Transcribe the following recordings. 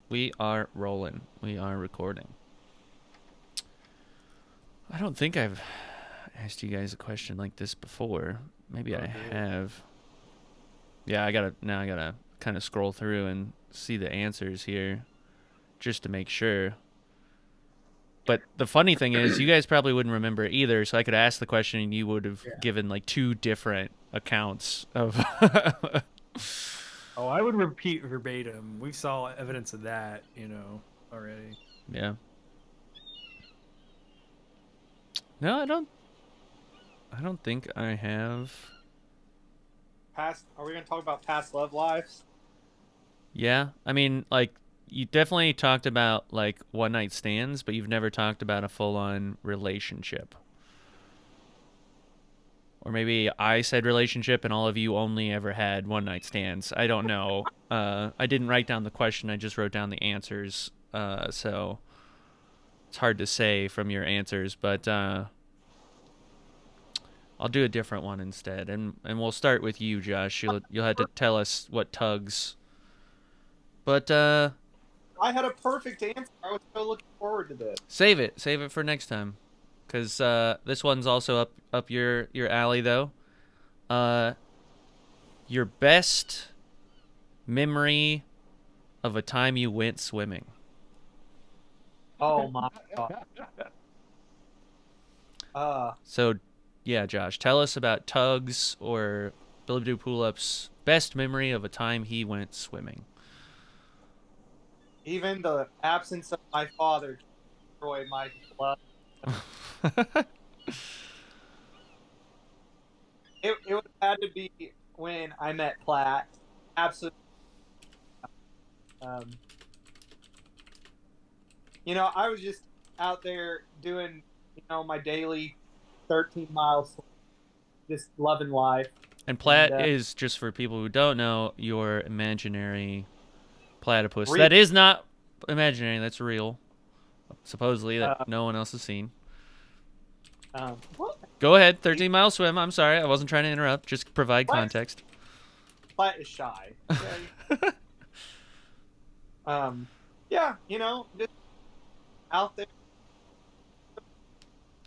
We are rolling. We are recording. I don't think I've asked you guys a question like this before. Maybe I Great. have. Yeah, I gotta kind of scroll through and see the answers here just to make sure. But the funny thing is, you guys probably wouldn't remember it either, so I could ask the question and you would have Yeah. given like two different accounts of. Oh, I would repeat verbatim. We saw evidence of that, already. Yeah. No, I don't. I don't think I have. Past? Are we gonna talk about past love lives? Yeah, I mean, like you definitely talked about like one night stands, but you've never talked about a full on relationship. Or maybe I said relationship and all of you only ever had one night stands. I don't know. I didn't write down the question. I just wrote down the answers. So it's hard to say from your answers, but I'll do a different one instead, and we'll start with you, Josh. You'll have to tell us what tugs. But I had a perfect answer. I was so looking forward to this. save it for next time, because this one's also up your alley though. Uh, your best memory of a time you went swimming. Oh my god. So, yeah, Josh, tell us about tugs or Billy Do pull ups. Best memory of a time he went swimming. Even the absence of my father destroyed my love. It would have had to be when I met Platt. Absolutely. Um, I was just out there doing, my daily 13 miles, just loving life. And And Platt is, just for people who don't know, your imaginary platypus. real, That is not imaginary, that's real. Supposedly, that uh, no one else has seen. what? Go ahead, 13-mile swim. I'm sorry, I wasn't trying to interrupt. Just provide Platt, context. Platt is shy. Okay. Yeah, just out there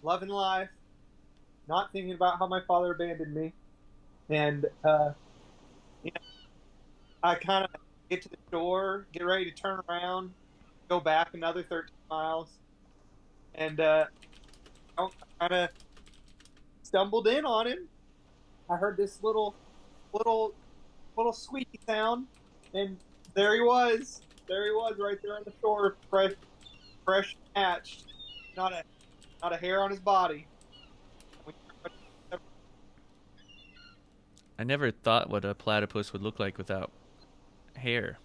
loving life, not thinking about how my father abandoned me. And, you know, I kind of get to the shore, get ready to turn around, go back another 13 miles, and I kind of stumbled in on him. I heard this little, little squeaky sound, and there he was. There he was, right there on the shore, fresh hatched, not a not a hair on his body. I never thought what a platypus would look like without hair.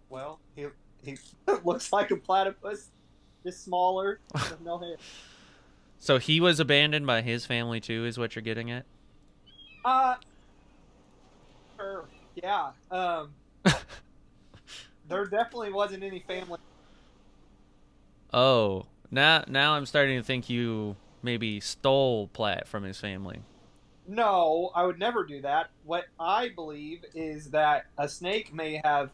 Well, he looks like a platypus, just smaller, with no hair. So he was abandoned by his family too, is what you're getting at? Uh, yeah. There definitely wasn't any family. Oh, now I'm starting to think you maybe stole Platt from his family. No, I would never do that. What I believe is that a snake may have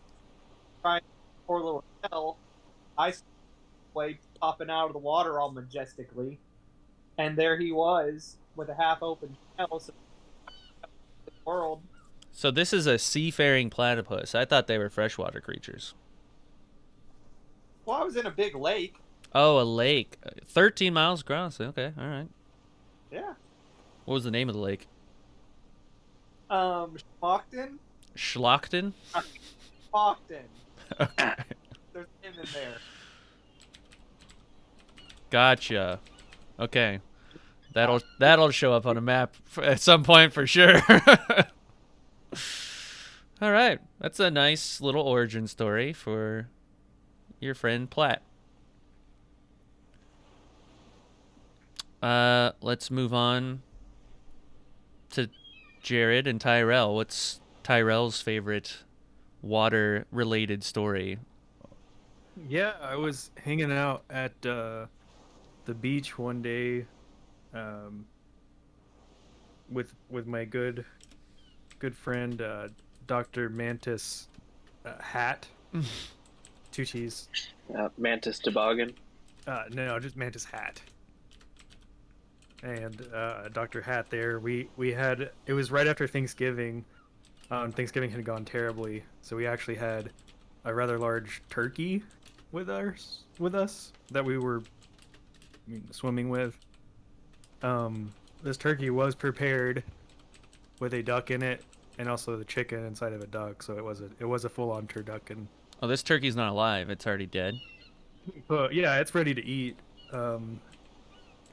tried poor little shell, ice way popping out of the water all majestically, and there he was with a half open shell. So the world. So this is a seafaring platypus. I thought they were freshwater creatures. Well, I was in a big lake. Oh, a lake. 13 miles across. Okay, all right. Yeah. What was the name of the lake? Schmockton? Schlockton? Schmockton. Okay. There's him in there. Gotcha. Okay. That'll show up on a map at some point for sure. All right. That's a nice little origin story for your friend Platt. Let's move on to Jared and Tyrell. What's Tyrell's favorite water related story? Yeah, I was hanging out at the beach one day, um, with my good friend Dr. Mantis hat, two cheese. Mantis toboggan. No, just mantis hat. And Dr. Hat there, we had, it was right after Thanksgiving. Thanksgiving had gone terribly, so we actually had a rather large turkey with us that we were swimming with. This turkey was prepared with a duck in it, and also the chicken inside of a duck, so it was a full-on turducken. Oh, this turkey's not alive. It's already dead. But yeah, it's ready to eat.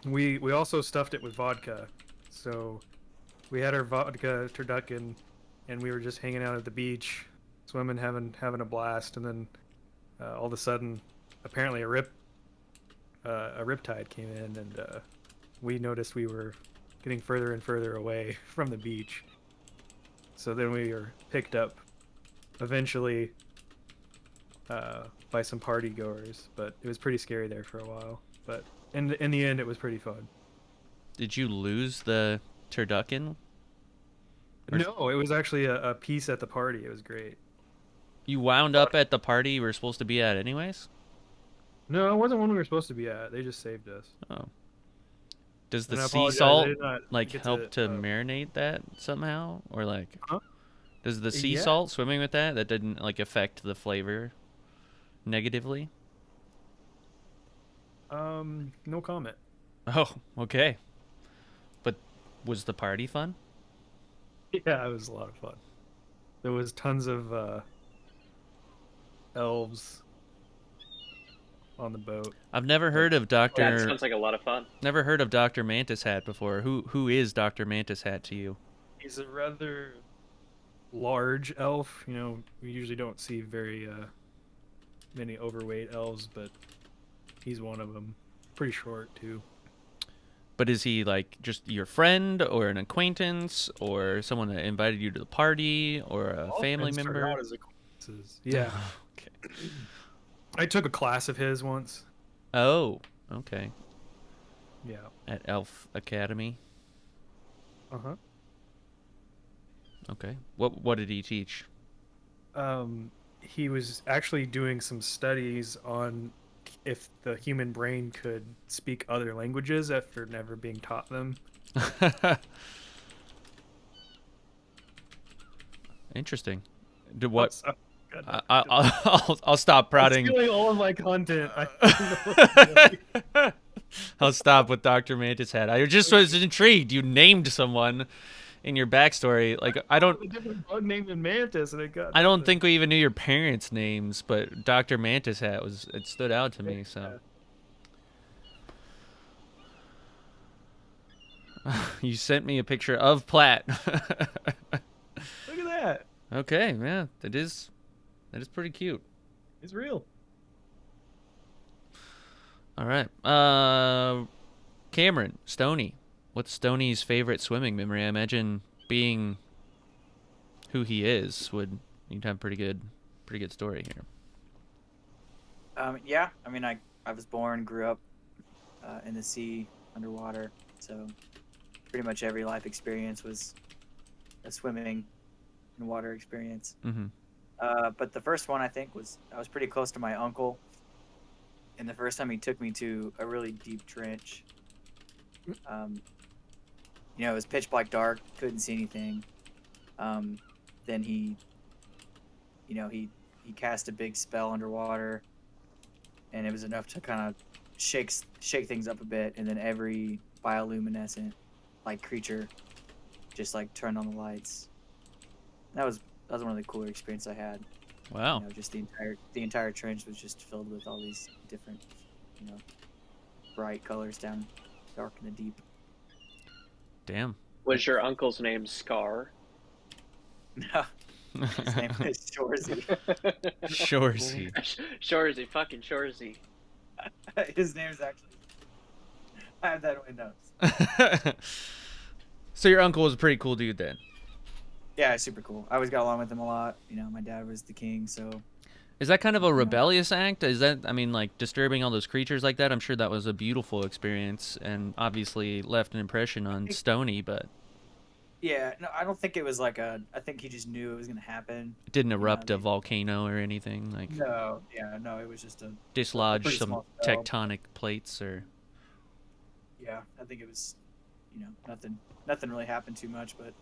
We also stuffed it with vodka, so we had our vodka turducken, and we were just hanging out at the beach, swimming, having a blast, and then all of a sudden, apparently a riptide came in, and we noticed we were getting further and further away from the beach. So then we were picked up, eventually, by some party goers, but it was pretty scary there for a while. But in the end, it was pretty fun. Did you lose the turducken? No, it was actually a piece at the party. It was great. You wound up at the party you were supposed to be at anyways? No, it wasn't one we were supposed to be at. They just saved us. Oh. Does the And I sea apologize, I salt did not like get help to marinate that somehow, or like Huh? does the sea Yeah. salt swimming with that didn't like affect the flavor negatively? No comment. Oh, okay. But was the party fun? Yeah, it was a lot of fun. There was tons of elves on the boat. I've never heard of That Dr. sounds like a lot of fun. Never heard of Dr. Mantis Hat before. Who is Dr. Mantis Hat to you? He's a rather large elf. You know, we usually don't see very many overweight elves, but he's one of them. Pretty short too. But is he like just your friend or an acquaintance or someone that invited you to the party or a All family friends start member? out as acquaintances. Yeah. Okay. I took a class of his once. Oh, okay. Yeah. At Elf Academy. Uh-huh. Okay. What did he teach? He was actually doing some studies on if the human brain could speak other languages after never being taught them. Interesting. Do what? Oh, God, I'll stop I'm prodding. stealing all of my content. I don't know what I'm doing. I'll stop with Dr. Mantis Hat. I just was intrigued. You named someone in your backstory. Like I A don't different bug named Mantis, and it got. I don't think we even knew your parents' names, but Dr. Mantis Hat it stood out to me, so. You sent me a picture of Platt. Look at that. Okay, yeah, that is pretty cute. It's real. All right. Cameron, Stoney. What's Stoney's favorite swimming memory? I imagine being who he is you'd have pretty good story here. Yeah, I mean, I was born, grew up in the sea, underwater, so pretty much every life experience was a swimming and water experience. Mm-hmm. But the first one I think was I was pretty close to my uncle, and the first time he took me to a really deep trench. You know, it was pitch black dark, couldn't see anything. Then he cast a big spell underwater, and it was enough to kind of shake things up a bit, and then every bioluminescent like creature just like turned on the lights. That was one of the cooler experiences I had. Wow. You know, just the entire trench was just filled with all these different, bright colors down dark in the deep. Damn. Was your uncle's name Scar? No, his name is Shorzy. Shorzy. Shorzy, fucking Shorzy. His name's actually. I have that in my notes. So your uncle was a pretty cool dude then. Yeah, super cool. I always got along with him a lot. You know, my dad was the king, so. Is that kind of a rebellious act? Is that, I mean, like disturbing all those creatures like that? I'm sure that was a beautiful experience and obviously left an impression on Stoney, but. Yeah, no, I don't think it was like a. I think he just knew it was gonna happen. It didn't You know, erupt a volcano or anything, like no, yeah, no, it was just a dislodge pretty some small spell. tectonic plates or. Yeah, I think it was, nothing really happened too much, but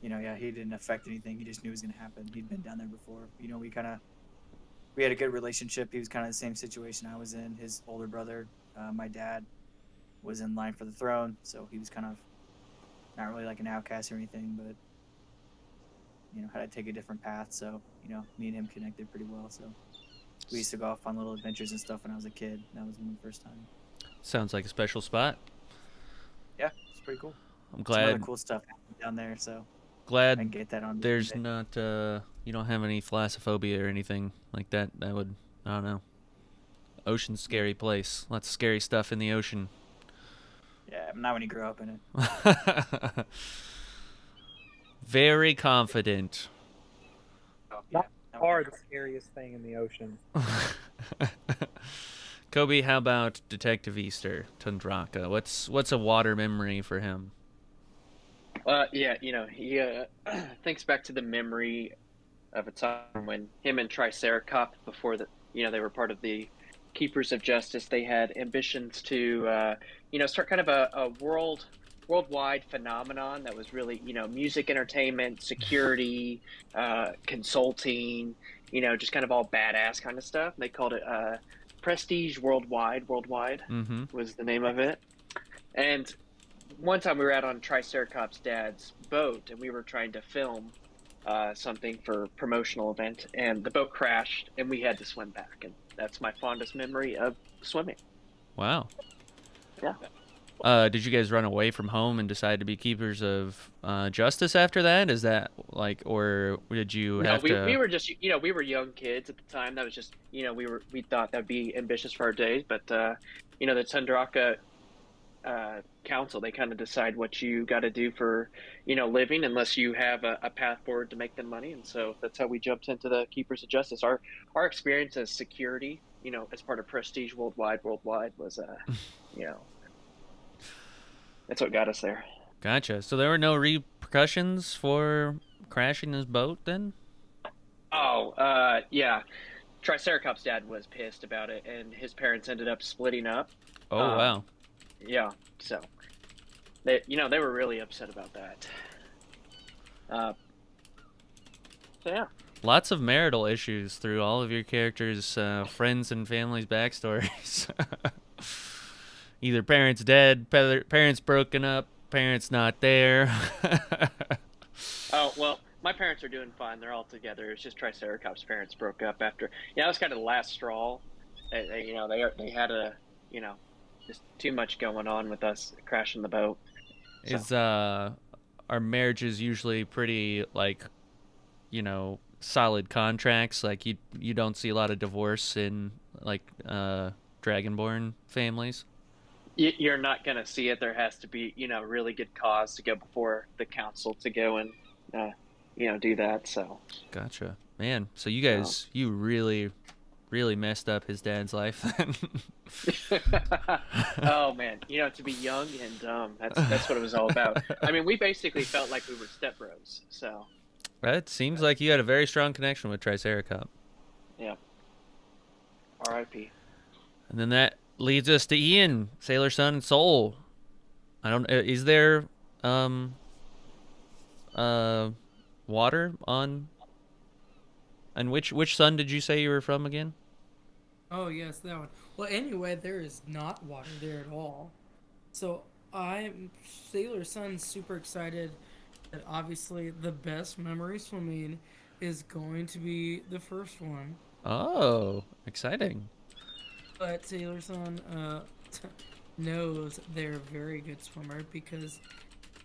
yeah, he didn't affect anything. He just knew it was gonna happen. He'd been down there before. We had a good relationship. He was kind of the same situation I was in. His older brother, my dad, was in line for the throne, so he was kind of not really like an outcast or anything, but had to take a different path. So me and him connected pretty well. So we used to go off on little adventures and stuff when I was a kid. That was my first time. Sounds like a special spot. Yeah, it's pretty cool. I'm Some other glad. cool stuff happened down there, so I Glad can get that on. there's Monday. not. You don't have any thalassophobia or anything like that. That would. I don't know. Ocean's scary place. Lots of scary stuff in the ocean. Yeah, not when you grow up in it. Very confident. Oh, yeah. That are the scariest thing in the ocean. Kobe, how about Detective Easter, Tundraka? What's a water memory for him? Yeah, he thinks back to the memory of a time when him and Triceracop, before they were part of the Keepers of Justice, they had ambitions to, start kind of a worldwide phenomenon that was really, music entertainment, security, consulting, just kind of all badass kind of stuff. They called it Prestige Worldwide. Worldwide Mm-hmm. was the name of it. And one time we were out on Triceracop's dad's boat, and we were trying to film something for a promotional event, and the boat crashed, and we had to swim back. And that's my fondest memory of swimming. Wow. Yeah. Did you guys run away from home and decide to be keepers of justice after that? Is that like, or did you No, have we to? were just, we were young kids at the time. That was just, we thought that'd be ambitious for our days. But, the Tundraka council, they kind of decide what you got to do for, living, unless you have a path forward to make them money. And so that's how we jumped into the Keepers of Justice. Our experience as security, as part of Prestige Worldwide was, that's what got us there. Gotcha. So there were no repercussions for crashing his boat then? Oh, yeah. Triceracop's dad was pissed about it, and his parents ended up splitting up. Oh Um, wow. Yeah, so they were really upset about that. So yeah. Lots of marital issues through all of your characters' friends and family's backstories. Either parents dead, parents broken up, parents not there. Oh well, my parents are doing fine. They're all together. It's just Triceracop's parents broke up after. Yeah, that was kind of the last straw. They had just too much going on with us crashing the boat. So. Is our marriages usually pretty like, solid contracts? Like you don't see a lot of divorce in like Dragonborn families. You're not going to see it. There has to be, really good cause to go before the council to go and, do that. So. Gotcha, man. So you guys, you really, really messed up his dad's life then. Oh man, to be young and dumb. That's what it was all about. I mean, we basically felt like we were stepbros. So. It seems like you had a very strong connection with Triceracop. Yeah. R.I.P. And then that leads us to Ian, Sailor Sun and Soul. I don't. Is there water on? And which sun did you say you were from again? Oh, yes, that one. Well, anyway, there is not water there at all. So I'm Sailor Sun's super excited that obviously the best memory swimming is going to be the first one. Oh, exciting. But Sailor Sun knows they're a very good swimmer because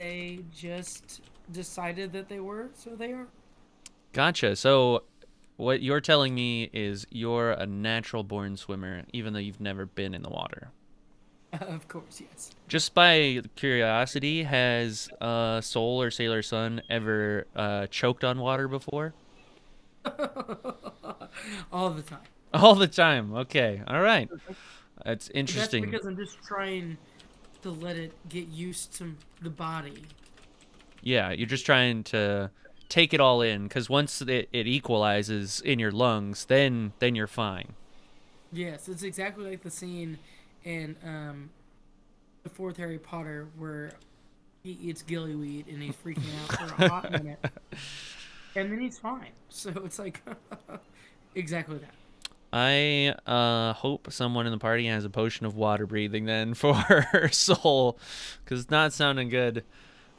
they just decided that they were, so they are. Gotcha. So what you're telling me is you're a natural born swimmer, even though you've never been in the water. Of course, yes. Just by curiosity, has Soul or Sailor Sun ever choked on water before? All the time. All the time. Okay. All right. That's interesting. That's because I'm just trying to let it get used to the body. Yeah, you're just trying to take it all in, because once it equalizes in your lungs, then you're fine. Yes, it's exactly like the scene in the fourth Harry Potter where he eats gillyweed and he's freaking out for a hot minute, and then he's fine. So it's like exactly that. I hope someone in the party has a potion of water breathing then for Soul, because it's not sounding good.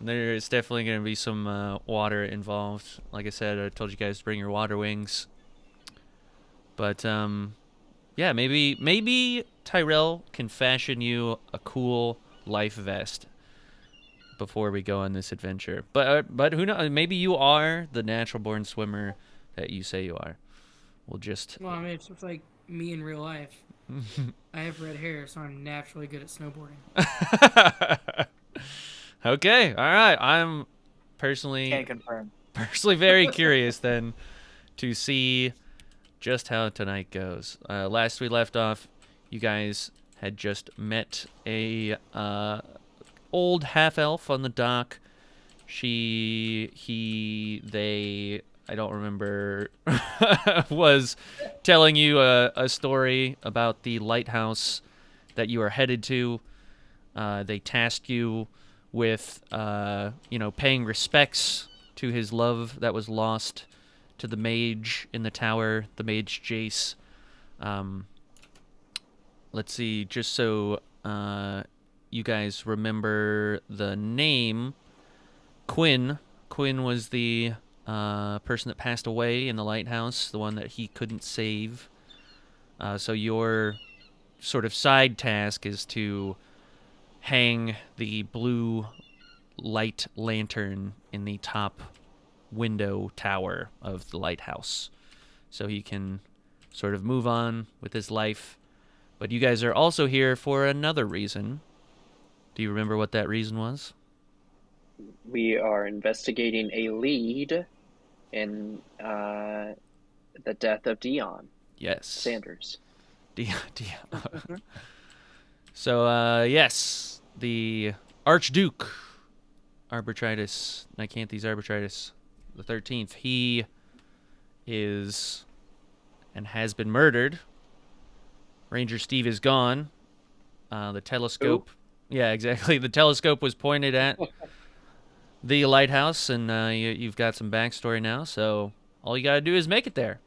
There's definitely going to be some water involved. Like I said, I told you guys to bring your water wings. But yeah, maybe Tyrell can fashion you a cool life vest before we go on this adventure. But who knows? Maybe you are the natural born swimmer that you say you are. We'll just Well, I mean, it's just like me in real life. I have red hair, so I'm naturally good at snowboarding. Okay, all right. I'm personally Can confirm. very curious then to see just how tonight goes. Last we left off, you guys had just met a old half elf on the dock. They, I don't remember, was telling you a story about the lighthouse that you are headed to. They tasked you with, paying respects to his love that was lost, to the mage in the tower, the mage Jace. Let's see, just so you guys remember the name, Quinn. Quinn was the person that passed away in the lighthouse, the one that he couldn't save. So your sort of side task is to hang the blue light lantern in the top window tower of the lighthouse, so he can sort of move on with his life. But you guys are also here for another reason. Do you remember what that reason was? We are investigating a lead in the death of Dion Yes. Sanders. Dion. So, yes, the Archduke Arbitritis, Nicanthes Arbitritis, the 13th, he is and has been murdered. Ranger Steve is gone. The telescope. Ooh. Yeah, exactly. The telescope was pointed at the lighthouse, and you've got some backstory now, so all you gotta do is make it there.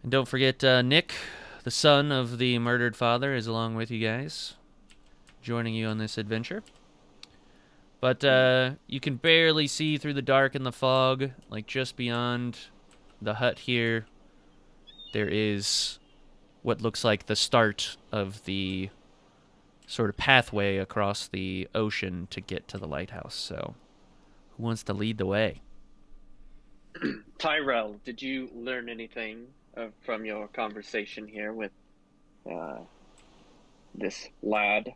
And don't forget, Nick, the son of the murdered father, is along with you guys, joining you on this adventure. But you can barely see through the dark and the fog. Like, just beyond the hut here, there is what looks like the start of the sort of pathway across the ocean to get to the lighthouse. So, who wants to lead the way? Tyrell, did you learn anything from your conversation here with this lad?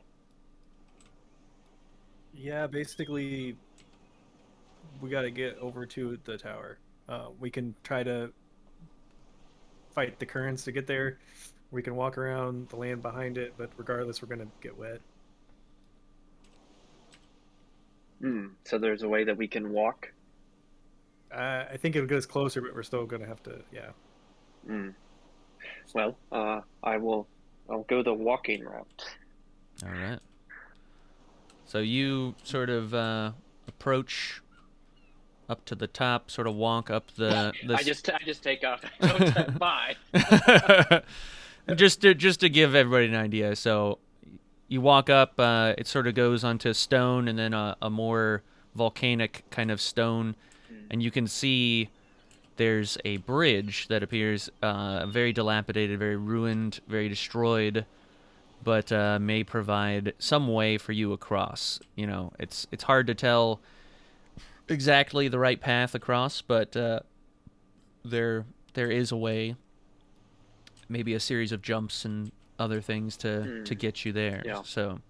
Yeah, basically, we got to get over to the tower. We can try to fight the currents to get there. We can walk around the land behind it, but regardless, we're gonna get wet. So there's a way that we can walk? I think it'll get us closer, but we're still gonna have to, yeah. Well, I'll go the walking route. All right. So you sort of approach up to the top, sort of walk up the. I just take off. Don't bye. just to give everybody an idea. So you walk up. It sort of goes onto stone, and then a more volcanic kind of stone, and you can see there's a bridge that appears very dilapidated, very ruined, very destroyed, but may provide some way for you across. You know, it's hard to tell exactly the right path across, but there is a way, maybe a series of jumps and other things to get you there. Yeah. So,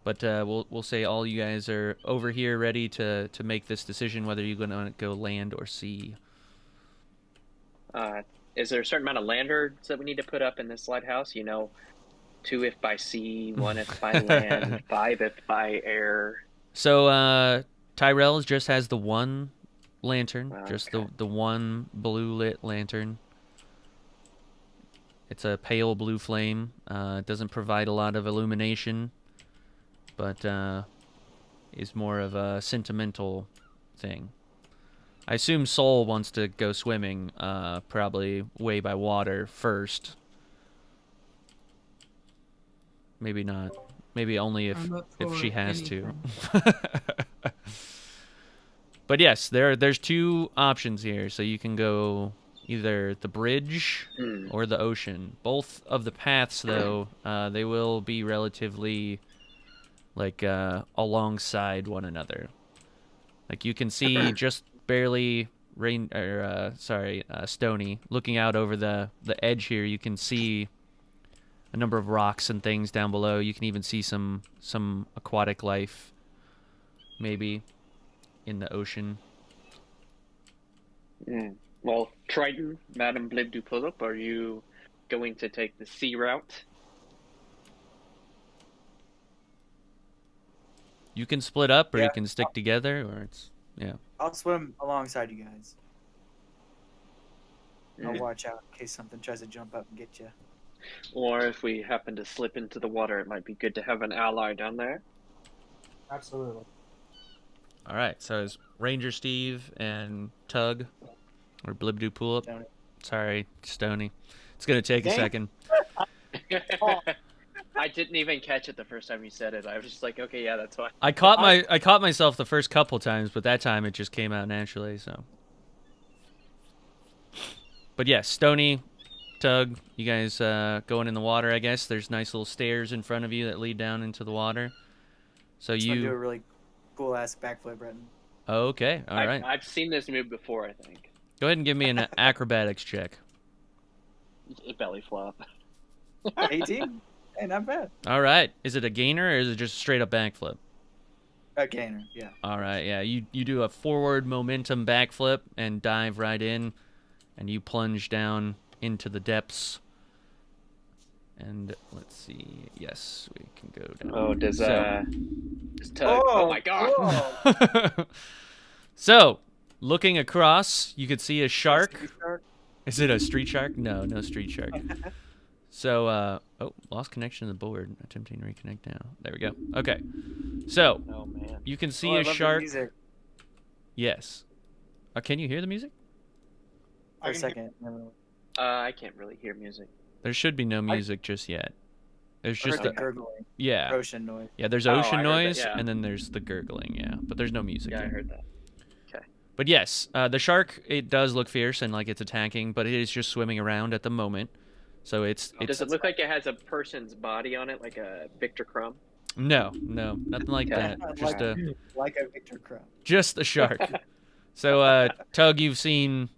but we'll say all you guys are over here ready to make this decision whether you're going to go land or sea. Is there a certain amount of lanterns that we need to put up in this lighthouse? You know, 2 if by sea, 1 if by land, 5 if by air. So Tyrell just has the one lantern, just Okay. the one blue lit lantern. It's a pale blue flame. It doesn't provide a lot of illumination, but is more of a sentimental thing. I assume Soul wants to go swimming, probably way by water first. Maybe not. Maybe only I'm up if she for has to. anything. But yes, there's two options here. So you can go either the bridge or the ocean. Both of the paths, though, they will be relatively like alongside one another. Like you can see just barely Stony looking out over the edge here. You can see a number of rocks and things down below. You can even see some aquatic life, maybe in the ocean. Well, Triton, Madame Blib du Pullip, are you going to take the sea route? You can split up, or Yeah. you can stick together, or yeah. I'll swim alongside you guys. I'll Mhm. watch out in case something tries to jump up and get you. Or if we happen to slip into the water, it might be good to have an ally down there. Absolutely. All right. So it's Ranger Steve and Tug, or Blibdoo Pullip. Stony. Sorry, Stony. It's gonna take a Dang. second. I didn't even catch it the first time you said it. I was just like, okay, yeah, that's fine. I caught myself the first couple times, but that time it just came out naturally. So, but yes, Stony, Tug, you guys going in the water? I guess there's nice little stairs in front of you that lead down into the water. So Just want to do a you really cool ass backflip, Breton. okay? All right. I've seen this move before, I think. Go ahead and give me an acrobatics check. A belly flop. 18? Hey, not bad. All right. Is it a gainer or is it just a straight up backflip? A gainer, yeah. All right. Yeah. You do a forward momentum backflip and dive right in, and you plunge down into the depths. And let's see. Yes, we can go down. Oh, does Tug? Oh, Oh my god! whoa. So, looking across, you could see a shark. Street shark? Is it a street shark? No, no street shark. So, oh, lost connection to the board. Attempting to reconnect now. There we go. Okay. So, Oh man. you can see Oh, I a love the shark. music. Yes. Can you hear the music? For a I can second. I can't really hear music. There should be no music just yet. There's I heard just the a, gurgling, yeah. ocean noise. Yeah, there's Oh, ocean I heard that, noise, yeah. and then there's the gurgling, yeah. But there's no music Yeah, I yet. heard that. But yes, the shark, it does look fierce and like it's attacking, but it is just swimming around at the moment. So it's Does it look like it has a person's body on it, like a Victor Crumb? no, nothing like Okay. that. Just Like a Victor Crumb. just a shark. So Tug, you've seen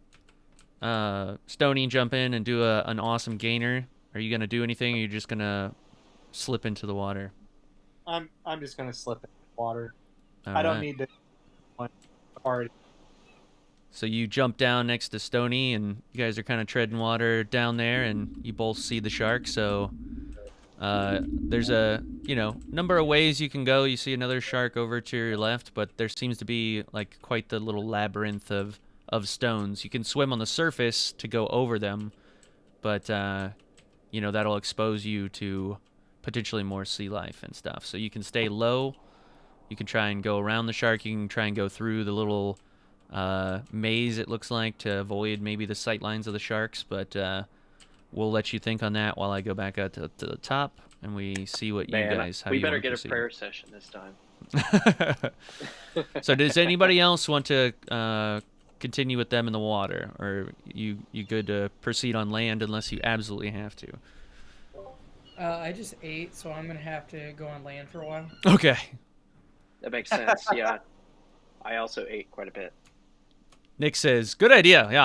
Stony jump in and do an awesome gainer. Are you gonna do anything, or are you just gonna slip into the water? I'm just gonna slip in the water. All I don't right. need to already. So you jump down next to Stony, and you guys are kind of treading water down there, and you both see the shark. So there's a number of ways you can go. You see another shark over to your left, but there seems to be like quite the little labyrinth of stones. You can swim on the surface to go over them, but that'll expose you to potentially more sea life and stuff. So you can stay low. You can try and go around the shark. You can try and go through the little maze, it looks like, to avoid maybe the sight lines of the sharks, but we'll let you think on that while I go back out to the top and we see what you guys how we you better want get to a proceed. prayer session this time. So does anybody else want to continue with them in the water, or you good to proceed on land unless you absolutely have to? I just ate, so I'm gonna have to go on land for a while. Okay. That makes sense. Yeah, I also ate quite a bit. Nick says, "Good idea. Yeah,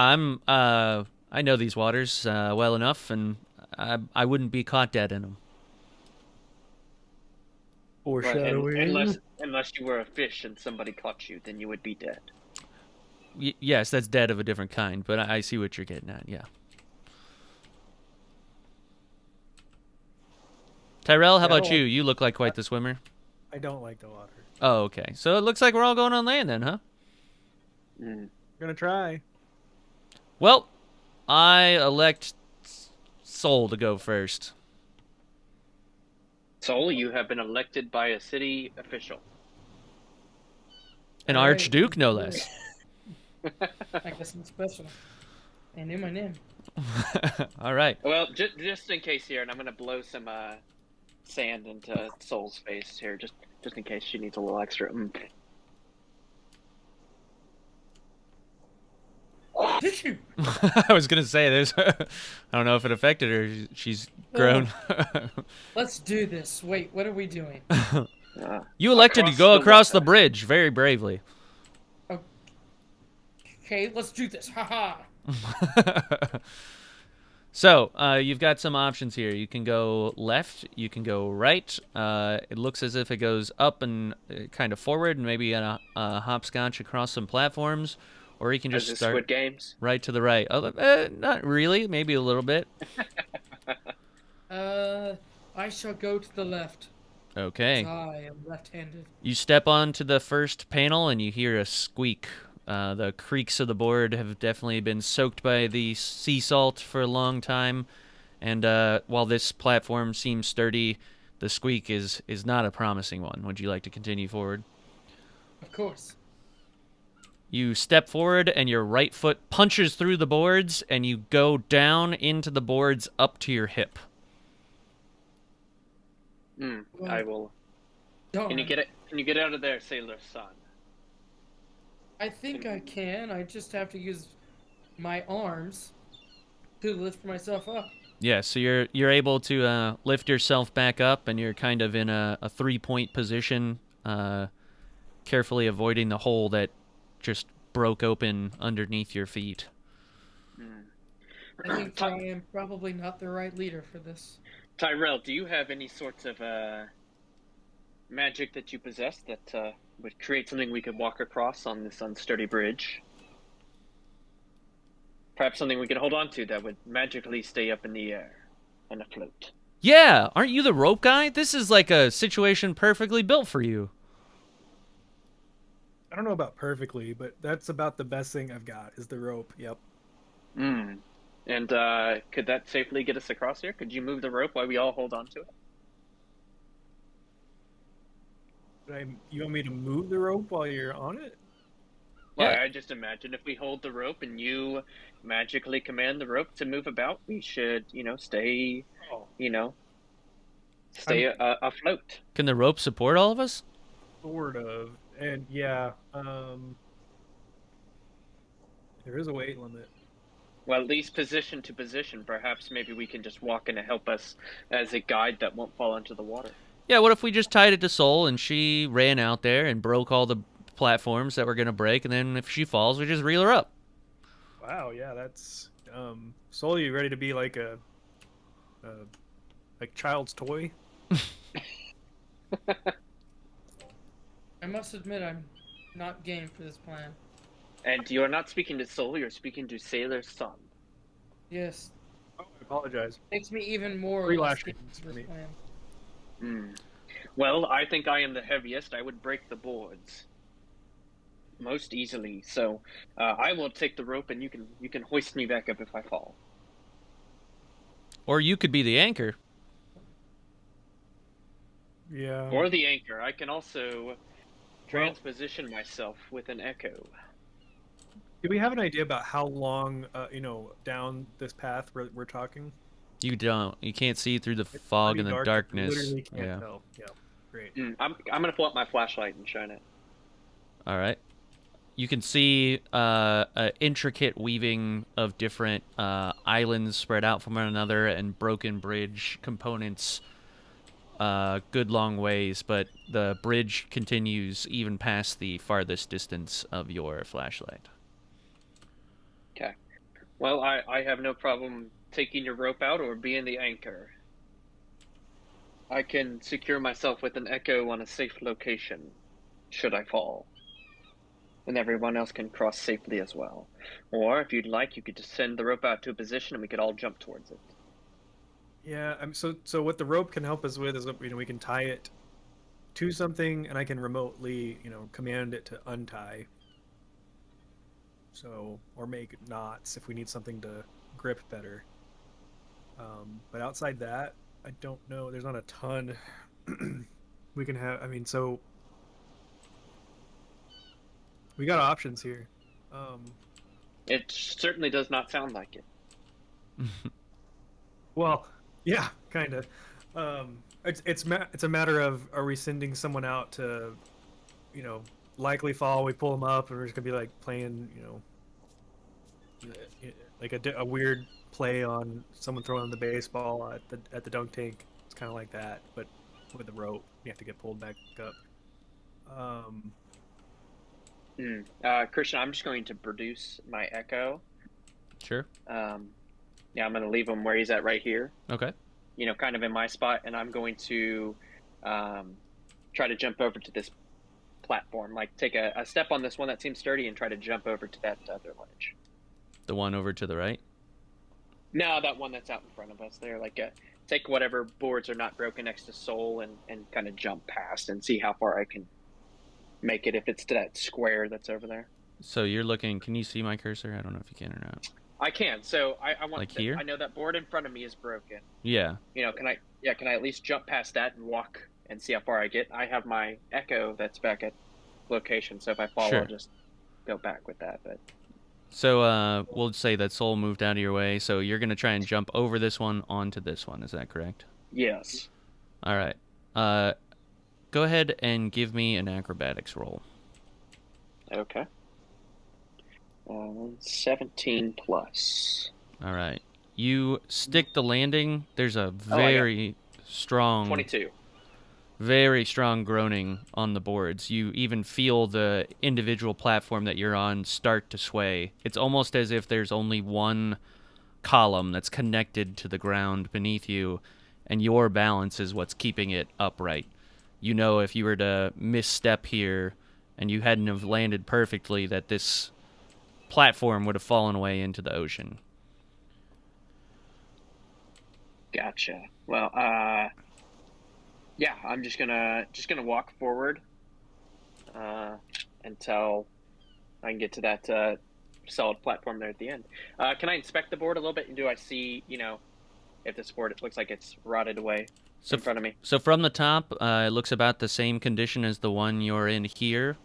I know these waters well enough, and I wouldn't be caught dead in them." Foreshadowing. Unless you were a fish and somebody caught you, then you would be dead. Yes, that's dead of a different kind, but I see what you're getting at. Yeah. Tyrell, how Yeah, I about don't you? like- You look like quite the swimmer. I don't like the water. Oh, okay. So it looks like we're all going on land then, huh? Mm. Gonna try. Well, I elect Soul to go first. Soul, you have been elected by a city official. An All right, archduke, no let's less. do it. I guess I'm special. I knew my name. All right. Well, just in case here, and I'm gonna blow some sand into Soul's face here, just in case she needs a little extra. Did you? I was gonna say there's. I don't know if it affected her. She's grown. Let's do this. Wait, what are we doing? You elected to Across go the across the water. bridge very bravely. Okay, let's do this. Haha. So, you've got some options here. You can go left, you can go right. It looks as if it goes up and kind of forward and maybe a hopscotch across some platforms. Or you can As just is start Squid Games. right to the right. Not really, maybe a little bit. I shall go to the left. Okay. I am left-handed. You step onto the first panel and you hear a squeak. The creaks of the board have definitely been soaked by the sea salt for a long time. And while this platform seems sturdy, the squeak is not a promising one. Would you like to continue forward? Of course. You step forward and your right foot punches through the boards and you go down into the boards up to your hip. I will. Darn. Can you get it? Can you get out of there, Sailor Son? I think I can. I just have to use my arms to lift myself up. Yeah, so you're able to lift yourself back up, and you're kind of in a 3-point position, carefully avoiding the hole that just broke open underneath your feet. I think I am probably not the right leader for this. Tyrell, do you have any sorts of magic that you possess that would create something we could walk across on this unsturdy bridge? Perhaps something we could hold on to that would magically stay up in the air and afloat. Yeah, aren't you the rope guy? This is like a situation perfectly built for you. I don't know about perfectly, but that's about the best thing I've got is the rope. Yep. And could that safely get us across here? Could you move the rope while we all hold on to it? You want me to move the rope while you're on it? Well, Yeah. I just imagine if we hold the rope and you magically command the rope to move about, we should, stay, Oh, stay afloat. Can the rope support all of us? sort of. And yeah, there is a weight limit. Well, at least position to position. Perhaps maybe we can just walk in to help us as a guide that won't fall into the water. Yeah, what if we just tied it to Soul and she ran out there and broke all the platforms that were going to break, and then if she falls, we just reel her up? Wow, yeah, that's Soul, you ready to be like a like child's toy? I must admit I'm not game for this plan. And you're not speaking to Soul, you're speaking to Sailor Sun. Yes, Oh, I apologize. makes me even more Three less lashings game for for this me. plan. Well, I think I am the heaviest. I would break the boards most easily. So I will take the rope, and you can hoist me back up if I fall. Or you could be the anchor. Yeah. Or the anchor. I can also transposition myself with an echo. Do we have an idea about how long, down this path we're talking? You don't. You can't see through the It's fog pretty and the dark, darkness. Literally can't Yeah. tell. Yeah. Great. I'm gonna pull out my flashlight and shine it. All right. You can see an intricate weaving of different islands spread out from one another and broken bridge components good long ways, but the bridge continues even past the farthest distance of your flashlight. Okay. Well, I have no problem taking your rope out or being the anchor. I can secure myself with an echo on a safe location, should I fall. And everyone else can cross safely as well. Or, if you'd like, you could just send the rope out to a position and we could all jump towards it. Yeah. So what the rope can help us with is, we can tie it to something, and I can remotely, command it to untie. So, or make knots if we need something to grip better. But outside that, I don't know. There's not a ton we can have. I mean, so we got options here. Um, It certainly does not sound like it. well, yeah, kind of. It's a matter of, are we sending someone out to, you know, likely fall? We pull them up, and we're just gonna be like playing, like a weird play on someone throwing the baseball at the dunk tank. It's kind of like that, but with the rope, you have to get pulled back up. Um, Christian, I'm just going to produce my echo. Sure. Yeah, I'm going to leave him where he's at right here. Okay. Kind of in my spot, and I'm going to try to jump over to this platform, like take a step on this one that seems sturdy and try to jump over to that other ledge. The one over to the right? No, that one that's out in front of us there. Take whatever boards are not broken next to Soul and kind of jump past and see how far I can make it if it's to that square that's over there. So you're looking, can you see my cursor? I don't know if you can or not. I can. So I want Like here? I know that board in front of me is broken. Yeah. Can I at least jump past that and walk and see how far I get? I have my echo that's back at location, so if I fall, Sure. I'll just go back with that. But So we'll say that Soul moved out of your way, so you're going to try and jump over this one onto this one. Is that correct? yes. All right. Go ahead and give me an acrobatics roll. Okay. 17 plus. All right. You stick the landing. There's a Oh, I got very strong 22. very strong groaning on the boards. You even feel the individual platform that you're on start to sway. It's almost as if there's only one column that's connected to the ground beneath you, and your balance is what's keeping it upright. You know, if you were to misstep here and you hadn't have landed perfectly, that this platform would have fallen away into the ocean. Gotcha. Well, yeah, I'm just gonna walk forward until I can get to that solid platform there at the end. Can I inspect the board a little bit? And do I see, if this board, it looks like it's rotted away in front of me? So from the top, it looks about the same condition as the one you're in here,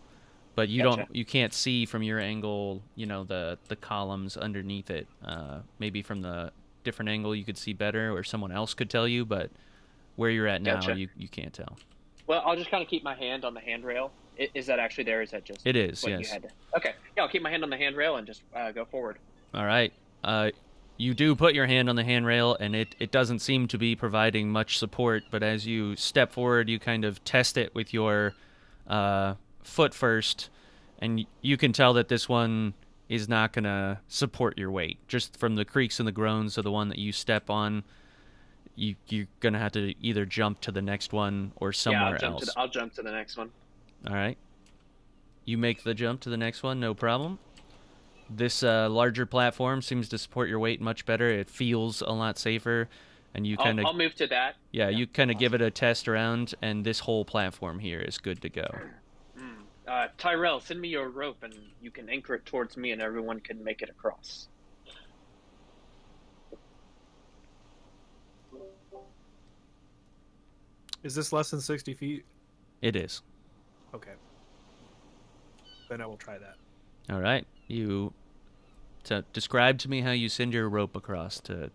but Gotcha. you can't see from your angle, the columns underneath it. Maybe from the different angle you could see better, or someone else could tell you, but where you're at now, Gotcha. you can't tell. Well, I'll just kind of keep my hand on the handrail. Is that actually there? Is that just It is, what yes. you had to? Okay. Yeah, I'll keep my hand on the handrail and just go forward. All right. You do put your hand on the handrail, and it doesn't seem to be providing much support, but as you step forward, you kind of test it with your foot first, and you can tell that this one is not going to support your weight. Just from the creaks and the groans of the one that you step on, you're going to have to either jump to the next one or somewhere else. I'll jump to the next one. All right. You make the jump to the next one, no problem. This larger platform seems to support your weight much better. It feels a lot safer, and you kind of... I'll move to that. Yeah, you kind of give it a test around, and this whole platform here is good to go. Tyrell, send me your rope, and you can anchor it towards me, and everyone can make it across. is this less than 60 feet? It is. Okay. Then I will try that. All right. Describe to me how you send your rope across to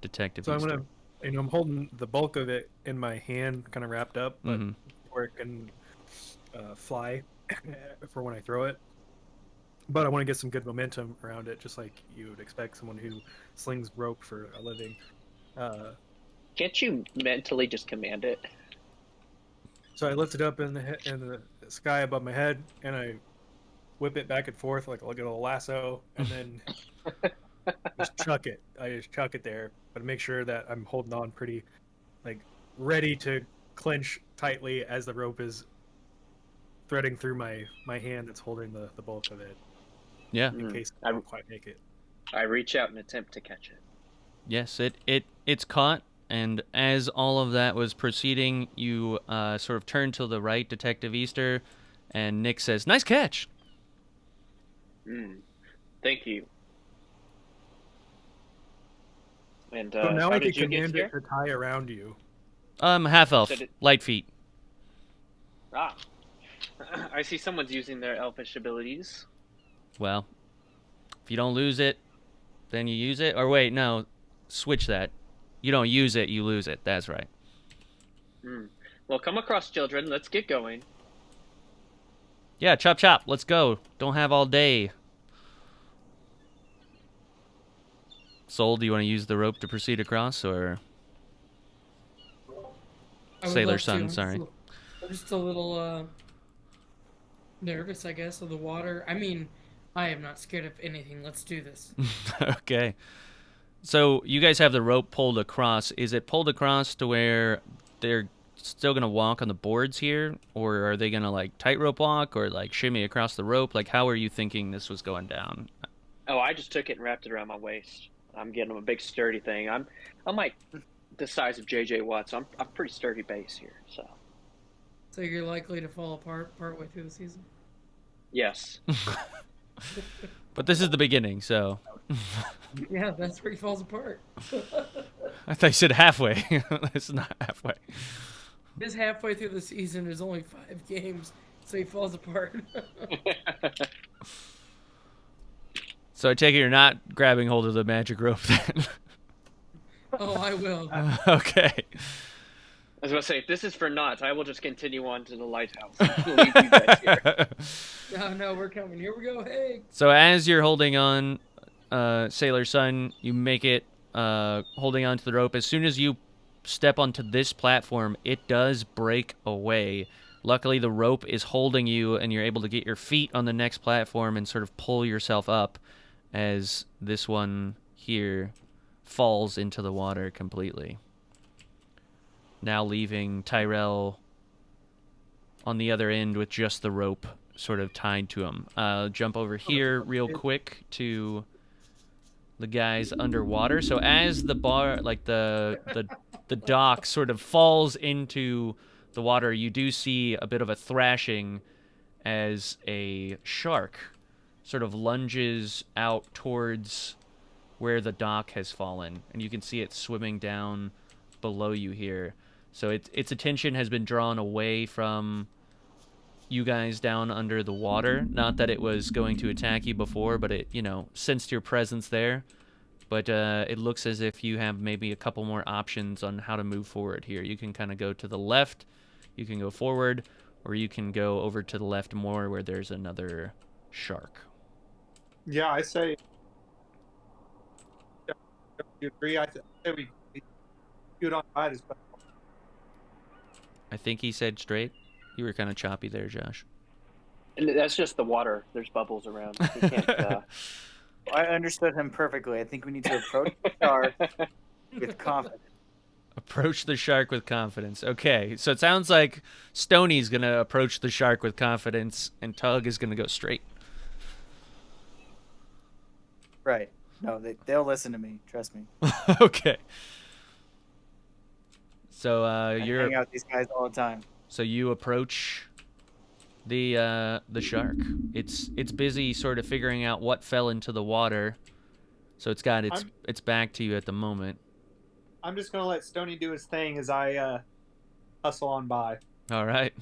Detective So Easter. I'm holding the bulk of it in my hand, kind of wrapped up, but where it can fly for when I throw it. But I want to get some good momentum around it, just like you would expect someone who slings rope for a living. Can't you mentally just command it? So I lift it up in the sky above my head, and I whip it back and forth like a little lasso, and then just chuck it. I just chuck it there, but make sure that I'm holding on pretty, like, ready to clench tightly as the rope is threading through my hand that's holding the bulk of it, Yeah. in case I don't quite make it. I reach out and attempt to catch it. Yes, it's caught, and as all of that was proceeding, you sort of turn to the right, Detective Easter, and Nick says, "Nice catch." Thank you. And So now how I did can you get command here? it to tie around you. Half elf, Said it. light feet. Ah, I see someone's using their elfish abilities. Well, if you don't lose it, then you use it. Or wait, no, switch that. You don't use it, you lose it. That's right. Well, come across, children. Let's get going. Yeah, chop chop. Let's go. Don't have all day. Soul, do you want to use the rope to proceed across, or I would Sailor love to. Sun? Sorry. I'm just a little nervous, I guess, of the water. I mean, I am not scared of anything. Let's do this. Okay. So you guys have the rope pulled across. Is it pulled across to where they're still gonna walk on the boards here, or are they gonna like tightrope walk, or like shimmy across the rope? Like, how are you thinking this was going down? Oh, I just took it and wrapped it around my waist. I'm getting a big sturdy thing. I'm like the size of JJ Watt, so I'm pretty sturdy base here. So So you're likely to fall apart partway through the season. yes. But this is the beginning, so Yeah, that's where he falls apart. I thought you said halfway. It's not halfway. This halfway through the season, there's only 5 games, so he falls apart. So I take it you're not grabbing hold of the magic rope then. Oh, I will. Okay. I was going to say, if this is for knots, I will just continue on to the lighthouse. Leave you guys here. No, we're coming. Here we go. Hey. So as you're holding on, Sailor Sun, you make it holding onto the rope. As soon as you step onto this platform, it does break away. Luckily, the rope is holding you, and you're able to get your feet on the next platform and sort of pull yourself up as this one here falls into the water completely. Now leaving Tyrell on the other end with just the rope sort of tied to him. Jump over here real quick to the guys underwater. So as the bar, like the dock sort of falls into the water, you do see a bit of a thrashing as a shark sort of lunges out towards where the dock has fallen, and you can see it swimming down below you here. So its attention has been drawn away from you guys down under the water. Not that it was going to attack you before, but it, sensed your presence there. But it looks as if you have maybe a couple more options on how to move forward here. You can kind of go to the left, you can go forward, or you can go over to the left more where there's another shark. Yeah, I say. You agree? I say we shoot on by this. I think he said straight. You were kind of choppy there, Josh. And that's just the water. There's bubbles around. We can't, I understood him perfectly. I think we need to approach the shark with confidence. Approach the shark with confidence. Okay, so it sounds like Stoney's going to approach the shark with confidence, and Tug is going to go straight. Right. No, they'll listen to me. Trust me. Okay. So I hang out with these guys all the time. So you approach the shark. It's busy sort of figuring out what fell into the water. So it's got its back to you at the moment. I'm just gonna let Stoney do his thing as I hustle on by. All right.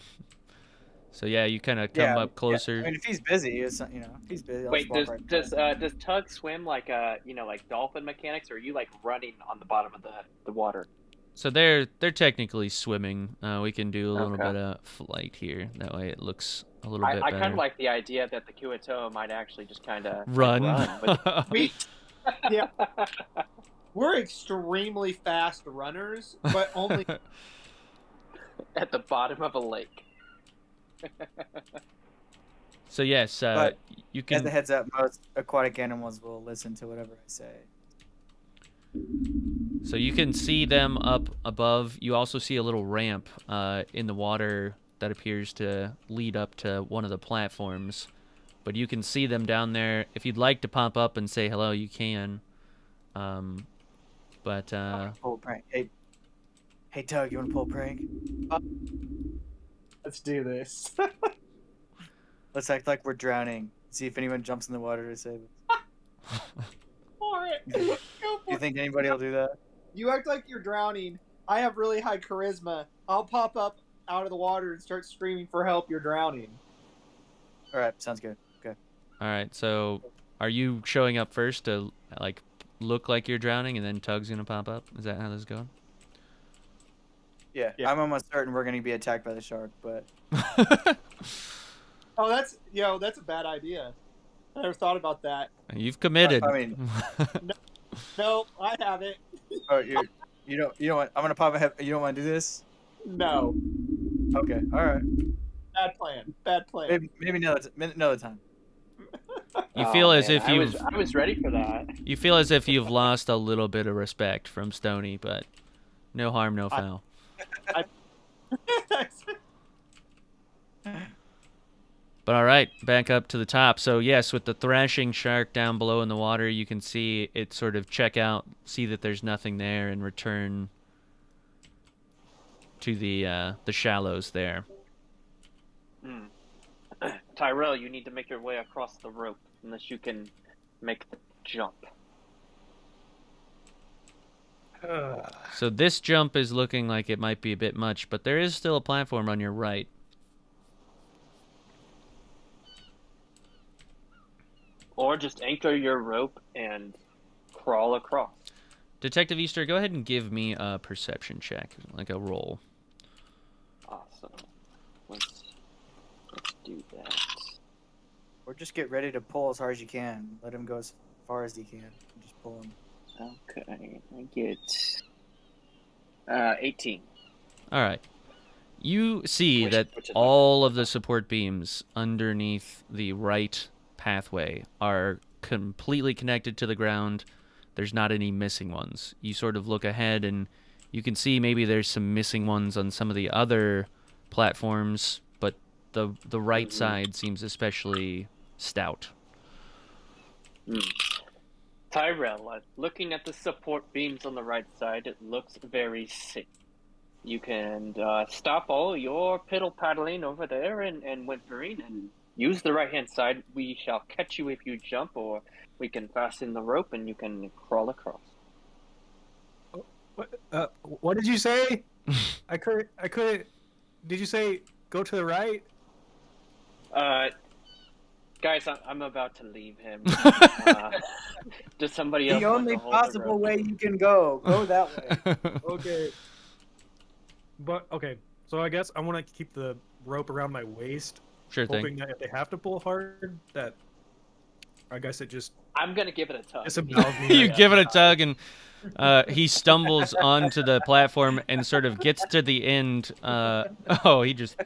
So yeah, you kind of come up closer. Yeah. I mean, if he's busy, if he's busy. I'll wait, just walk right does Tug swim like like dolphin mechanics, or are you like running on the bottom of the water? So they're technically swimming. We can do a little bit of flight here. That way it looks a little bit better. I kind of like the idea that the Kuatoa might actually just kind of run. Yeah. We're extremely fast runners, but only at the bottom of a lake. So yes, but you can. as a heads up, most aquatic animals will listen to whatever I say. So you can see them up above. You also see a little ramp in the water that appears to lead up to one of the platforms. But you can see them down there. If you'd like to pop up and say hello, you can. But Pull a prank. Hey, Tug, you want to pull a prank? Let's do this. Let's act like we're drowning. See if anyone jumps in the water to save us. For it. Go Do for you it. think anybody will do that? You act like you're drowning. I have really high charisma. I'll pop up out of the water and start screaming for help. You're drowning. All right, sounds good. Okay. all right, so are you showing up first to like look like you're drowning, and then Tug's gonna pop up? Is that how this is going? Yeah, Yeah. I'm almost certain we're going to be attacked by the shark, but Oh, that's a bad idea. I never thought about that. You've committed. I mean- No, I haven't. oh, you don't want. I'm going to pop a head. You don't want to do this? No. Okay. All right. Bad plan. Bad plan. Maybe another time. You feel as man, if I was ready for that. you feel as if you've lost a little bit of respect from Stony, but no harm, no foul. But all right, back up to the top. So yes, with the thrashing shark down below in the water, you can see it sort of check out, see that there's nothing there, and return to the shallows there. Tyrell, you need to make your way across the rope unless you can make the jump. So this jump is looking like it might be a bit much, but there is still a platform on your right. Or just anchor your rope and crawl across. Detective Easter, go ahead and give me a perception check, like a roll. Awesome. Let's do that. Or just get ready to pull as hard as you can. Let him go as far as he can. Just pull him. Okay, I get 18. All right. You see Which that is all of the support beams underneath the right pathway are completely connected to the ground. There's not any missing ones. You sort of look ahead and you can see maybe there's some missing ones on some of the other platforms, but the right side seems especially stout. Tyrell, looking at the support beams on the right side, it looks very safe. You can stop all your piddle paddling over there and whimpering and use the right hand side. We shall catch you if you jump, or we can fasten the rope and you can crawl across. What did you say? I couldn't. Did you say go to the right? Guys, I'm about to leave him. Does somebody else The want only to hold the possible rope? way you can go that way. Okay. But okay, so I guess I want to keep the rope around my waist, Sure hoping thing. that if they have to pull hard, that I guess it just I'm gonna give it a tug. disallows me. You give it a tug, and he stumbles onto the platform and sort of gets to the end. Oh, he just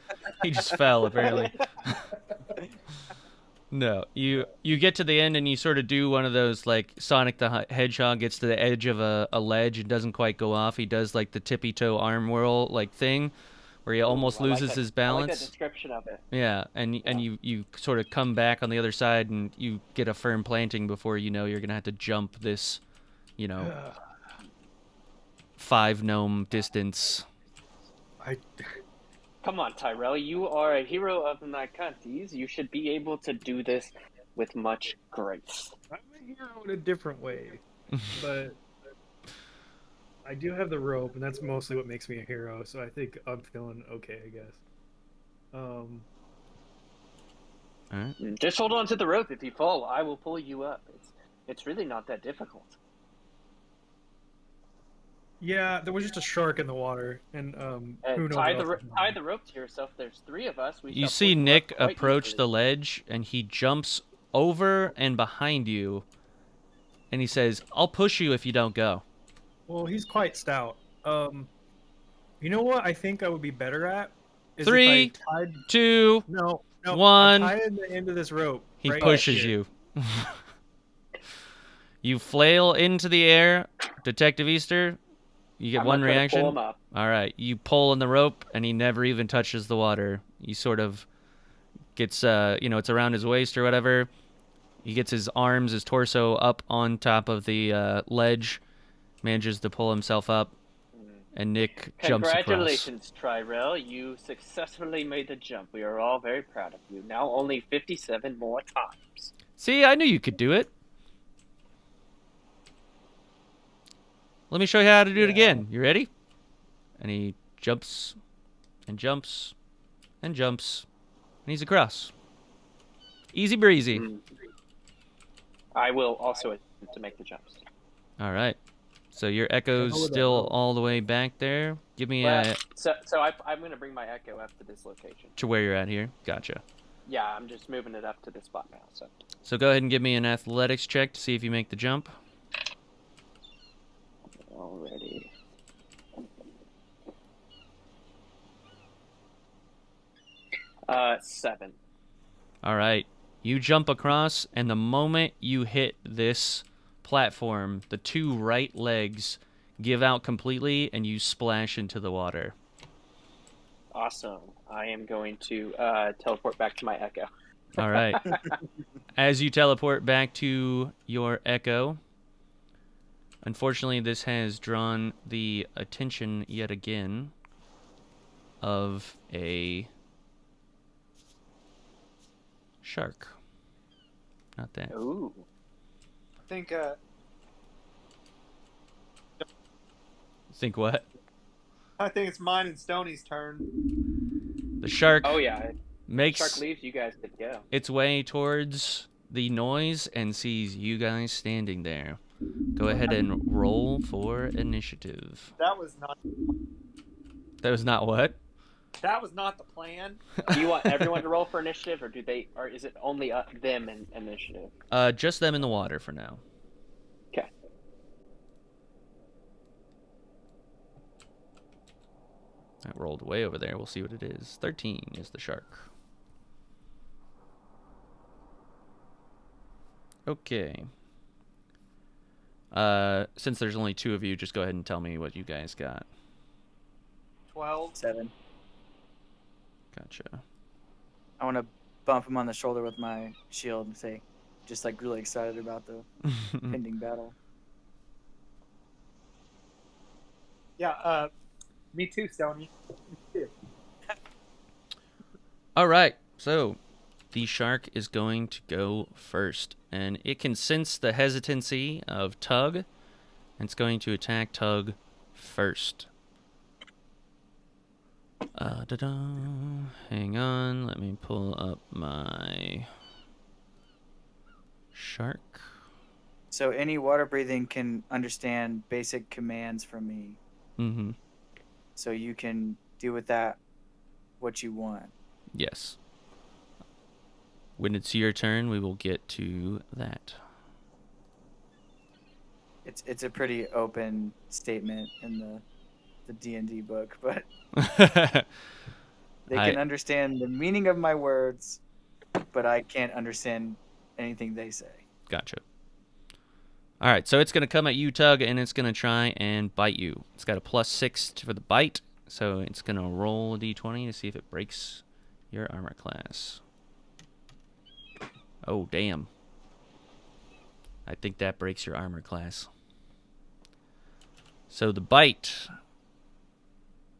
fell apparently. No, you get to the end and you sort of do one of those like Sonic the Hedgehog gets to the edge of a ledge and doesn't quite go off. He does like the tippy toe arm whirl like thing, where he almost I like loses that- his I like balance. that description of it. Yeah, and you sort of come back on the other side and you get a firm planting before you know you're gonna have to jump this, 5 gnome distance. Come on, Tyrell. You are a hero of the Nicantes. You should be able to do this with much grace. I'm a hero in a different way, but I do have the rope, and that's mostly what makes me a hero. So I think I'm feeling okay, I guess. All right. Just hold on to the rope. If you fall, I will pull you up. It's really not that difficult. Yeah, there was just a shark in the water, and who knows? Tie what else is the rope to yourself. There's 3 of us. We You shall see pull Nick up quite approach easily. the ledge, and he jumps over and behind you, and he says, "I'll push you if you don't go." Well, he's quite stout. You know what I think I would be better at? Is 3, if I tied... 2, No, 1. I tied the end of this rope. He right pushes here. you. You flail into the air, Detective Easter. You get I'm one gonna try to reaction. pull him up. All right, you pull on the rope, and he never even touches the water. He sort of gets, it's around his waist or whatever. He gets his arms, his torso up on top of the ledge, manages to pull himself up, and Nick jumps across. Congratulations, Tyrell. You successfully made the jump. We are all very proud of you. Now only 57 more times. See, I knew you could do it. Let me show you how to do it again. You ready? And he jumps and jumps and jumps, and he's across. Easy breezy. I will also attempt to make the jumps. All right. So your echo's still all the way back there. Give me a... So I'm going to bring my echo up to this location. To where you're at here. Gotcha. Yeah, I'm just moving it up to this spot now. So go ahead and give me an athletics check to see if you make the jump. Already. 7. All right. You jump across, and the moment you hit this platform, the 2 right legs give out completely, and you splash into the water. Awesome. I am going to teleport back to my echo. All right. As you teleport back to your echo, unfortunately, this has drawn the attention yet again of a shark. Not that. Ooh. I think Think what? I think it's mine and Stoney's turn. The shark Oh yeah. makes Shark leaves, you guys could go. its way towards the noise and sees you guys standing there. Go ahead and roll for initiative. That was not. That was not what? That was not the plan. Do you want everyone to roll for initiative, or is it only them in initiative? Just them in the water for now. Okay. That rolled way over there. We'll see what it is. 13 is the shark. Okay. Since there's only 2 of you, just go ahead and tell me what you guys got. 12. 7. Gotcha. I want to bump him on the shoulder with my shield and say, just like really excited about the pending battle. Yeah, me too, Stoney. Me too. All right. So the shark is going to go first, and it can sense the hesitancy of Tug, and it's going to attack Tug first. Hang on, let me pull up my shark. So any water breathing can understand basic commands from me. Mm-hmm. So you can do with that what you want. Yes. When it's your turn, we will get to that. It's a pretty open statement in the D&D book, but they can understand the meaning of my words, but I can't understand anything they say. Gotcha. All right, so it's going to come at you, Tug, and it's going to try and bite you. It's got a +6 for the bite, so it's going to roll a d20 to see if it breaks your armor class. Oh, damn. I think that breaks your armor class. So the bite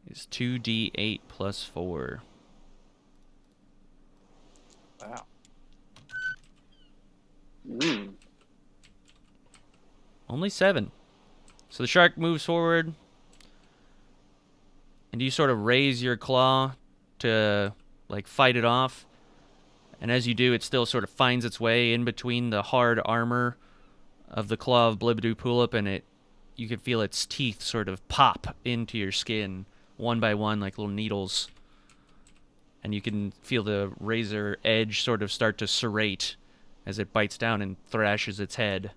is 2d8 + 4. Wow. Only 7. So the shark moves forward, and you sort of raise your claw to, like, fight it off. And as you do, it still sort of finds its way in between the hard armor of the claw of Blibidoo Pulip, and you can feel its teeth sort of pop into your skin, one by one, like little needles. And you can feel the razor edge sort of start to serrate as it bites down and thrashes its head.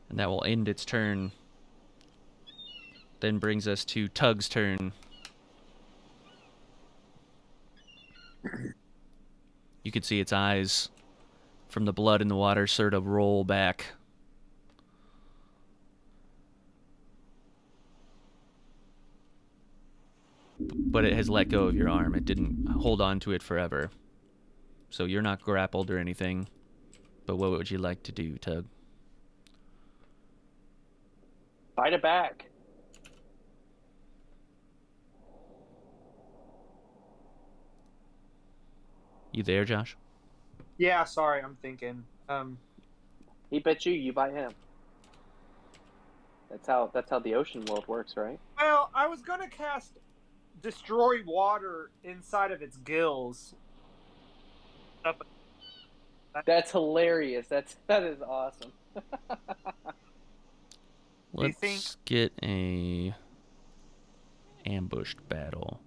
And that will end its turn. Then brings us to Tug's turn. You can see its eyes from the blood in the water sort of roll back. But it has let go of your arm. It didn't hold on to it forever. So you're not grappled or anything. But what would you like to do, Tug? Fight it back. You there, Josh? Yeah, sorry, I'm thinking. He bit you, you bite him. That's how the ocean world works, right? Well, I was gonna cast destroy water inside of its gills. That's hilarious. That is awesome. Let's think- get a ambushed battle.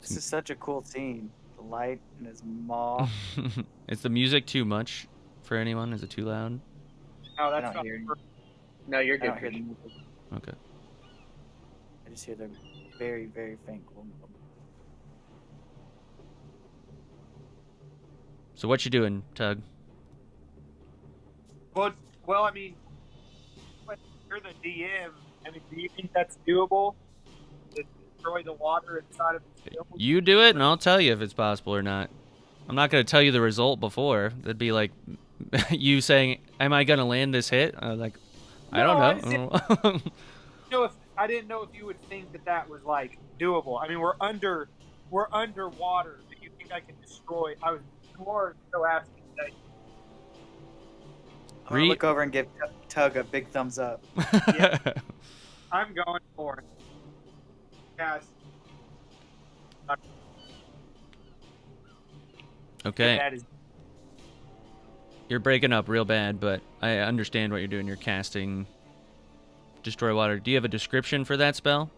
This is such a cool scene. The light and his maw. Is the music too much for anyone? Is it too loud? No, I that's don't not. hear. No, you're I good. don't hear the music. Okay. I just hear the very, very faint boom. So what you doing, Tug? Well, I mean, you're the DM. I mean, do you think that's doable? To destroy the water inside of its gills? You do it, and I'll tell you if it's possible or not. I'm not going to tell you the result before. That'd be like you saying, "Am I going to land this hit?" I was like, I No, I don't know. I didn't know if you would think that was like doable. I mean, we're underwater. Do you think I can destroy? I was more so asking that. I'm gonna look over and give Tug a big thumbs up. Yeah. I'm going for it. Yes. Okay. That is. You're breaking up real bad, but I understand what you're doing. You're casting Destroy Water. Do you have a description for that spell?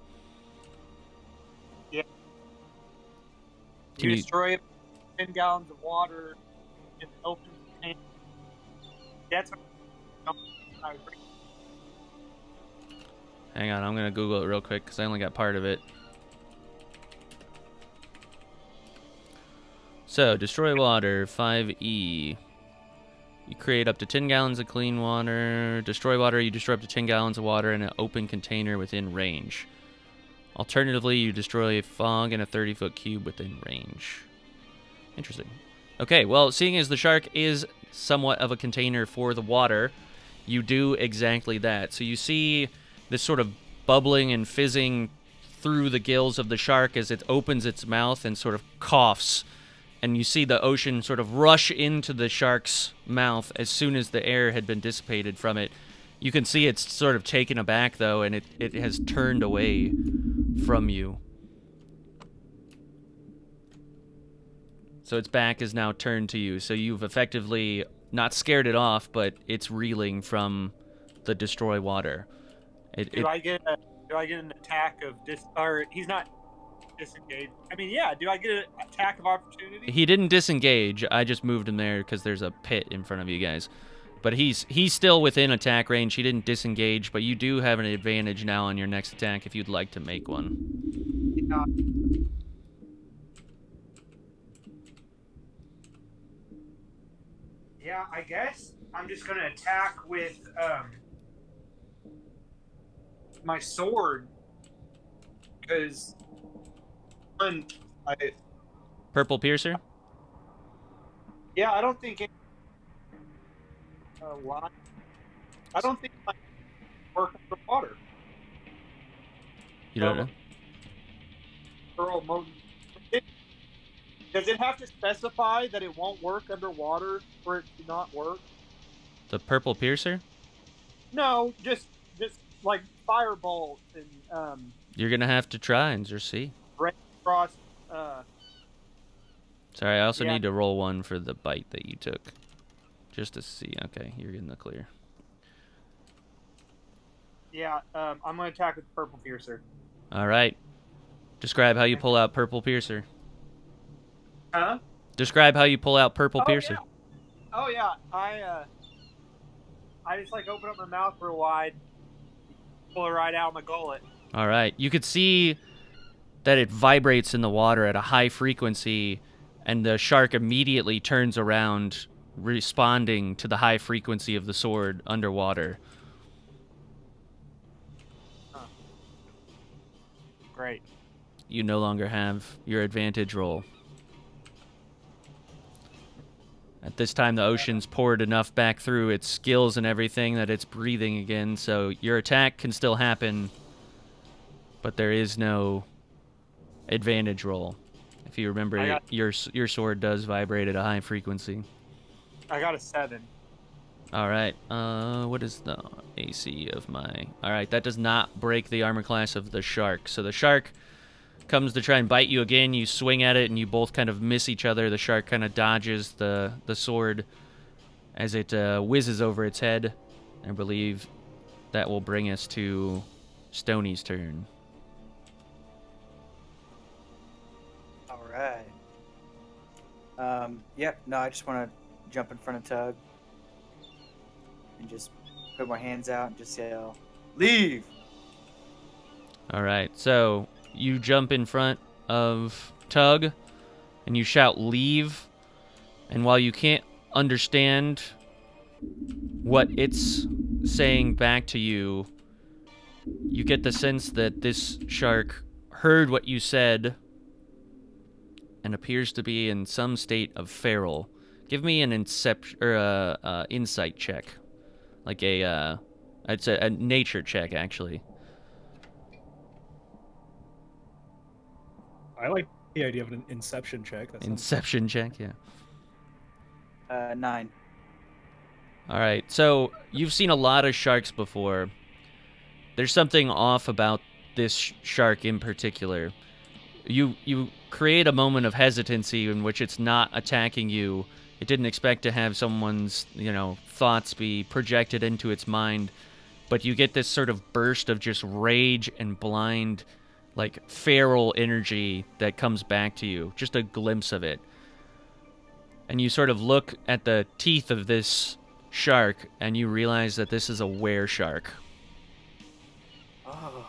Yeah. Can You you- destroy 10 gallons of water in an open container. That's what I was bringing. Hang on, I'm going to Google it real quick because I only got part of it. So, Destroy Water, 5E. You create up to 10 gallons of clean water. Destroy water, you destroy up to 10 gallons of water in an open container within range. Alternatively, you destroy a fog in a 30-foot cube within range. Interesting. Okay, well, seeing as the shark is somewhat of a container for the water, you do exactly that. So you see this sort of bubbling and fizzing through the gills of the shark as it opens its mouth and sort of coughs. And you see the ocean sort of rush into the shark's mouth as soon as the air had been dissipated from it. You can see it's sort of taken aback, though, and it has turned away from you. So its back is now turned to you. So you've effectively not scared it off, but it's reeling from the destroy water. Do I get an attack of or he's not disengaged? I mean, yeah. Do I get an attack of opportunity? He didn't disengage. I just moved him there because there's a pit in front of you guys. But he's still within attack range. He didn't disengage, but you do have an advantage now on your next attack if you'd like to make one. Yeah. Yeah, I guess I'm just gonna attack with my sword because I Purple Piercer? yeah, I don't think it line. I don't think I work underwater. You don't know? Pearl mode. Does it have to specify that it won't work underwater for it to not work? The Purple Piercer? No, just like firebolt and You're going to have to try and just see. red cross. Sorry, I also Yeah. need to roll one for the bite that you took. Just to see. Okay, you're in the clear. Yeah, I'm gonna attack with the purple piercer. All right. Describe how you pull out Purple Piercer. Huh? Describe how you pull out Purple Oh, Piercer. yeah. Oh yeah, I just like open up my mouth real wide, pull it right out of my gullet. All right. You could see that it vibrates in the water at a high frequency, and the shark immediately turns around, responding to the high frequency of the sword underwater. Great. You no longer have your advantage roll. At this time, the ocean's poured enough back through its gills and everything that it's breathing again, so your attack can still happen, but there is no advantage roll. If you remember, your sword does vibrate at a high frequency. I got a 7. All right. What is the AC of my... All right, that does not break the armor class of the shark. So the shark comes to try and bite you again. You swing at it, and you both kind of miss each other. The shark kind of dodges the sword as it whizzes over its head. I believe that will bring us to Stoney's turn. All right. Yep. No, I just want to jump in front of Tug and just put my hands out and just yell, "Leave!" All right, so you jump in front of Tug, and you shout, "Leave!" And while you can't understand what it's saying back to you, you get the sense that this shark heard what you said and appears to be in some state of feral. Give me an insight check, like I'd say a nature check, actually. I like the idea of an inception check. That sounds Inception check, yeah. 9. All right, so you've seen a lot of sharks before. There's something off about this shark in particular. You create a moment of hesitancy in which it's not attacking you. It didn't expect to have someone's, thoughts be projected into its mind, but you get this sort of burst of just rage and blind, like, feral energy that comes back to you. Just a glimpse of it. And you sort of look at the teeth of this shark, and you realize that this is a were shark. Oh.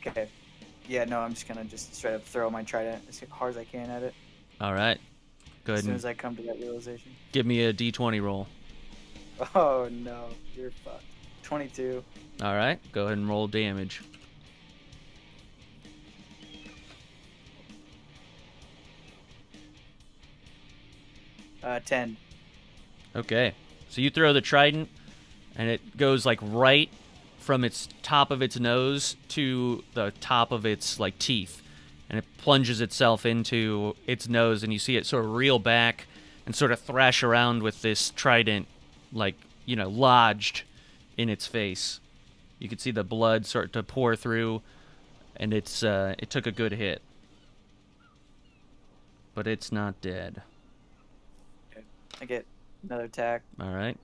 Okay. Yeah, no, I'm just gonna straight up throw my trident as hard as I can at it. All right. Go ahead As soon and as I come to that realization. give me a d20 roll. Oh no, you're fucked. 22. All right. Go ahead and roll damage. Uh, 10. Okay. So you throw the trident, and it goes like right from its top of its nose to the top of its like teeth, and it plunges itself into its nose, and you see it sort of reel back and sort of thrash around with this trident, like, lodged in its face. You can see the blood start to pour through, and it took a good hit, but it's not dead. Okay. I get another attack. All right.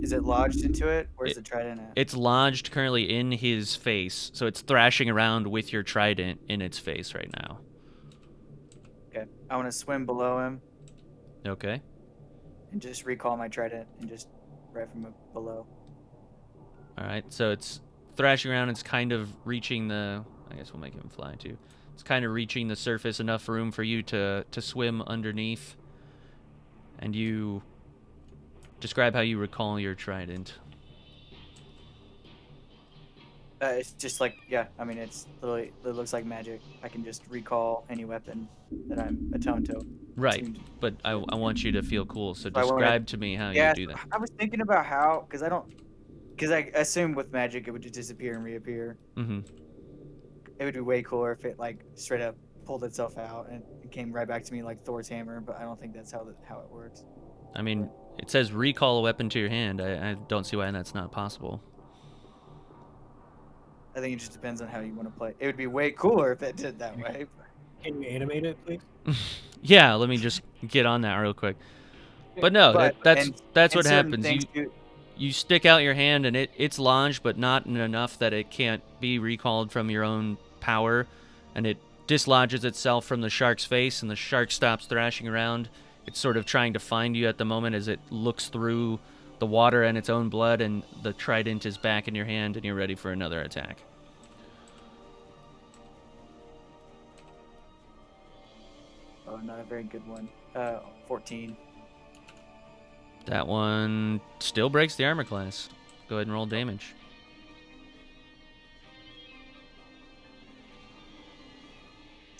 Is it lodged into it? Where's the trident at? It's lodged currently in his face, so it's thrashing around with your trident in its face right now. Okay. I want to swim below him Okay. and just recall my trident and just right from below. All right. So it's thrashing around. It's kind of reaching the... I guess we'll make him fly too. It's kind of reaching the surface, enough room for you to swim underneath. And you... Describe how you recall your trident. It's just like, yeah, I mean, it's literally, it looks like magic. I can just recall any weapon that I'm attuned to. Right, but I want you to feel cool, so I wanna- describe to me how Yeah, you do that. I was thinking about how, because I assume with magic it would just disappear and reappear. Mm-hmm. It would be way cooler if it like straight up pulled itself out and it came right back to me like Thor's hammer, but I don't think that's how it works. I mean, it says recall a weapon to your hand. I don't see why that's not possible. I think it just depends on how you want to play. It would be way cooler if it did that way. Can you animate it, please? Yeah, let me just get on that real quick. But no, that's what happens. You stick out your hand, and it's lodged, but not enough that it can't be recalled from your own power, and it dislodges itself from the shark's face, and the shark stops thrashing around. It's sort of trying to find you at the moment as it looks through the water and its own blood, and the trident is back in your hand, and you're ready for another attack. Oh, not a very good one. 14. That one still breaks the armor class. Go ahead and roll damage.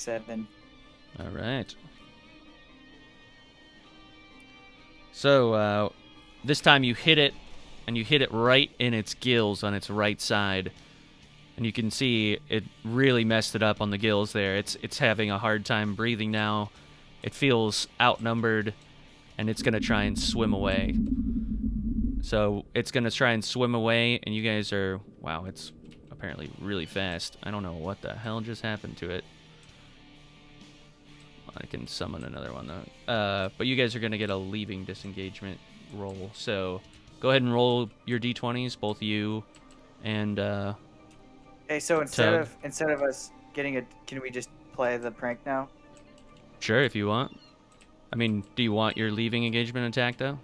7. All right. So this time you hit it, and you hit it right in its gills on its right side, and you can see it really messed it up on the gills there. It's having a hard time breathing now. It feels outnumbered, and it's gonna try and swim away. So it's gonna try and swim away, and you guys are wow. It's apparently really fast. I don't know what the hell just happened to it. I can summon another one though. But you guys are gonna get a leaving disengagement roll. So go ahead and roll your d20s, both you and Okay, so instead Tug. of us getting a, can we just play the prank now? Sure, if you want. I mean, do you want your leaving engagement attack though?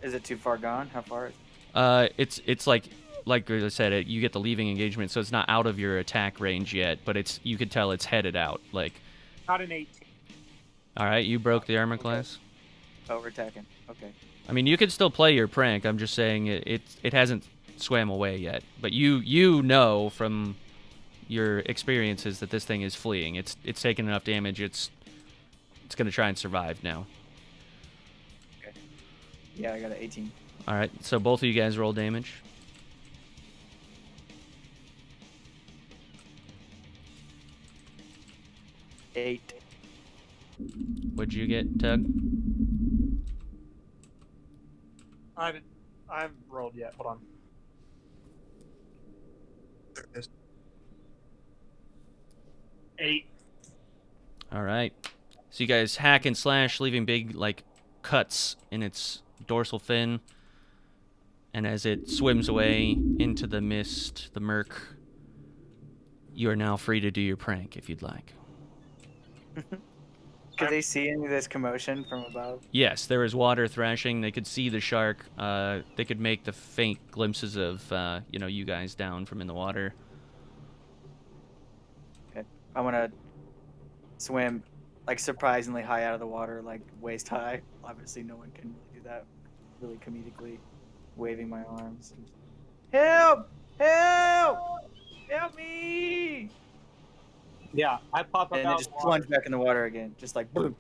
Is it too far gone? How far is it? It's like I said, you get the leaving engagement, so it's not out of your attack range yet, but you could tell it's headed out. Like, Not an 18. all right, you broke the armor class. Oh, we're attacking. Okay. I mean, you could still play your prank. I'm just saying it hasn't swam away yet, but you know from your experiences that this thing is fleeing. It's taken enough damage. It's gonna try and survive now. Okay. Yeah, I got an 18. All right, so both of you guys roll damage. Eight. What'd you get, Tug? I haven't rolled yet. Hold on. There it is. 8. All right. So you guys hack and slash, leaving big like cuts in its dorsal fin. And as it swims away into the mist, the murk, you are now free to do your prank if you'd like. Could they see any of this commotion from above? Yes, there is water thrashing. They could see the shark. They could make the faint glimpses of you guys down from in the water. Okay. I want to swim like surprisingly high out of the water, like waist high. Obviously, no one can really do that. Really comedically waving my arms. Help! Help! Help me! Yeah, I pop up And then out just of the water. plunge back in the water again, just like boom,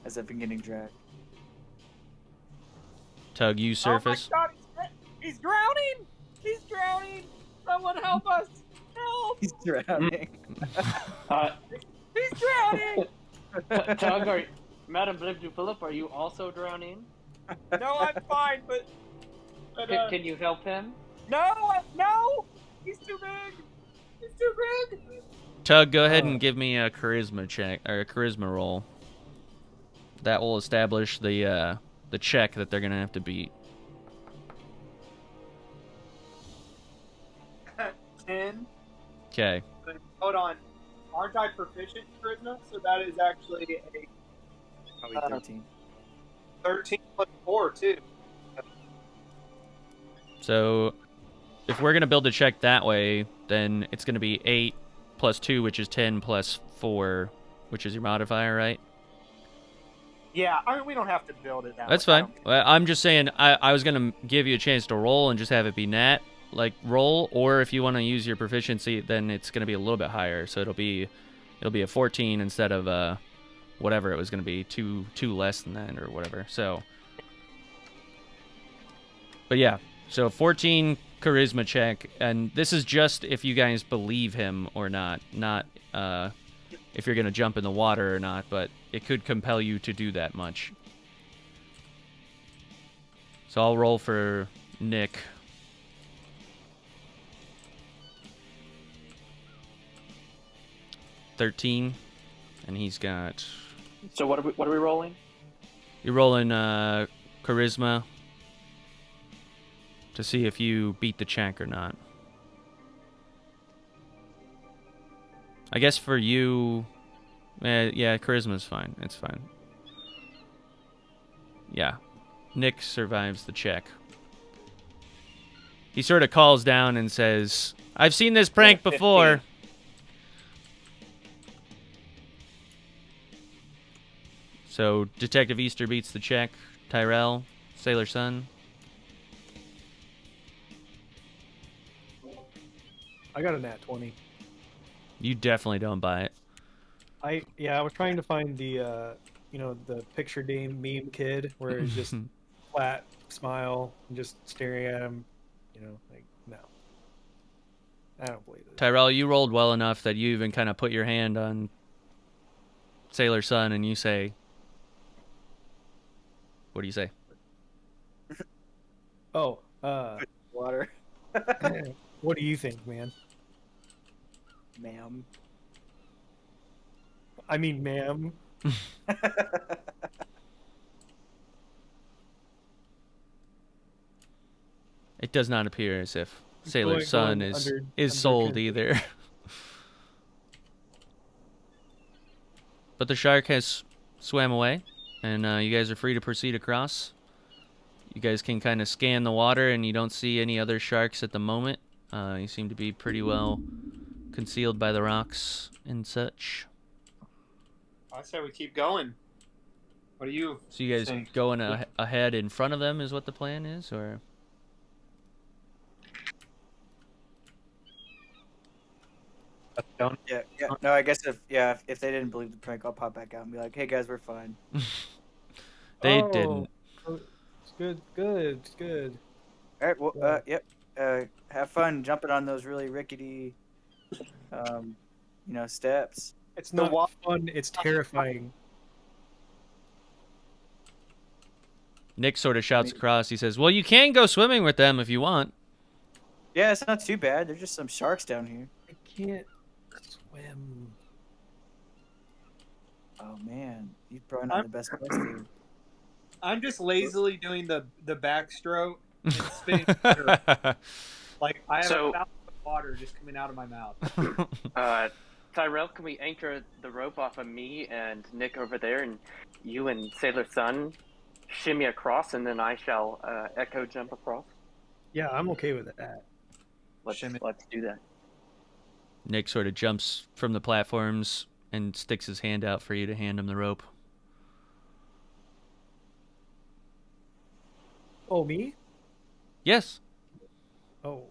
as if I'm getting dragged. Tug, you surface. Oh my God, he's drowning! He's drowning! Someone help us! Help! He's drowning. He's drowning! Tug, Madam Blib du Philip, are you also drowning? No, I'm fine, but Can you help him? no! He's too big! He's too big! Tug, go ahead and give me a charisma check or a charisma roll. That will establish the check that they're gonna have to beat. 10. Okay. Hold on. Aren't I proficient in charisma? So that is actually a Probably 13. 13 plus 4, too. So, if we're gonna build a check that way, then it's gonna be 8 plus 2, which is 10 plus 4, which is your modifier, right? Yeah, I mean, we don't have to build it that That's way. I fine. don't- Well, I'm just saying I was gonna give you a chance to roll and just have it be nat, like roll, or if you want to use your proficiency, then it's gonna be a little bit higher. So it'll be a 14 instead of whatever it was gonna be, two less than that or whatever. So, but yeah, so 14 charisma check, and this is just if you guys believe him or not if you're gonna jump in the water or not, but it could compel you to do that much. So I'll roll for Nick. $13, and he's got. So what are we rolling? You're rolling charisma to see if you beat the check or not. I guess for you, yeah, charisma's fine. It's fine. Yeah, Nick survives the check. He sort of calls down and says, "I've seen this prank before." So Detective Easter beats the check. Tyrell, Sailor Sun. I got a nat 20. You definitely don't buy it. I was trying to find the the picture game meme kid where it's just flat smile and just staring at him, like no. I don't believe it. Tyrell, you rolled well enough that you even kind of put your hand on Sailor Sun and you say, what do you say? Oh, Water. what do you think, man? Ma'am. I mean, ma'am. It does not appear as if Sailor Going Sun is under sold either. But the shark has swam away, and you guys are free to proceed across. You guys can kind of scan the water, and you don't see any other sharks at the moment. You seem to be pretty well concealed by the rocks and such. I say we keep going. What do you So you guys think? going ahead in front of them is what the plan is, or? Don't. Yeah. No, I guess if they didn't believe the prank, I'll pop back out and be like, "Hey guys, we're fine." They didn't. It's good. It's good. All right. Well, Yeah. yep. Have fun jumping on those really rickety, steps. It's The not wa- fun. It's terrifying. Nick sort of shouts across. He says, "Well, you can go swimming with them if you want." Yeah, it's not too bad. There's just some sharks down here. I can't swim. Oh man, you're probably not the best place to. I'm just lazily doing the backstroke and spinning. Like I have So- a fountain of water just coming out of my mouth. Tyrell, can we anchor the rope off of me and Nick over there, and you and Sailor Sun shimmy across, and then I shall echo jump across? Yeah, I'm okay with that. Let's do that. Nick sort of jumps from the platforms and sticks his hand out for you to hand him the rope. Oh, me? Yes. Oh.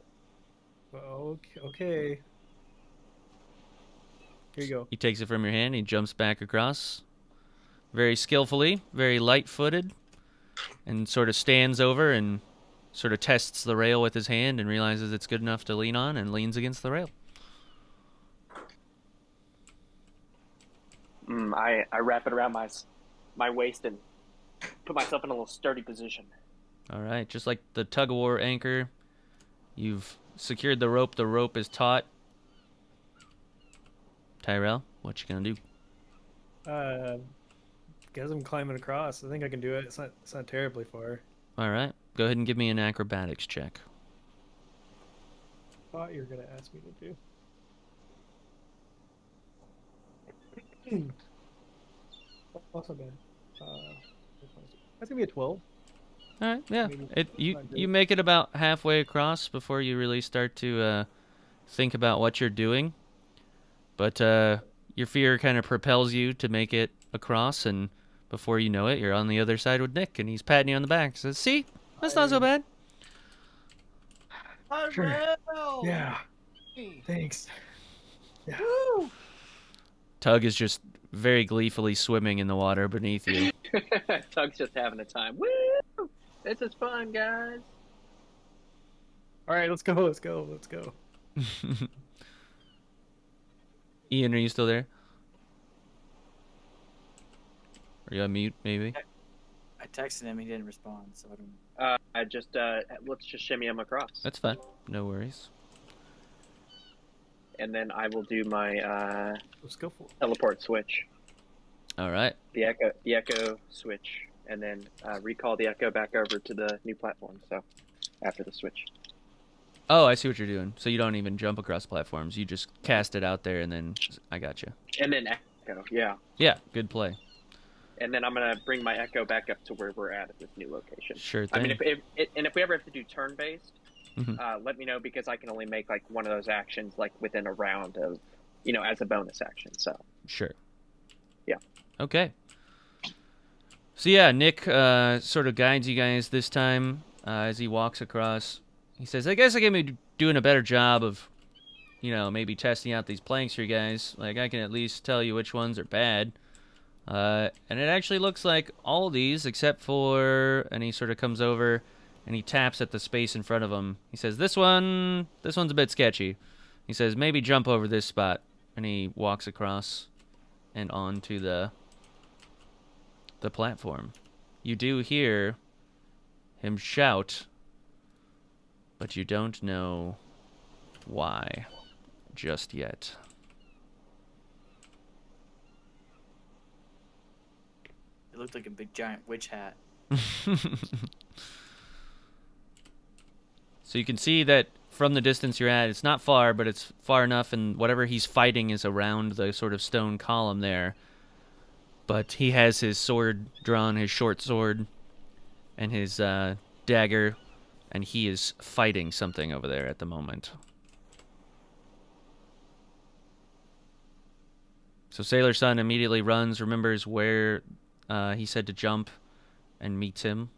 Well, okay. Here you go. He takes it from your hand. He jumps back across, very skillfully, very light-footed, and sort of stands over and sort of tests the rail with his hand and realizes it's good enough to lean on and leans against the rail. I wrap it around my waist and put myself in a little sturdy position. All right, just like the tug-of-war anchor, you've secured the rope. The rope is taut. Tyrell, what you gonna do? Guess I'm climbing across. I think I can do it. It's not terribly far. All right, go ahead and give me an acrobatics check. Thought you were gonna ask me to do. Also bad. That's gonna be a 12. All right, yeah. Maybe You not great. you make it about halfway across before you really start to think about what you're doing. But your fear kind of propels you to make it across, and before you know it, you're on the other side with Nick, and he's patting you on the back. Says, "See, that's not so bad." Sure. Tyrell! Yeah. Thanks. Yeah. Woo! Tug is just very gleefully swimming in the water beneath you. Tug's just having a time. Woo! This is fun, guys. All right, let's go. Ian, are you still there? Are you on mute, maybe? I texted him. He didn't respond, so I don't. I just let's just shimmy him across, That's fine. No worries. and then I will do my Let's go for it. teleport switch, All right. the echo switch, and then recall the echo back over to the new platform. So after the switch. Oh, I see what you're doing. So you don't even jump across platforms. You just cast it out there, and then I got you. And then echo, yeah. Yeah, good play. And then I'm gonna bring my echo back up to where we're at this new location. Sure I thing. mean, if we ever have to do turn based, Mhm. let me know, because I can only make like one of those actions like within a round of, as a bonus action. So Sure. Yeah. Okay. So yeah, Nick sort of guides you guys this time as he walks across. He says, "I guess I can be doing a better job of maybe testing out these planks for you guys. Like, I can at least tell you which ones are bad. And it actually looks like all these, except for, and he sort of comes over and he taps at the space in front of him. He says, this one's a bit sketchy. He says, maybe jump over this spot. And he walks across and onto the platform. You do hear him shout, but you don't know why just yet. It looked like a big giant witch hat. So you can see that from the distance you're at, it's not far, but it's far enough, and whatever he's fighting is around the sort of stone column there. But he has his sword drawn, his short sword, and his dagger, and he is fighting something over there at the moment. So Sailor Sun immediately runs, remembers where he said to jump, and meets him.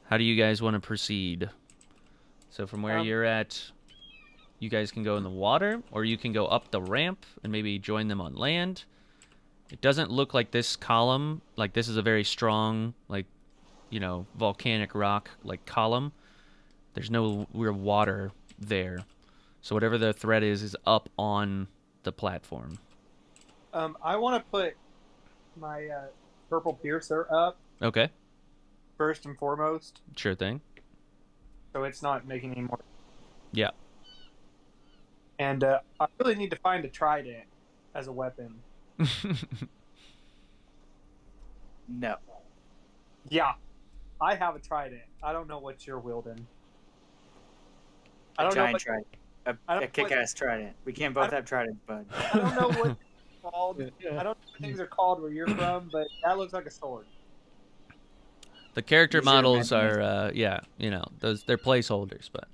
How do you guys want to proceed? So from where you're at, you guys can go in the water, or you can go up the ramp and maybe join them on land. It doesn't look like this column, like this is a very strong, like, volcanic rock, like, column. There's no real water there. So whatever the threat is up on the platform. I want to put my purple piercer up Okay, first and foremost, sure thing. so it's not making any more. Yeah. And I really need to find a trident as a weapon. No. Yeah, I have a trident. I don't know what you're wielding. I A don't know giant what, trident. I A don't know kick-ass trident. We can't both have tridents, bud. I don't know what they're called. I don't know what things are called where you're from, but that looks like a sword. The character Use your models imagination. are, they're placeholders, but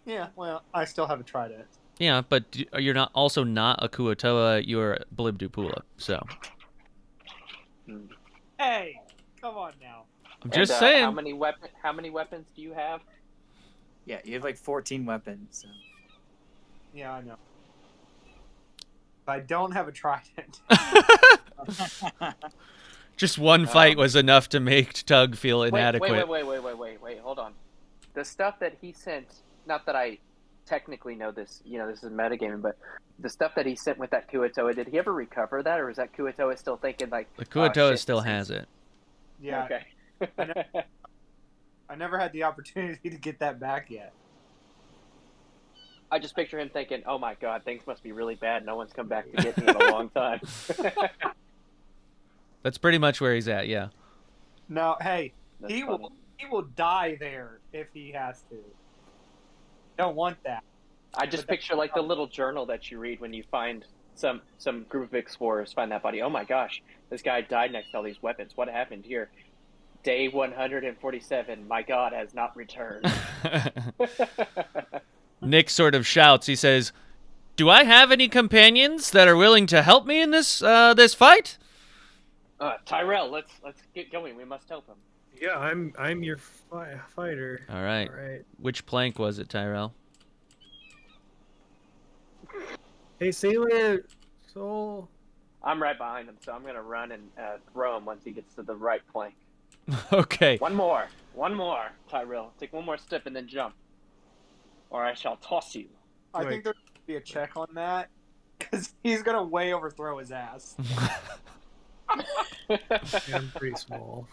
Yeah, well, I still have a trident. yeah, but you're not a Kuotoa, you're Blibdupula, so Hey, come on now. I'm just And, saying. How many weapons do you have? Yeah, you have like 14 weapons. So. Yeah, I know. But I don't have a trident. Just one fight was enough to make Tug feel inadequate. Wait, hold on. The stuff that he sent, not that I technically know this, this is metagaming, but the stuff that he sent with that Kuotoa, did he ever recover that, or is that Kuotoa still thinking like... The Kuotoa shit, still this is- has it. Yeah, Okay. I never had the opportunity to get that back yet. I just picture him thinking, oh my god, things must be really bad. No one's come back to get me in a long time. That's pretty much where he's at, yeah. No, hey, That's he funny. will die there if he has to. Don't want that. I just picture like the little journal that you read when you find some group of explorers find that body. Oh my gosh, this guy died next to all these weapons. What happened here? Day 147. My god has not returned. Nick sort of shouts. He says, "Do I have any companions that are willing to help me in this fight?" Tyrell, let's get going. We must help him. Yeah, I'm your fighter. All right. All right. Which plank was it, Tyrell? Hey, Sailor Soul. I'm right behind him, so I'm gonna run and throw him once he gets to the right plank. Okay. One more, Tyrell. Take one more step and then jump, or I shall toss you. I think there should be a check on that because he's gonna way overthrow his ass. Yeah, I'm pretty small.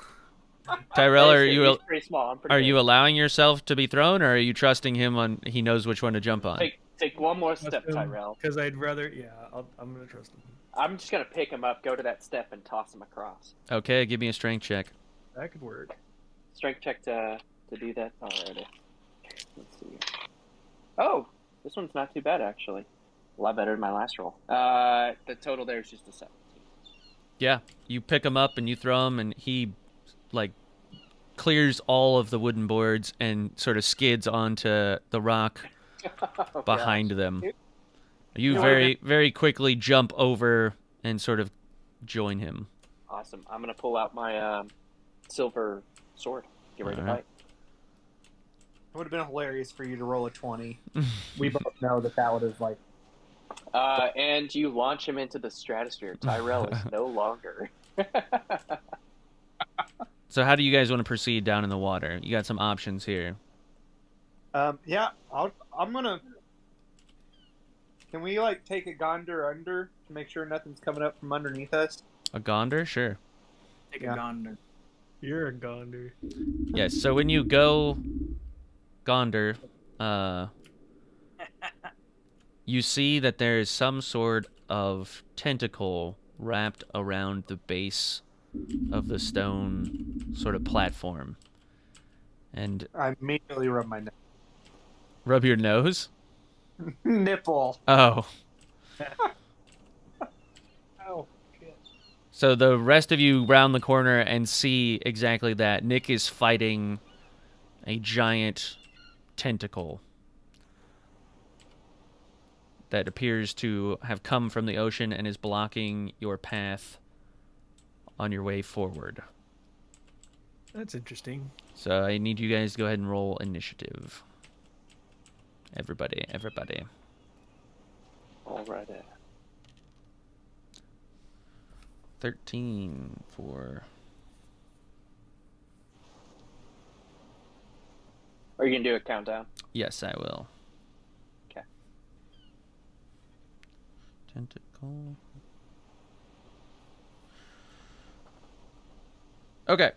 Tyrell, He's pretty small. I'm pretty are big. you allowing yourself to be thrown, or are you trusting him on he knows which one to jump on? Take one more step, Tyrell. Because I'd rather, I'm gonna trust him. I'm just gonna pick him up, go to that step, and toss him across. Okay, give me a strength check. That could work. Strength check to do that. Alrighty. Let's see. Oh, this one's not too bad actually. A lot better than my last roll. The total there is just a 17. Yeah, you pick him up and you throw him, and he clears all of the wooden boards and sort of skids onto the rock Oh, behind gosh. them. You No, very, very quickly jump over and sort of join him. Awesome. I'm gonna pull out my silver sword. Get ready to Alright. fight. It would have been hilarious for you to roll a 20. We both know that would have like. And you launch him into the stratosphere. Tyrell is no longer. So how do you guys want to proceed down in the water? You got some options here. Yeah, I'm gonna. Can we like take a gonder under to make sure nothing's coming up from underneath us? A gonder? Sure. Take Yeah. a gonder. You're a gonder. Yes, so when you go gonder, you see that there is some sort of tentacle wrapped around the base of the stone sort of platform. And I immediately rub my rub your nose? nipple. Oh. Oh, shit. So the rest of you round the corner and see exactly that. Nick is fighting a giant tentacle that appears to have come from the ocean and is blocking your path on your way forward. That's interesting. So I need you guys to go ahead and roll initiative. Everybody. All right. 13 for... Are you gonna do a countdown? Yes, I will. Okay. Tentacle. Okay.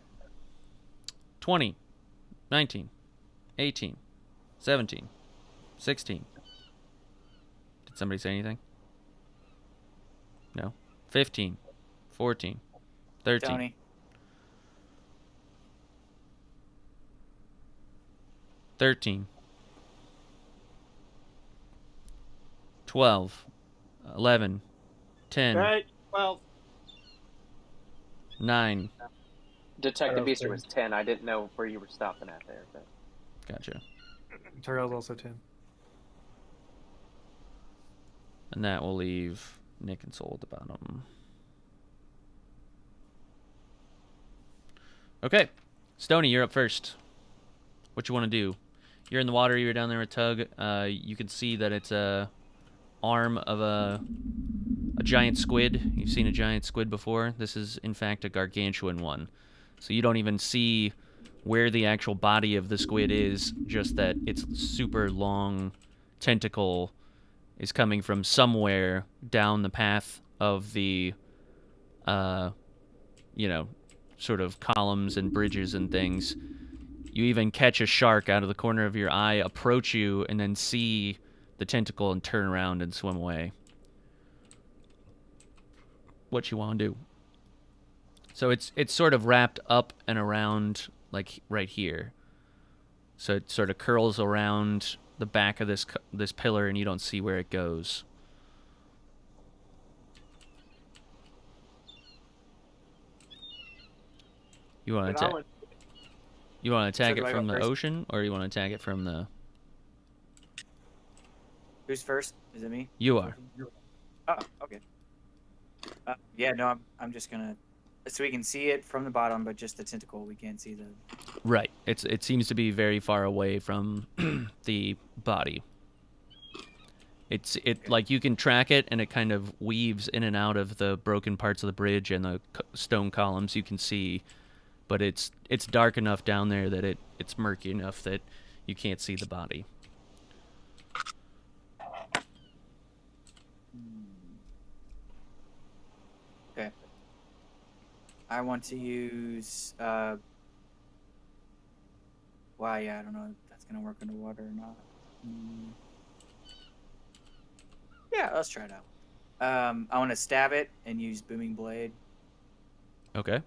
20, 19, 18, 17, 16. Did somebody say anything? No. 15, 14, 13. Tony. 13, 12, 11, 10, All right, 12. 9. Detective Okay. Beaster was 10. I didn't know where you were stopping at there, but Gotcha. Tyrell's also 10. And that will leave Nick and Soul at the bottom. Okay. Stoney, you're up first. What you want to do? You're in the water. You're down there with Tug. You can see that it's a arm of a giant squid. You've seen a giant squid before. This is, in fact, a gargantuan one. So you don't even see where the actual body of the squid is, just that its super long tentacle is coming from somewhere down the path of the, sort of columns and bridges and things. You even catch a shark out of the corner of your eye, approach you, and then see the tentacle and turn around and swim away. What you want to do? So it's sort of wrapped up and around, like right here. So it sort of curls around the back of this pillar, and you don't see where it goes. You want to attack So do it I go from the first? ocean, or you want to attack it from the... Who's first? Is it me? You are. Oh, okay. Yeah, no, I'm just gonna. So we can see it from the bottom, but just the tentacle. We can't see the. Right. It seems to be very far away from the body. Like you can track it, and it kind of weaves in and out of the broken parts of the bridge and the stone columns you can see, but it's dark enough down there that it's murky enough that you can't see the body. Okay. I want to use. Wow, yeah, I don't know if that's gonna work underwater or not. Yeah, let's try it out. I want to stab it and use booming blade. Okay.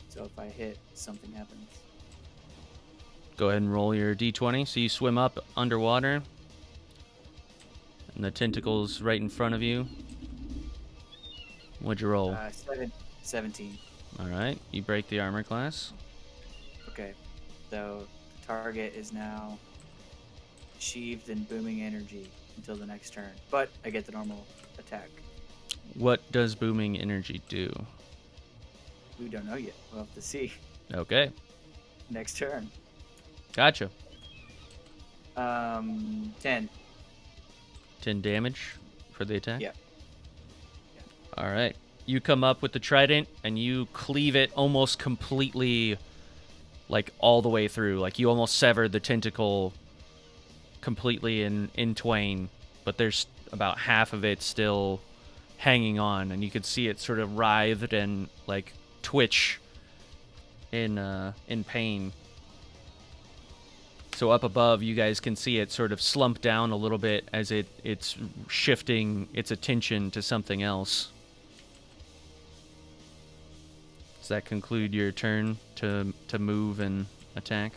So if I hit, something happens. Go ahead and roll your d20. So you swim up underwater, and the tentacle's right in front of you. What'd you roll? 17. All right. You break the armor class. Okay, so the target is now sheathed in booming energy until the next turn, but I get the normal attack. What does booming energy do? We don't know yet. We'll have to see. Okay. next turn. Gotcha. 10. 10 damage for the attack? Yep. All right. You come up with the trident, and you cleave it almost completely, like, all the way through. Like, you almost severed the tentacle completely in twain, but there's about half of it still hanging on, and you could see it sort of writhed and, like, twitch in pain. So up above, you guys can see it sort of slump down a little bit as it's shifting its attention to something else. Does that conclude your turn to move and attack?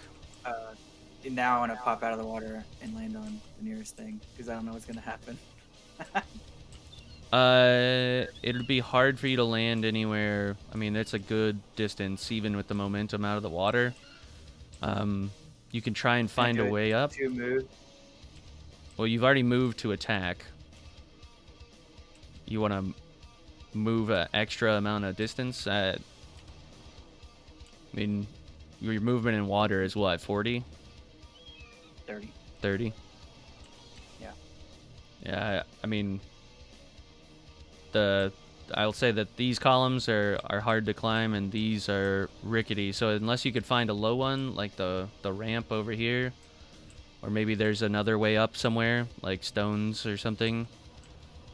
Now I want to pop out of the water and land on the nearest thing because I don't know what's gonna happen. It'd be hard for you to land anywhere. I mean, that's a good distance, even with the momentum out of the water. You can try and find a way up. To move. Well, you've already moved to attack. You want to move an extra amount of distance? I mean, your movement in water is what, 40? 30. 30? Yeah. Yeah, I mean, I'll say that these columns are hard to climb, and these are rickety. So unless you could find a low one, like the ramp over here, or maybe there's another way up somewhere, like stones or something,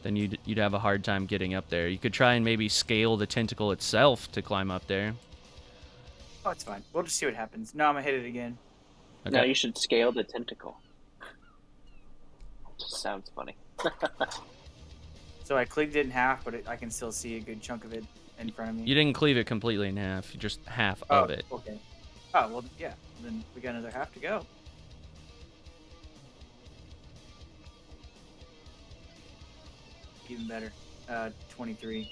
then you'd have a hard time getting up there. You could try and maybe scale the tentacle itself to climb up there. Oh, it's fine. We'll just see what happens. No, I'm gonna hit it again. Okay. No, you should scale the tentacle. Just sounds funny. So I cleaved it in half, but I can still see a good chunk of it in front of me. You didn't cleave it completely in half, just half Oh, of it. okay. Oh, well, yeah. Then we got another half to go. Even better. 23.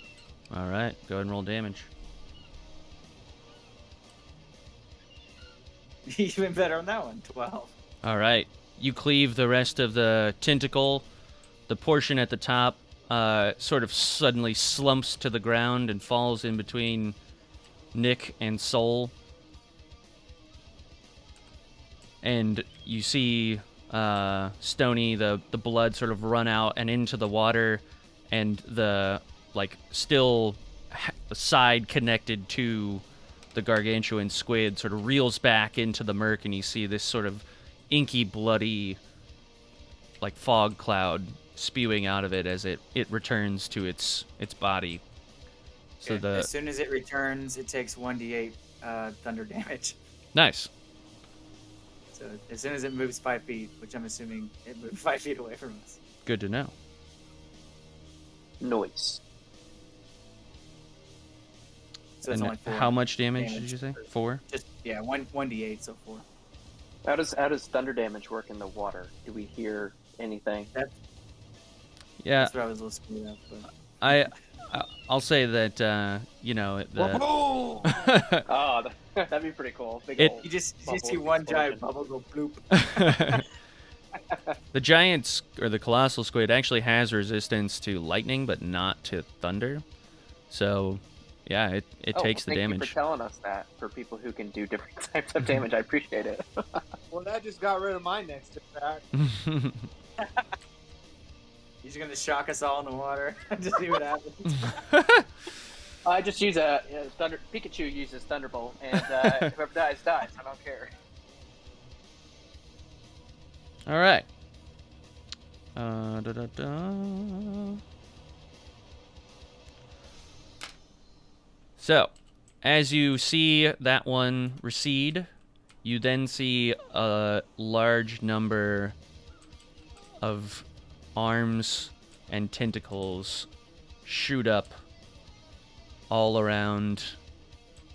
All right, go ahead and roll damage. Even better on that one. 12. All right, you cleave the rest of the tentacle. The portion at the top sort of suddenly slumps to the ground and falls in between Nick and Soul. And you see Stony, the blood sort of run out and into the water, and the, like, still side connected to the gargantuan squid sort of reels back into the murk, and you see this sort of inky, bloody, like, fog cloud spewing out of it as it returns to its body. So Okay. As soon as it returns, it takes 1d8 thunder damage. Nice. So as soon as it moves 5 feet, which I'm assuming it moved 5 feet away from us. Good to know. Noise. So it's And only 4. how much damage did you say? 4? Just yeah, 1d8, so 4. How does thunder damage work in the water? Do we hear anything? Yeah, That's what I was a little screwed up. But... I'll say that you know the Oh, that'd be pretty cool. Big old You just bubble see one explosion. giant bubble go bloop. the giant or the colossal squid actually has resistance to lightning, but not to thunder. So yeah, it takes the damage. Thank you for telling us that. For people who can do different types of damage, I appreciate it. Well, that just got rid of my next attack. He's gonna shock us all in the water to see what happens. I just use a thunder. Pikachu uses Thunderbolt, and whoever dies dies. I don't care. All right. So, as you see that one recede, you then see a large number of arms and tentacles shoot up all around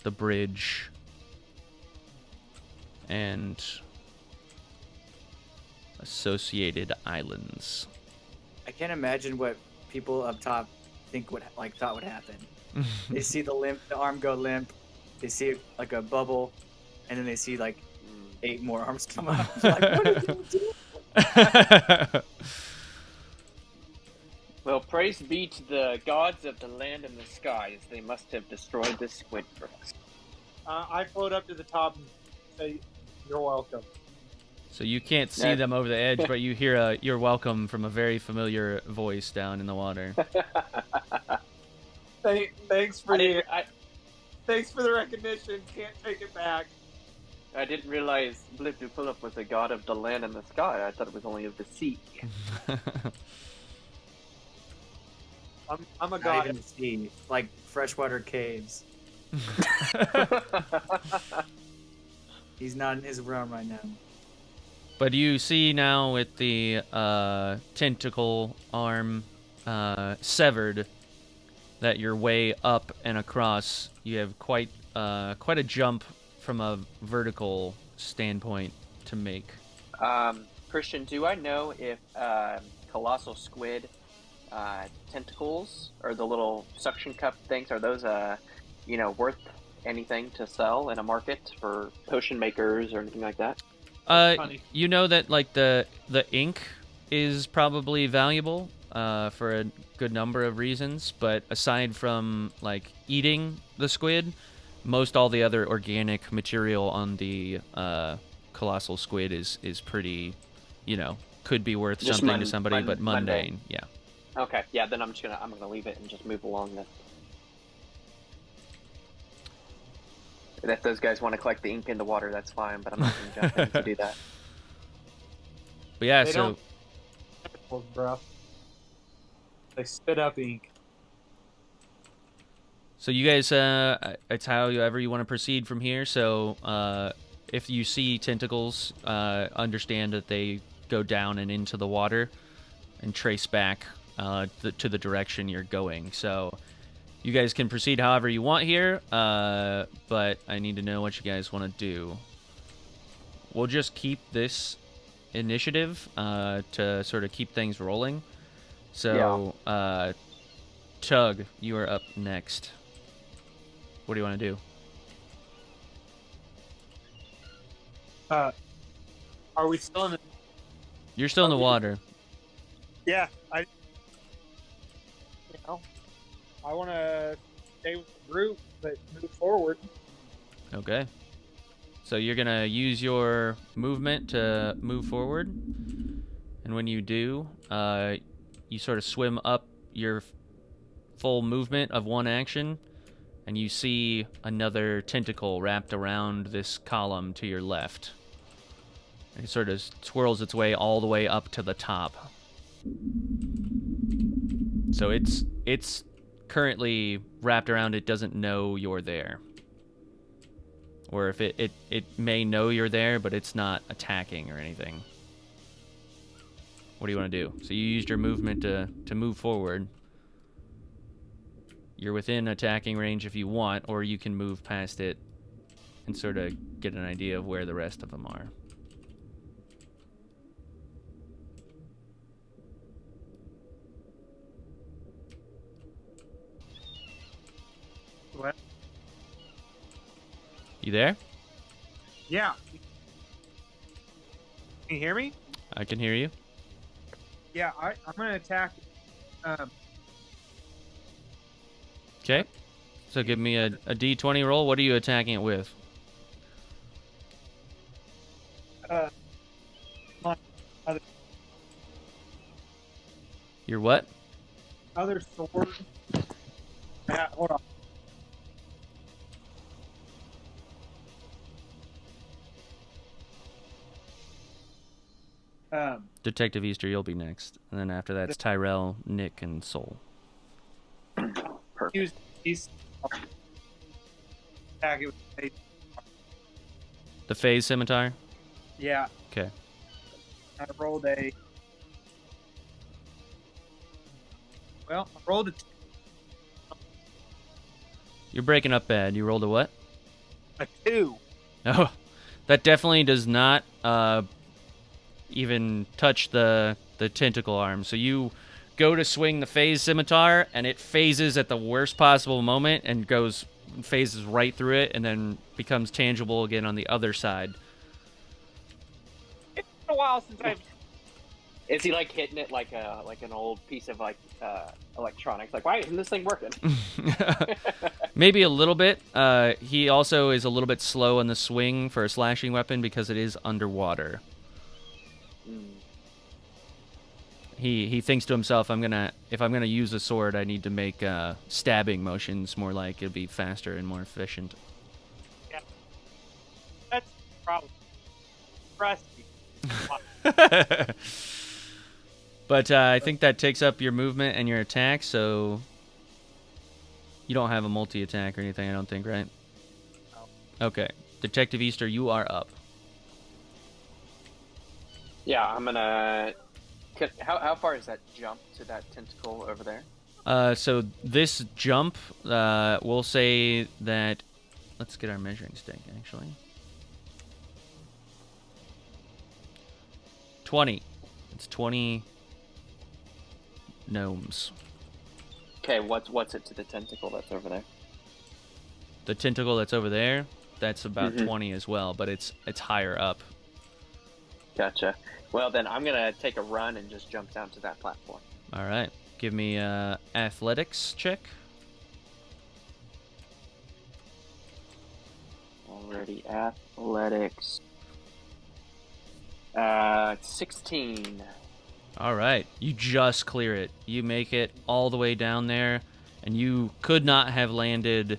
the bridge and associated islands. I can't imagine what people up top thought would happen. They see the arm go limp. They see like a bubble, and then they see like 8 more arms come up. Like, what are you doing? Well, praise be to the gods of the land and the skies. They must have destroyed this squid for us. I float up to the top and say you're welcome. So you can't see them over the edge, but you hear a "you're welcome" from a very familiar voice down in the water. Thanks for I thanks for the recognition. Can't take it back. I didn't realize Blip Dupulip was a god of the land and the sky. I thought it was only of the sea. I'm a Not god. even the sea, like freshwater caves. He's not in his realm right now. But you see now with the tentacle arm severed that you're way up and across. You have quite a jump from a vertical standpoint to make. Christian, do I know if colossal squid tentacles or the little suction cup things, are those worth anything to sell in a market for potion makers or anything like that? You know that like the ink is probably valuable for a good number of reasons, but aside from like eating the squid, most all the other organic material on the colossal squid is pretty, could be worth Just something to somebody, but mundane. Yeah. Okay, yeah, then I'm gonna leave it and just move along then. If those guys want to collect the ink in the water, that's fine, but I'm not gonna jump in to do that. But yeah, They so don't- Tentacles, bro. They spit up ink. so you guys, it's however you want to proceed from here. So if you see tentacles, understand that they go down and into the water and trace back to the direction you're going. So you guys can proceed however you want here, but I need to know what you guys want to do. We'll just keep this initiative to sort of keep things rolling. So, Tug, you are up next. What do you want to do? Are we still in the? You're still in the water. Yeah, I want to stay with the group, but move forward. Okay. So you're going to use your movement to move forward. And when you do, you sort of swim up your full movement of one action, and you see another tentacle wrapped around this column to your left. It sort of swirls its way all the way up to the top. So it's currently wrapped around. It doesn't know you're there. Or if it may know you're there, but it's not attacking or anything. What do you want to do? So you used your movement to move forward. You're within attacking range if you want, or you can move past it and sort of get an idea of where the rest of them are. What? You there? Yeah. Can you hear me? I can hear you. Yeah, I'm gonna attack. Okay. So give me a D20 roll. What are you attacking it with? My Your what? other sword. Hold on. Detective Easter, you'll be next. And then after that, it's Tyrell, Nick, and Soul. Perfect. Use these. Attack it with a- The Phase Scimitar? Yeah, Okay. I rolled a. Well, I rolled You're breaking up bad. You rolled a what? a 2. Oh, that definitely does not even touch the tentacle arm. So you go to swing the Phase Scimitar, and it phases at the worst possible moment and phases right through it, and then becomes tangible again on the other side. It's been a while since Is he like hitting it like an old piece of like electronics? Like, why isn't this thing working? Maybe a little bit. He also is a little bit slow on the swing for a slashing weapon because it is underwater. He thinks to himself, if I'm gonna use a sword, I need to make stabbing motions more like it'd be faster and more efficient. Yeah, that's the problem. Rusty. But I think that takes up your movement and your attack, so you don't have a multi-attack or anything, I don't think, right? No. Okay. Detective Easter, you are up. Yeah, I'm gonna. How far is that jump to that tentacle over there? So this jump, we'll say that... Let's get our measuring stick, actually. 20. It's 20 gnomes. Okay, what's it to the tentacle that's over there? The tentacle that's over there, that's about Mhm. 20 as well, but it's higher up. Gotcha. Well, then I'm gonna take a run and just jump down to that platform. All right. Give me a athletics check. Already athletics. 16. All right. You just clear it. You make it all the way down there, and you could not have landed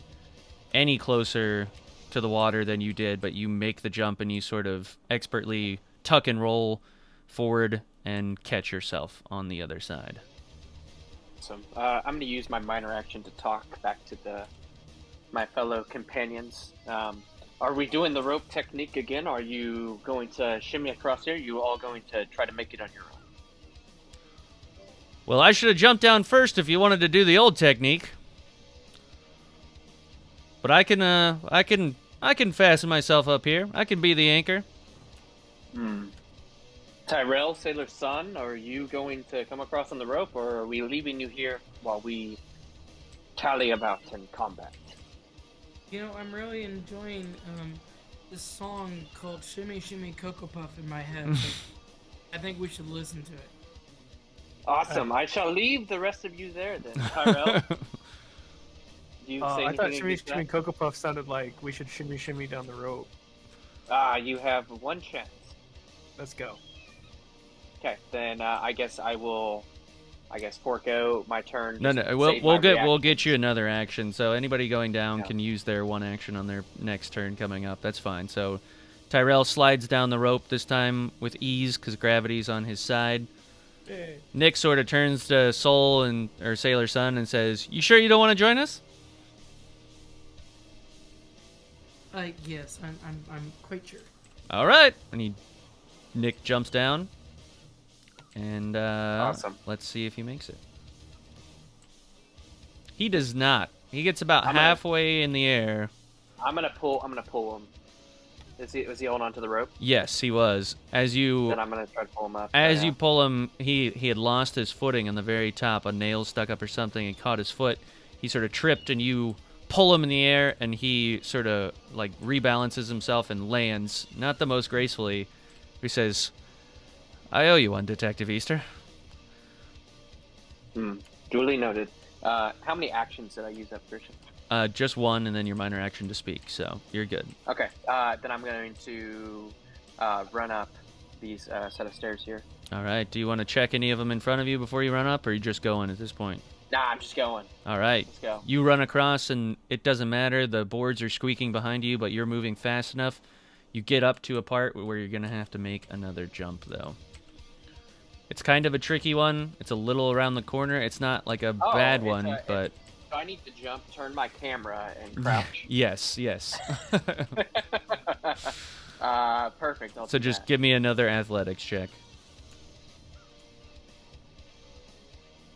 any closer to the water than you did, but you make the jump and you sort of expertly tuck and roll forward and catch yourself on the other side. Awesome. I'm going to use my minor action to talk back to my fellow companions. Are we doing the rope technique again? Are you going to shimmy across here? Are you all going to try to make it on your own? Well, I should have jumped down first if you wanted to do the old technique. But I can fasten myself up here. I can be the anchor. Tyrell, Sailor Sun, are you going to come across on the rope, or are we leaving you here while we tally about in combat? You know, I'm really enjoying this song called Shimmy Shimmy Cocoa Puff in my head. So I think we should listen to it. Awesome. I shall leave the rest of you there then. Tyrell, do you say I anything thought Shimmy against Shimmy that? Cocoa Puff sounded like we should shimmy shimmy down the rope. You have one chance. Let's go. Okay, then I guess I will. Fork out my turn. No, just no. save my We'll reaction. get you another action. So anybody going down Yeah. can use their one action on their next turn coming up. That's fine. So Tyrell slides down the rope this time with ease because gravity's on his side. Hey. Nick sort of turns to Soul or Sailor Sun and says, "You sure you don't want to join us?" Yes, I'm quite sure. All right. And Nick jumps down. And Awesome. Let's see if he makes it. He does not. He gets about I'm gonna- halfway in the air. I'm gonna pull him. Was he holding on to the rope? Yes, he was. As you Then I'm gonna try to pull him up. you pull him, he had lost his footing on the very top. A nail stuck up or something and caught his foot. He sort of tripped, and you pull him in the air, and he sort of like rebalances himself and lands, not the most gracefully. He says, "I owe you one, Detective Easter." Duly noted. How many actions did I use up, Christian? Just one, and then your minor action to speak, so you're good. Okay. Then I'm going to run up these set of stairs here. All right. Do you want to check any of them in front of you before you run up, or are you just going at this point? Nah, I'm just going. All right. Let's go. You run across, and it doesn't matter. The boards are squeaking behind you, but you're moving fast enough. You get up to a part where you're going to have to make another jump, though. It's kind of a tricky one. It's a little around the corner. It's not like a bad one, but... So I need to jump, turn my camera, and crouch. Yes. Perfect. I'll So do just that. give me another athletics check.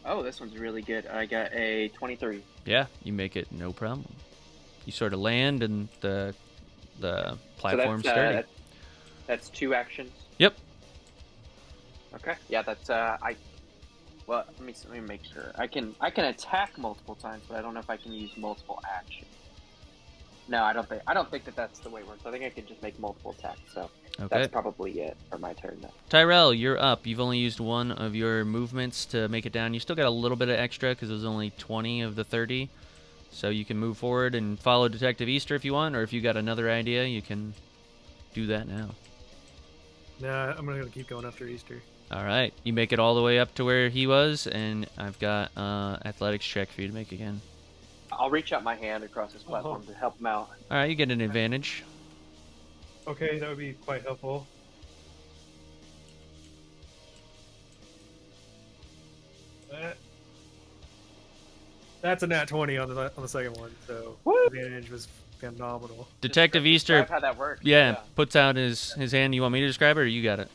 Oh, this one's really good. I got a 23. Yeah, you make it, no problem. You sort of land, and the platform's so sturdy. that's 2 actions. Yep. Okay. Yeah, that's Well, let me make sure. I can attack multiple times, but I don't know if I can use multiple actions. No, I don't think that that's the way it works. I think I can just make multiple attacks. So Okay. That's probably it for my turn then. Tyrell, you're up. You've only used one of your movements to make it down. You still got a little bit of extra because it was only 20 of the 30. So you can move forward and follow Detective Easter if you want, or if you got another idea, you can do that now. Nah, I'm gonna keep going after Easter. All right. You make it all the way up to where he was, and I've got athletics check for you to make again. I'll reach out my hand across this platform to help him out. All right, you get an advantage. Okay, that would be quite helpful. That's a nat 20 on the second one, so advantage was phenomenal. Detective Easter, Describe how that works. yeah, puts out his hand. You want me to describe it, or you got it?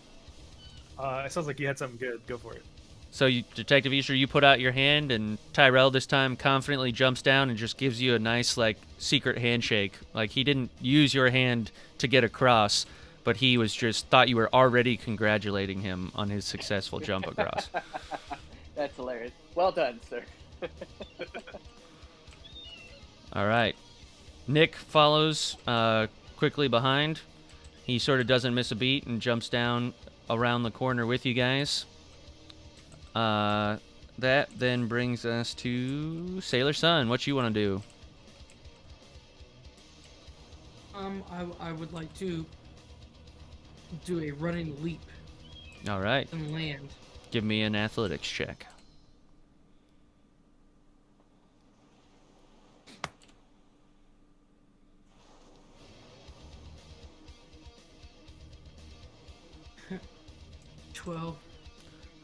It sounds like you had something good. Go for it. So, Detective Easter, you put out your hand, and Tyrell this time confidently jumps down and just gives you a nice, like, secret handshake. Like, he didn't use your hand to get across, but he was just thought you were already congratulating him on his successful jump across. That's hilarious. Well done, sir. All right. Nick follows quickly behind. He sort of doesn't miss a beat and jumps down around the corner with you guys. That then brings us to Sailor Sun. What you want to do? I would like to do a running leap All right. and land. Give me an athletics check. Twelve.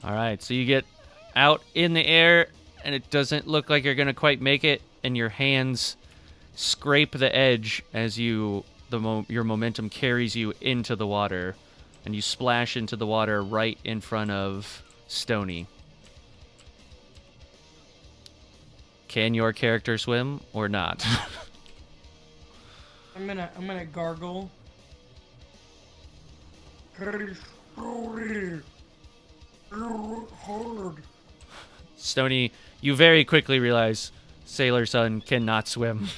All right, so you get out in the air, and it doesn't look like you're going to quite make it, and your hands scrape the edge as your momentum carries you into the water, and you splash into the water right in front of Stony. Can your character swim or not? I'm gonna gargle. Stony, you very quickly realize Sailor Sun cannot swim.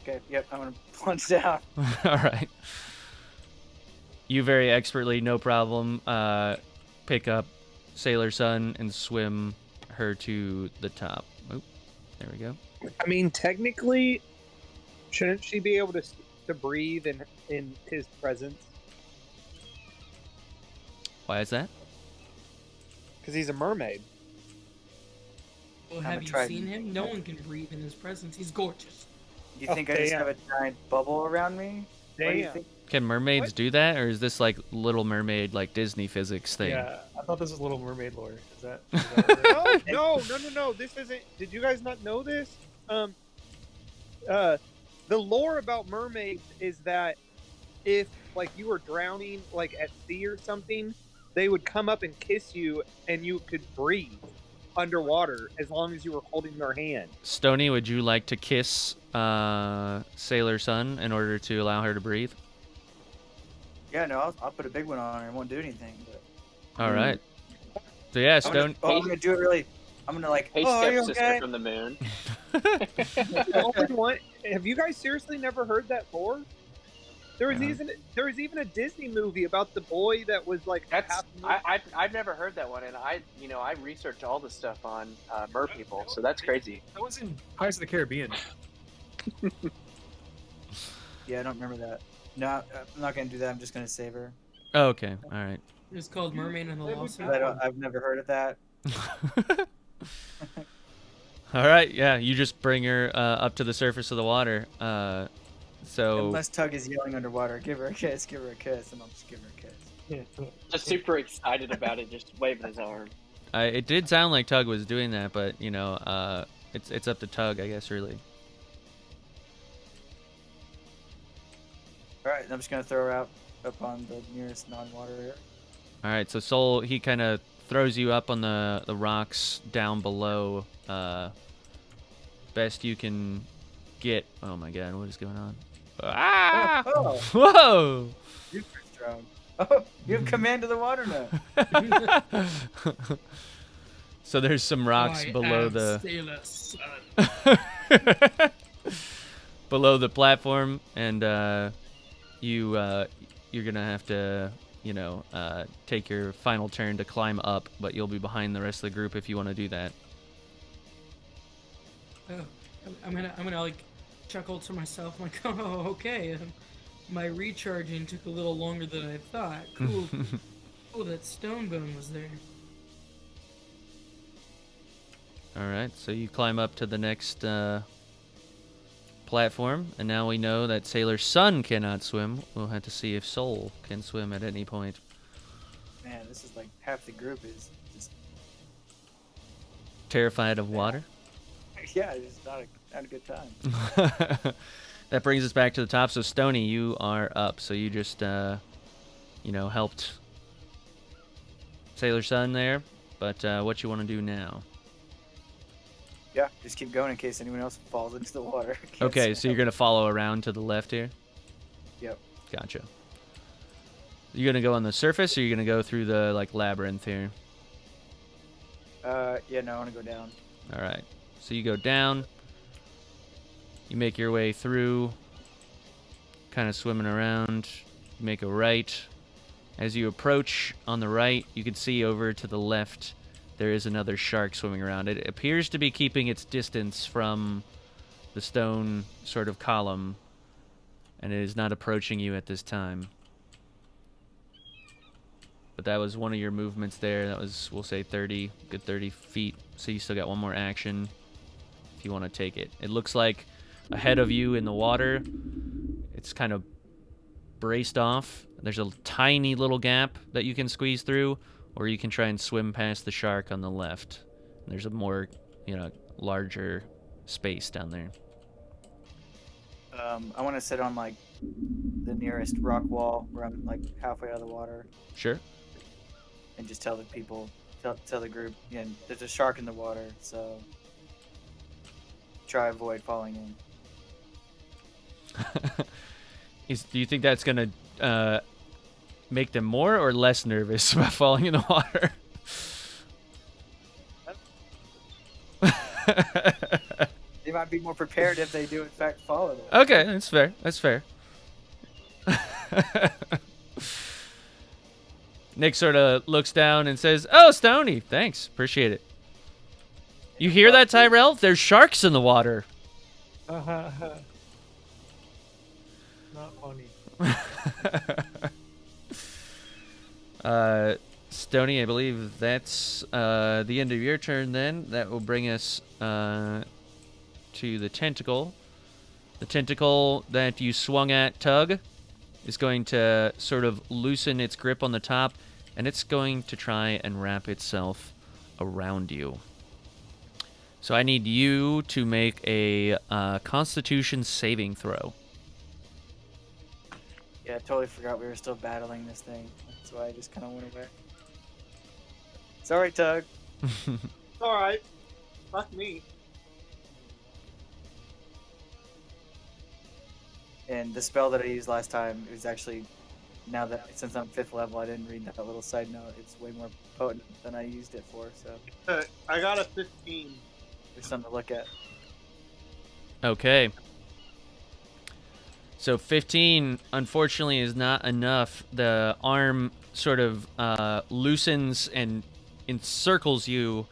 Okay, yep, I'm gonna plunge down. All right. You very expertly, no problem, pick up Sailor Sun and swim her to the top. Oop, there we go. I mean, technically, shouldn't she be able to breathe in his presence? Why is that? Because he's a mermaid. Well, have you tried. seen him? No one can breathe in his presence. He's gorgeous. You think I just damn. have a giant bubble around me? What do you Damn. think? Can mermaids What? do that, or is this like Little Mermaid, like Disney physics thing? Yeah, I thought this was Little Mermaid lore. Is that right? No. This isn't. Did you guys not know this? The lore about mermaids is that if like you were drowning like at sea or something, they would come up and kiss you, and you could breathe underwater as long as you were holding their hand. Stony, would you like to kiss Sailor Sun in order to allow her to breathe? Yeah, no, I'll put a big one on her. It won't do anything. But All right. So yeah, Stone. I'm gonna do it really. I'm gonna like. Hey, Oh, are you stepsister okay? from the moon. The only one- have you guys seriously never heard that lore? There was even a Disney movie about the boy that was like That's half. I've never heard that one, and I research all the stuff on mer people, so that's crazy. That was in Pirates of the Caribbean. Yeah, I don't remember that. No, I'm not gonna do that. I'm just gonna save her. Oh, okay. All right. It's called Mermaid and the Lawsuit. I've never heard of that. All right. Yeah, you just bring her up to the surface of the water. So Unless Tug is yelling underwater, give her a kiss, give her a kiss, and I'll just give her a kiss. Just super excited about it, just waving his arm. it did sound like Tug was doing that, but it's up to Tug, I guess, really. All right, I'm just gonna throw her out up on the nearest non-water area. All right. So Soul, he kind of throws you up on the rocks down below. Best you can get. Oh my God, what is going on? Ah! Oh, Whoa! you're pretty strong. Oh, you have command of the water now. So there's some rocks I below am the Sailor Sun. below the platform, and you're gonna have to, take your final turn to climb up, but you'll be behind the rest of the group if you want to do that. Oh, I'm gonna like chuckle to myself. I'm like, oh, okay. My recharging took a little longer than I thought. Cool. Oh, that stone bone was there. All right, so you climb up to the next platform, and now we know that Sailor Sun cannot swim. We'll have to see if Soul can swim at any point. Man, this is like half the group is just Terrified of water? yeah, it's just not a good time. That brings us back to the top. So Stony, you are up. So you just, helped Sailor Sun there. But what you want to do now? Yeah, just keep going in case anyone else falls into the water. Okay, so you're going to follow around to the left here? Yep. Gotcha. You going to go on the surface, or you going to go through the, labyrinth here? Yeah, no, I want to go down. All right. So you go down. You make your way through, kind of swimming around. You make a right. As you approach on the right, you can see over to the left there is another shark swimming around. It appears to be keeping its distance from the stone sort of column, and it is not approaching you at this time. But that was one of your movements there. That was, we'll say, good 30 feet. So you still got one more action if you want to take it. It looks like ahead of you in the water, it's kind of braced off. There's a tiny little gap that you can squeeze through, or you can try and swim past the shark on the left. There's a more, larger space down there. I want to sit on like the nearest rock wall where I'm like halfway out of the water. Sure. And just tell the people, tell the group, there's a shark in the water, so try avoid falling in. Do you think that's gonna make them more or less nervous about falling in the water? They might be more prepared if they do in fact fall in it. Okay, that's fair. That's fair. Nick sort of looks down and says, "Oh, Stony, thanks, appreciate it." You hear that, Tyrell? There's sharks in the water. Not funny. Stony, I believe that's the end of your turn then. That will bring us to the tentacle. The tentacle that you swung at, Tug, is going to sort of loosen its grip on the top, and it's going to try and wrap itself around you. So I need you to make a Constitution saving throw. Yeah, I totally forgot we were still battling this thing. That's why I just kind of went away. Sorry, Tug. All right. Fuck me. And the spell that I used last time, it was actually, now that since I'm 5th level, I didn't read that little side note. It's way more potent than I used it for, so I got a 15. there's something to look at. Okay. So 15, unfortunately, is not enough. The arm sort of loosens and encircles you,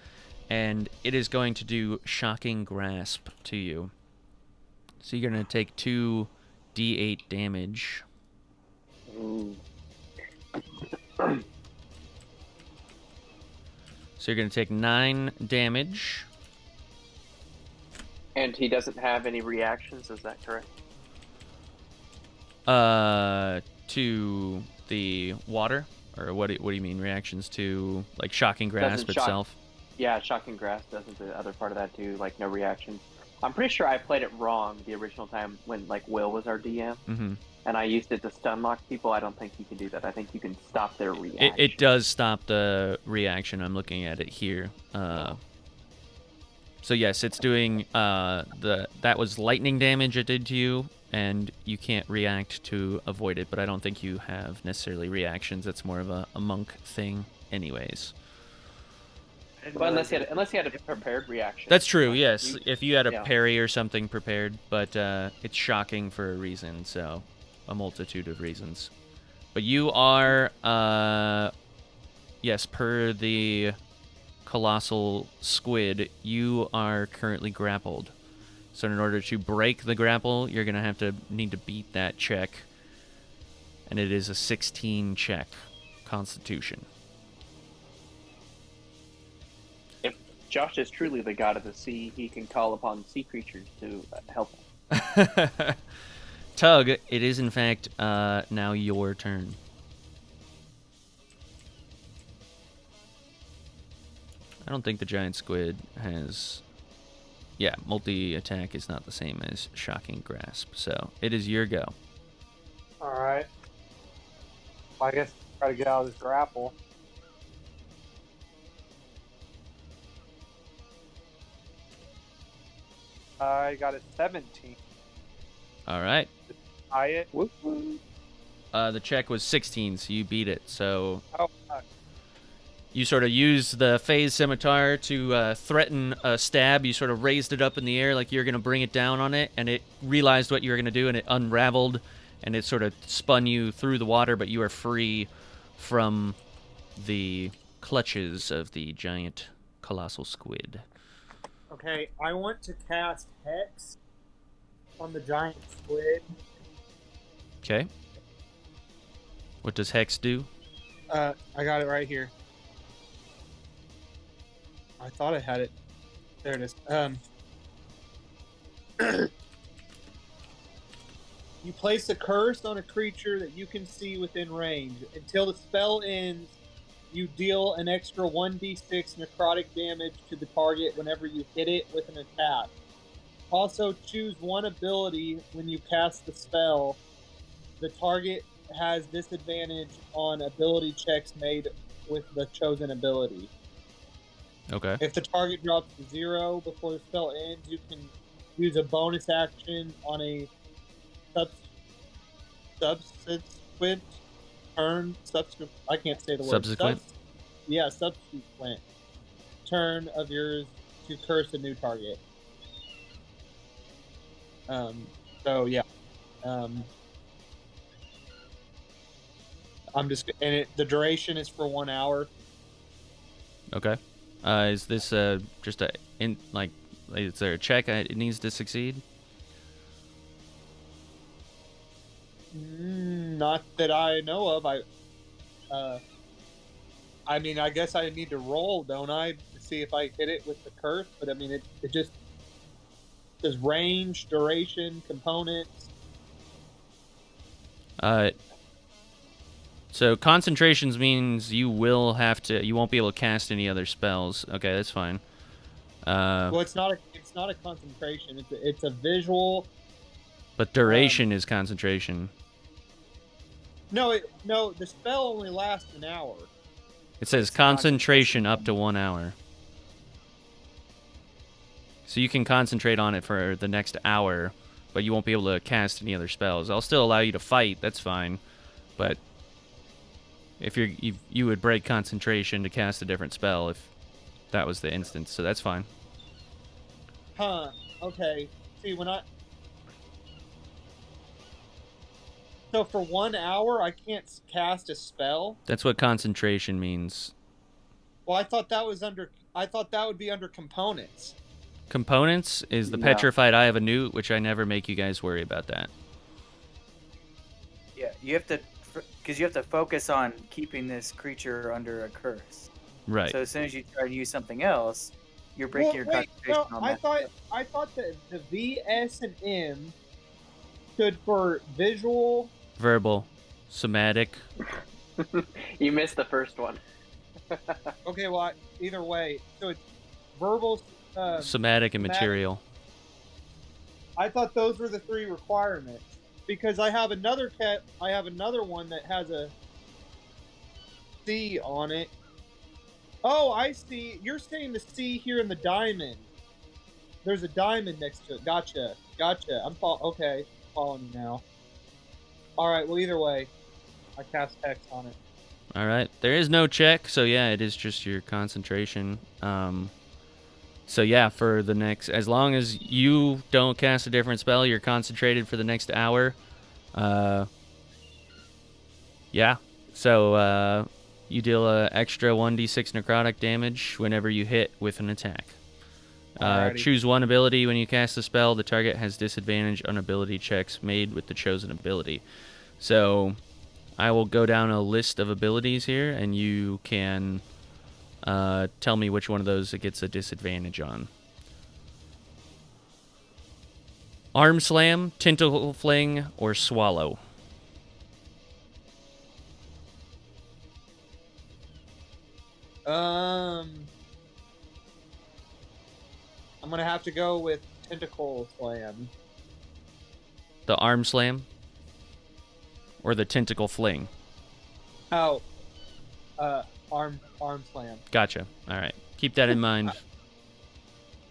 and it is going to do Shocking Grasp to you. So you're going to take 2d8 damage. Ooh. So you're going to take 9 damage. And he doesn't have any reactions, is that correct? To the water? Or what do you mean, reactions to, like, Shocking Grasp Doesn't itself? Yeah, Shocking Grasp doesn't the other part of that do, like, no reactions. I'm pretty sure I played it wrong the original time when, like, Will was our DM. Mm-hmm. And I used it to stun lock people. I don't think you can do that. I think you can stop their reaction. It does stop the reaction. I'm looking at it here. So yes, it's doing that was lightning damage it did to you, and you can't react to avoid it. But I don't think you have necessarily reactions. That's more of a monk thing, anyways. Well, unless you had a prepared reaction. That's true. Yes, if you had a yeah. parry or something prepared, but it's shocking for a reason. So a multitude of reasons. But you are, yes, per the colossal squid, you are currently grappled. So in order to break the grapple, you're going to need to beat that check. And it is a 16 check, Constitution. If Josh is truly the god of the sea, he can call upon sea creatures to help him. Tug, it is in fact now your turn. I don't think the giant squid has... Yeah, multi-attack is not the same as Shocking Grasp. So, it is your go. Alright. Well, I guess try to get out of this grapple. I got a 17. All right. Tie it. The check was 16, so you beat it. So Oh, fuck. you sort of used the phase scimitar to threaten a stab. You sort of raised it up in the air like you were going to bring it down on it, and it realized what you were going to do, and it unraveled, and it sort of spun you through the water, but you are free from the clutches of the giant colossal squid. Okay, I want to cast Hex on the giant squid. Okay. What does Hex do? I got it right here. I thought I had it. There it is. You place a curse on a creature that you can see within range. Until the spell ends, you deal an extra 1d6 necrotic damage to the target whenever you hit it with an attack. Also, choose one ability when you cast the spell. The target has disadvantage on ability checks made with the chosen ability. Okay. If the target drops to 0 before the spell ends, you can use a bonus action on a subsequent turn. I can't say the word. Subsequent? Subsequent turn of yours to curse a new target. So yeah. I'm just the duration is for 1 hour. Okay. Is this just is there a check it needs to succeed? Not that I know of. I mean, I guess I need to roll, don't I, to see if I hit it with the curse? But I mean, it just says range, duration, components. So concentrations means you won't be able to cast any other spells. Okay, that's fine. Well, it's not a concentration. It's a visual. But duration is concentration. No, the spell only lasts an hour. It says concentration up to 1 hour. So you can concentrate on it for the next hour, but you won't be able to cast any other spells. I'll still allow you to fight, that's fine. But if you would break concentration to cast a different spell if that was the instance, so that's fine. Huh. Okay. See, So for 1 hour, I can't cast a spell? That's what concentration means. Well, I thought that would be under components. Components is the No. Petrified Eye of a Newt, which I never make you guys worry about that. Yeah, you have to, because you have to focus on keeping this creature under a curse. Right. So as soon as you try to use something else, you're breaking your concentration on that. I thought that the V, S, and M stood for visual. Verbal. Somatic. You missed the first one. Okay, well, either way, so it's verbal. Somatic and material. I thought those were the 3 requirements because I have another one that has a C on it. Oh, I see. You're saying the C here in the diamond. There's a diamond next to it. Gotcha. I'm following you now. All right. Well, either way, I cast Hex on it. All right. There is no check, so yeah, it is just your concentration. So yeah, for the next, as long as you don't cast a different spell, you're concentrated for the next hour. Yeah. So you deal a extra 1d6 necrotic damage whenever you hit with an attack. Alrighty. Choose one ability when you cast the spell. The target has disadvantage on ability checks made with the chosen ability. So I will go down a list of abilities here, and you can tell me which one of those it gets a disadvantage on. Arm Slam, Tentacle Fling, or Swallow. I'm gonna have to go with Tentacle Slam. The Arm Slam? Or the Tentacle Fling? Oh, arm slam. Gotcha. All right. Keep that in mind.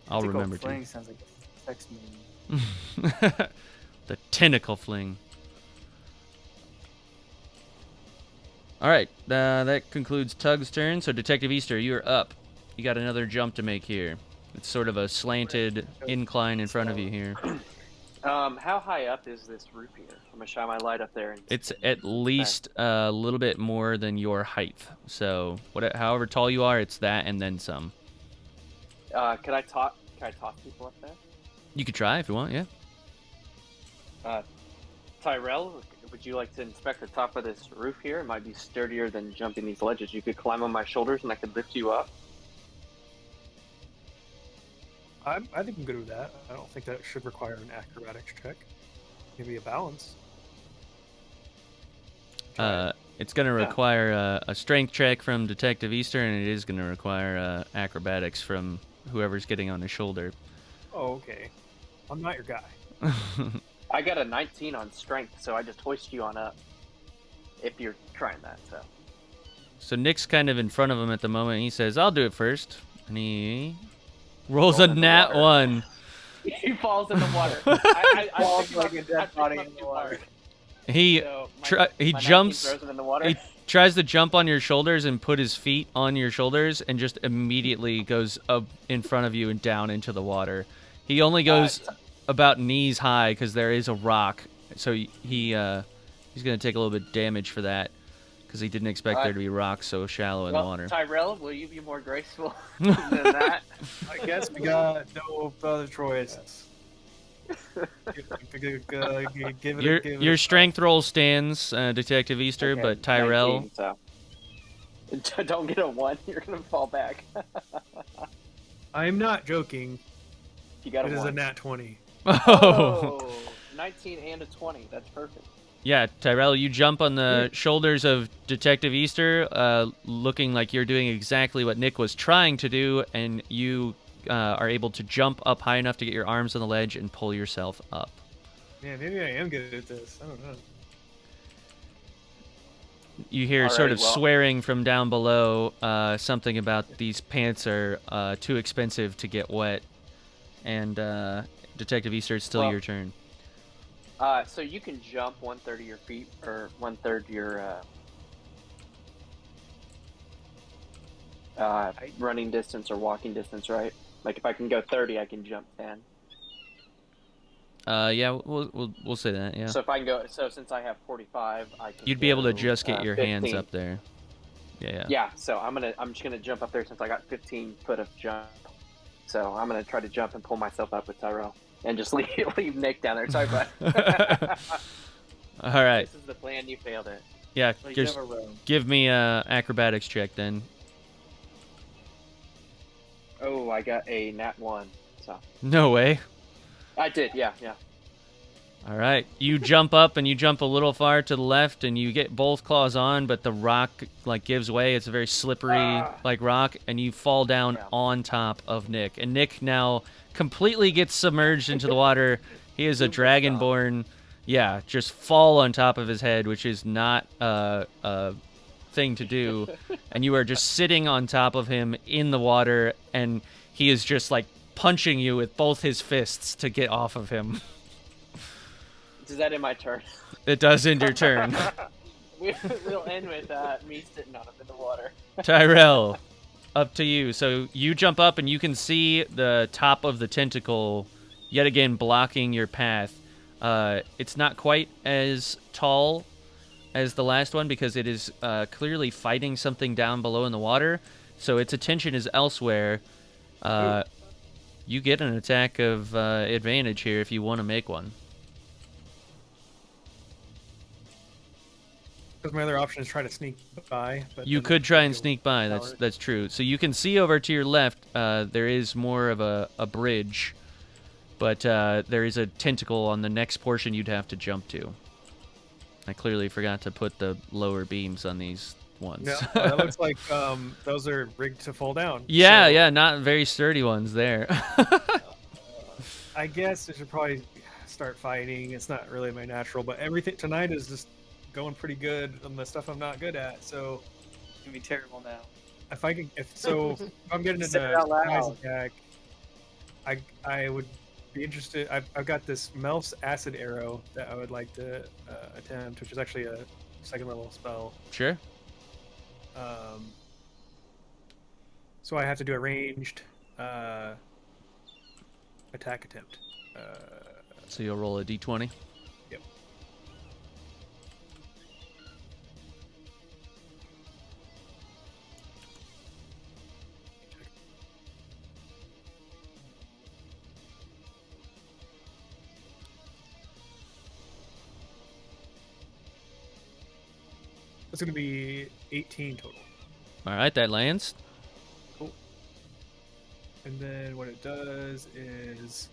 I'll Tentacle remember fling to. sounds like a sex move. The Tentacle Fling. All right. That concludes Tug's turn. So, Detective Easter, you're up. You got another jump to make here. It's sort of a slanted incline in front of you here. How high up is this roof here? I'm gonna shine my light up there. And It's at least a little bit more than your height. So, however tall you are, it's that and then some. Can I talk people up there? You could try if you want, yeah. Tyrell, would you like to inspect the top of this roof here? It might be sturdier than jumping these ledges. You could climb on my shoulders and I could lift you up. I think I'm good with that. I don't think that should require an acrobatics check. Maybe a balance. It's going to require a strength check from Detective Easter, and it is going to require acrobatics from whoever's getting on his shoulder. Oh, okay. I'm not your guy. I got a 19 on strength, so I just hoist you on up. If you're trying that, so. So Nick's kind of in front of him at the moment. He says, "I'll do it first," and he rolls a nat 1. He falls in the water. I Falls pick like him a dead I pick body him up in the too water. hard. He So he my 19 jumps. throws him in the water. He tries to jump on your shoulders and put his feet on your shoulders, and just immediately goes up in front of you and down into the water. He only goes about knees high because there is a rock, so he's going to take a little bit of damage for that because he didn't expect there to be rocks so shallow in the water. Tyrell, will you be more graceful than that? I guess we got no other choice. Give it Your strength roll stands, Detective Easter, Okay, but Tyrell... 19, so. Don't get a 1, you're going to fall back. I'm not joking. You got It a is 1. a nat 20. Oh! 19 and a 20, that's perfect. Yeah, Tyrell, you jump on the shoulders of Detective Easter, looking like you're doing exactly what Nick was trying to do, and you are able to jump up high enough to get your arms on the ledge and pull yourself up. Man, maybe I am good at this. I don't know. You hear sort of swearing from down below, something about these pants are too expensive to get wet, and Detective Easter, it's still your turn. So you can jump 1/3 of your feet, or 1/3 your running distance or walking distance, right? Like if I can go 30, I can jump 10. Yeah, we'll say that. Yeah. So if I can go, since I have 45, I can. You'd be able to just get your 15. hands up there. Yeah. Yeah. So I'm just gonna jump up there since I got 15 foot of jump. So I'm gonna try to jump and pull myself up with Tyrell. And just leave Nick down there. Sorry, bud. All right. This is the plan. You failed it. Yeah, just give me a acrobatics check then. Oh, I got a nat 1. So. No way. I did. Yeah. All right. You jump up and you jump a little far to the left, and you get both claws on, but the rock gives way. It's a very slippery rock, and you fall down on top of Nick. And Nick now completely gets submerged into the water. He is a dragonborn. Yeah, just fall on top of his head, which is not a thing to do. And you are just sitting on top of him in the water, and he is just punching you with both his fists to get off of him. Does that end my turn? It does end your turn. We'll end with me sitting on him in the water. Tyrell, up to you. So you jump up and you can see the top of the tentacle yet again blocking your path. It's not quite as tall as the last one because it is clearly fighting something down below in the water, so its attention is elsewhere. You get an attack of advantage here if you want to make one. Because my other option is try to sneak by. But You then could I try and feel sneak by. power. That's true. So you can see over to your left. There is more of a bridge, but there is a tentacle on the next portion you'd have to jump to. I clearly forgot to put the lower beams on these ones. No, that looks like those are rigged to fall down. Yeah, So, yeah, not very sturdy ones there. I guess I should probably start fighting. It's not really my natural, but everything tonight is just going pretty good on the stuff I'm not good at. So It's gonna be terrible now. if I'm getting into Say it out surprise loud. attack, I would be interested. I've got this Melf's acid arrow that I would like to attempt, which is actually a second level spell. Sure. So I have to do a ranged attack attempt. So you'll roll a d20. Yep. It's going to be 18 total. All right, that lands. Cool. And then what it does is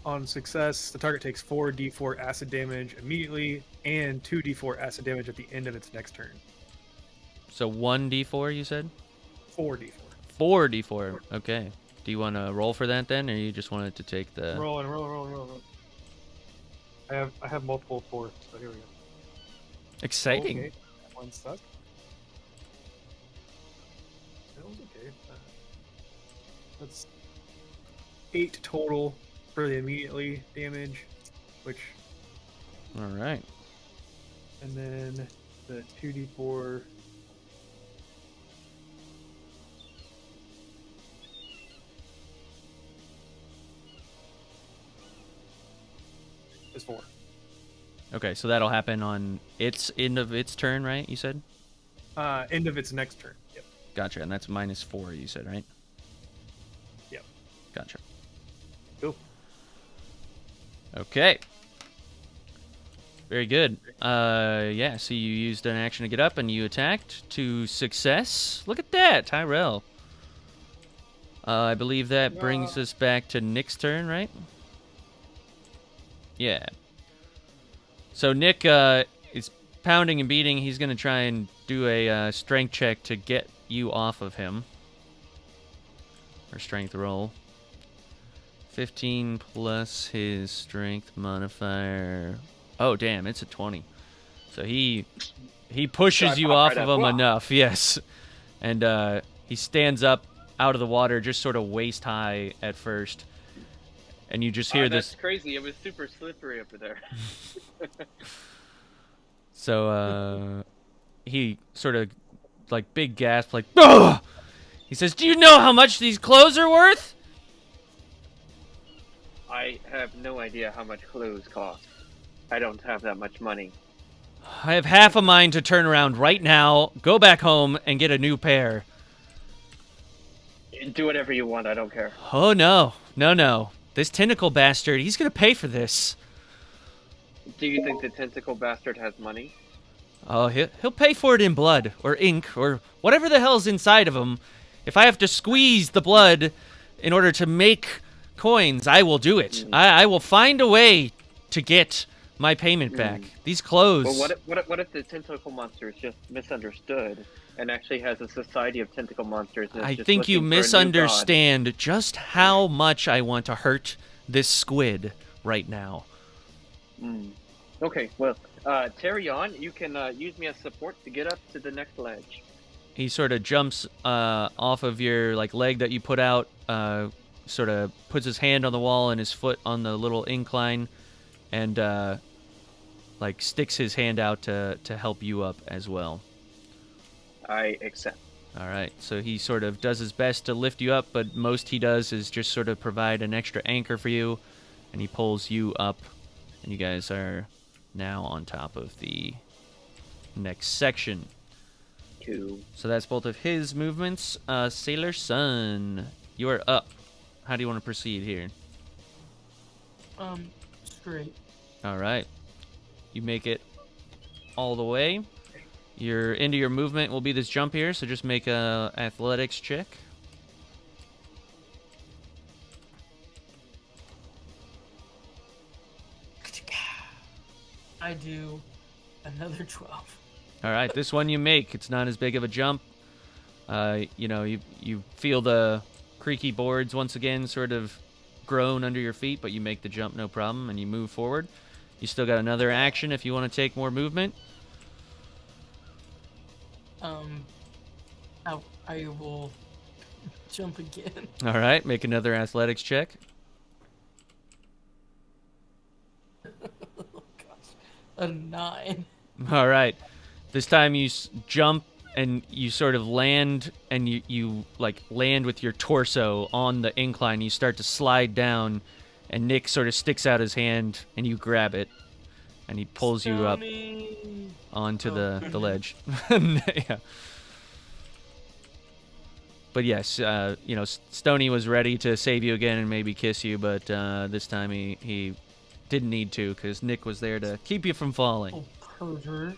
on success, the target takes 4d4 acid damage immediately and 2d4 acid damage at the end of its next turn. So 1d4, you said? 4d4. 4d4. Okay. Do you want to roll for that then, or you just wanted to take the... Roll. I have multiple 4s, so here we go. Exciting. Okay. That one stuck. That was okay. That's 8 total for the immediately damage, which, All right. and then the 2d4. Is 4. Okay, so that'll happen on its end of its turn, right? You said? End of its next turn. Yep. Gotcha, and that's -4, you said, right? Yep. Gotcha. Cool. Okay. Very good. Yeah, so you used an action to get up and you attacked to success. Look at that, Tyrell. I believe that brings us back to Nick's turn, right? Yeah. So Nick is pounding and beating. He's going to try and do a strength check to get you off of him. Or strength roll. 15 plus his strength modifier. Oh, damn, it's a 20. So he pushes you off of him enough, yes. And he stands up out of the water just sort of waist high at first. And you just hear That's this. crazy. It was super slippery over there. So he sort of like big gasp, like, "Ugh!" He says, "Do you know how much these clothes are worth?" I have no idea how much clothes cost. I don't have that much money. I have half a mind to turn around right now, go back home, and get a new pair. Do whatever you want. I don't care. Oh, no. No. This tentacle bastard, he's going to pay for this. Do you think the tentacle bastard has money? Oh, he'll pay for it in blood, or ink, or whatever the hell's inside of him. If I have to squeeze the blood in order to make coins, I will do it. I will find a way to get my payment back. These clothes... Well, what if the tentacle monster is just misunderstood and actually has a society of tentacle monsters? And is I just think you looking for a new misunderstand just how much I want to hurt this squid right now. god? Okay, well, Dion, you can use me as support to get up to the next ledge. He sort of jumps off of your leg that you put out, sort of puts his hand on the wall and his foot on the little incline, and sticks his hand out to help you up as well. I accept. All right, so he sort of does his best to lift you up, but most he does is just sort of provide an extra anchor for you, and he pulls you up and you guys are now on top of the next section. Cool. So that's both of his movements. Sailor Sun, you are up. How do you want to proceed here? Straight. All right. You make it all the way. Your end of your movement will be this jump here, so just make a athletics check. I do another 12. All right, this one you make. It's not as big of a jump. You feel the creaky boards once again sort of groan under your feet, but you make the jump no problem, and you move forward. You still got another action if you want to take more movement. I will jump again. All right, make another athletics check. Oh gosh, a 9. All right, this time you jump and you sort of land, and you like land with your torso on the incline. You start to slide down, and Nick sort of sticks out his hand, and you grab it, and he pulls you up onto the ledge. Yeah. But yes, Stony was ready to save you again and maybe kiss you, but this time he didn't need to because Nick was there to keep you from falling. Oh, pervert.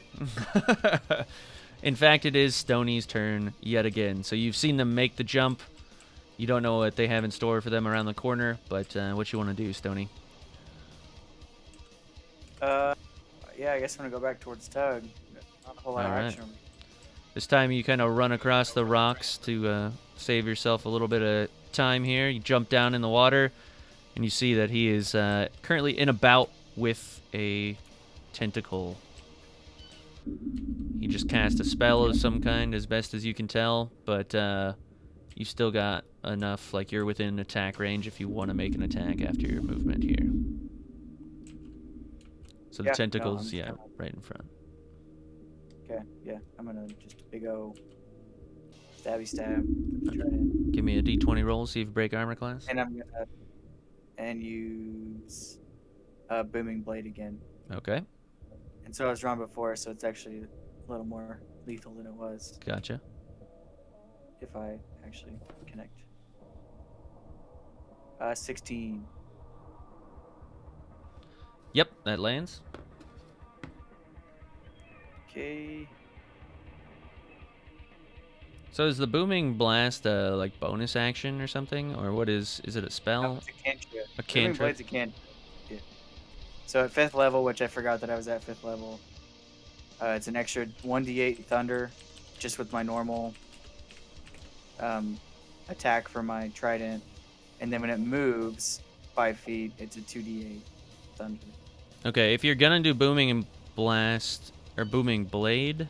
In fact, it is Stony's turn yet again. So you've seen them make the jump. You don't know what they have in store for them around the corner, but what you want to do, Stony? Yeah, I guess I'm gonna go back towards Tug. Not a whole lot of Alright. action. This time you kind of run across the rocks to save yourself a little bit of time here. You jump down in the water, and you see that he is currently in a bout with a tentacle. He just cast a spell of some kind, as best as you can tell, but you still got enough, like you're within attack range if you want to make an attack after your movement here. So the Yeah, no, tentacles, I'm yeah, just right in front. Okay, yeah, I'm gonna just big O stabby stab. Try it. Give me a d20 roll, see if you break armor class. And I'm gonna use booming blade again. Okay, And so I was wrong before, so it's actually a little more lethal than it was gotcha. if I actually connect. 16. Yep, that lands. Okay. So is the booming blast like bonus action or something, or what is it a No, spell? it's a cantrip. A Booming cantrip? blade's a cantrip. Yeah. So at 5th level, which I forgot that I was at 5th level, it's an extra 1d8 thunder, just with my normal attack for my trident, and then when it moves 5 feet, it's a 2d8 thunder. Okay, if you're gonna do booming and blast or booming blade,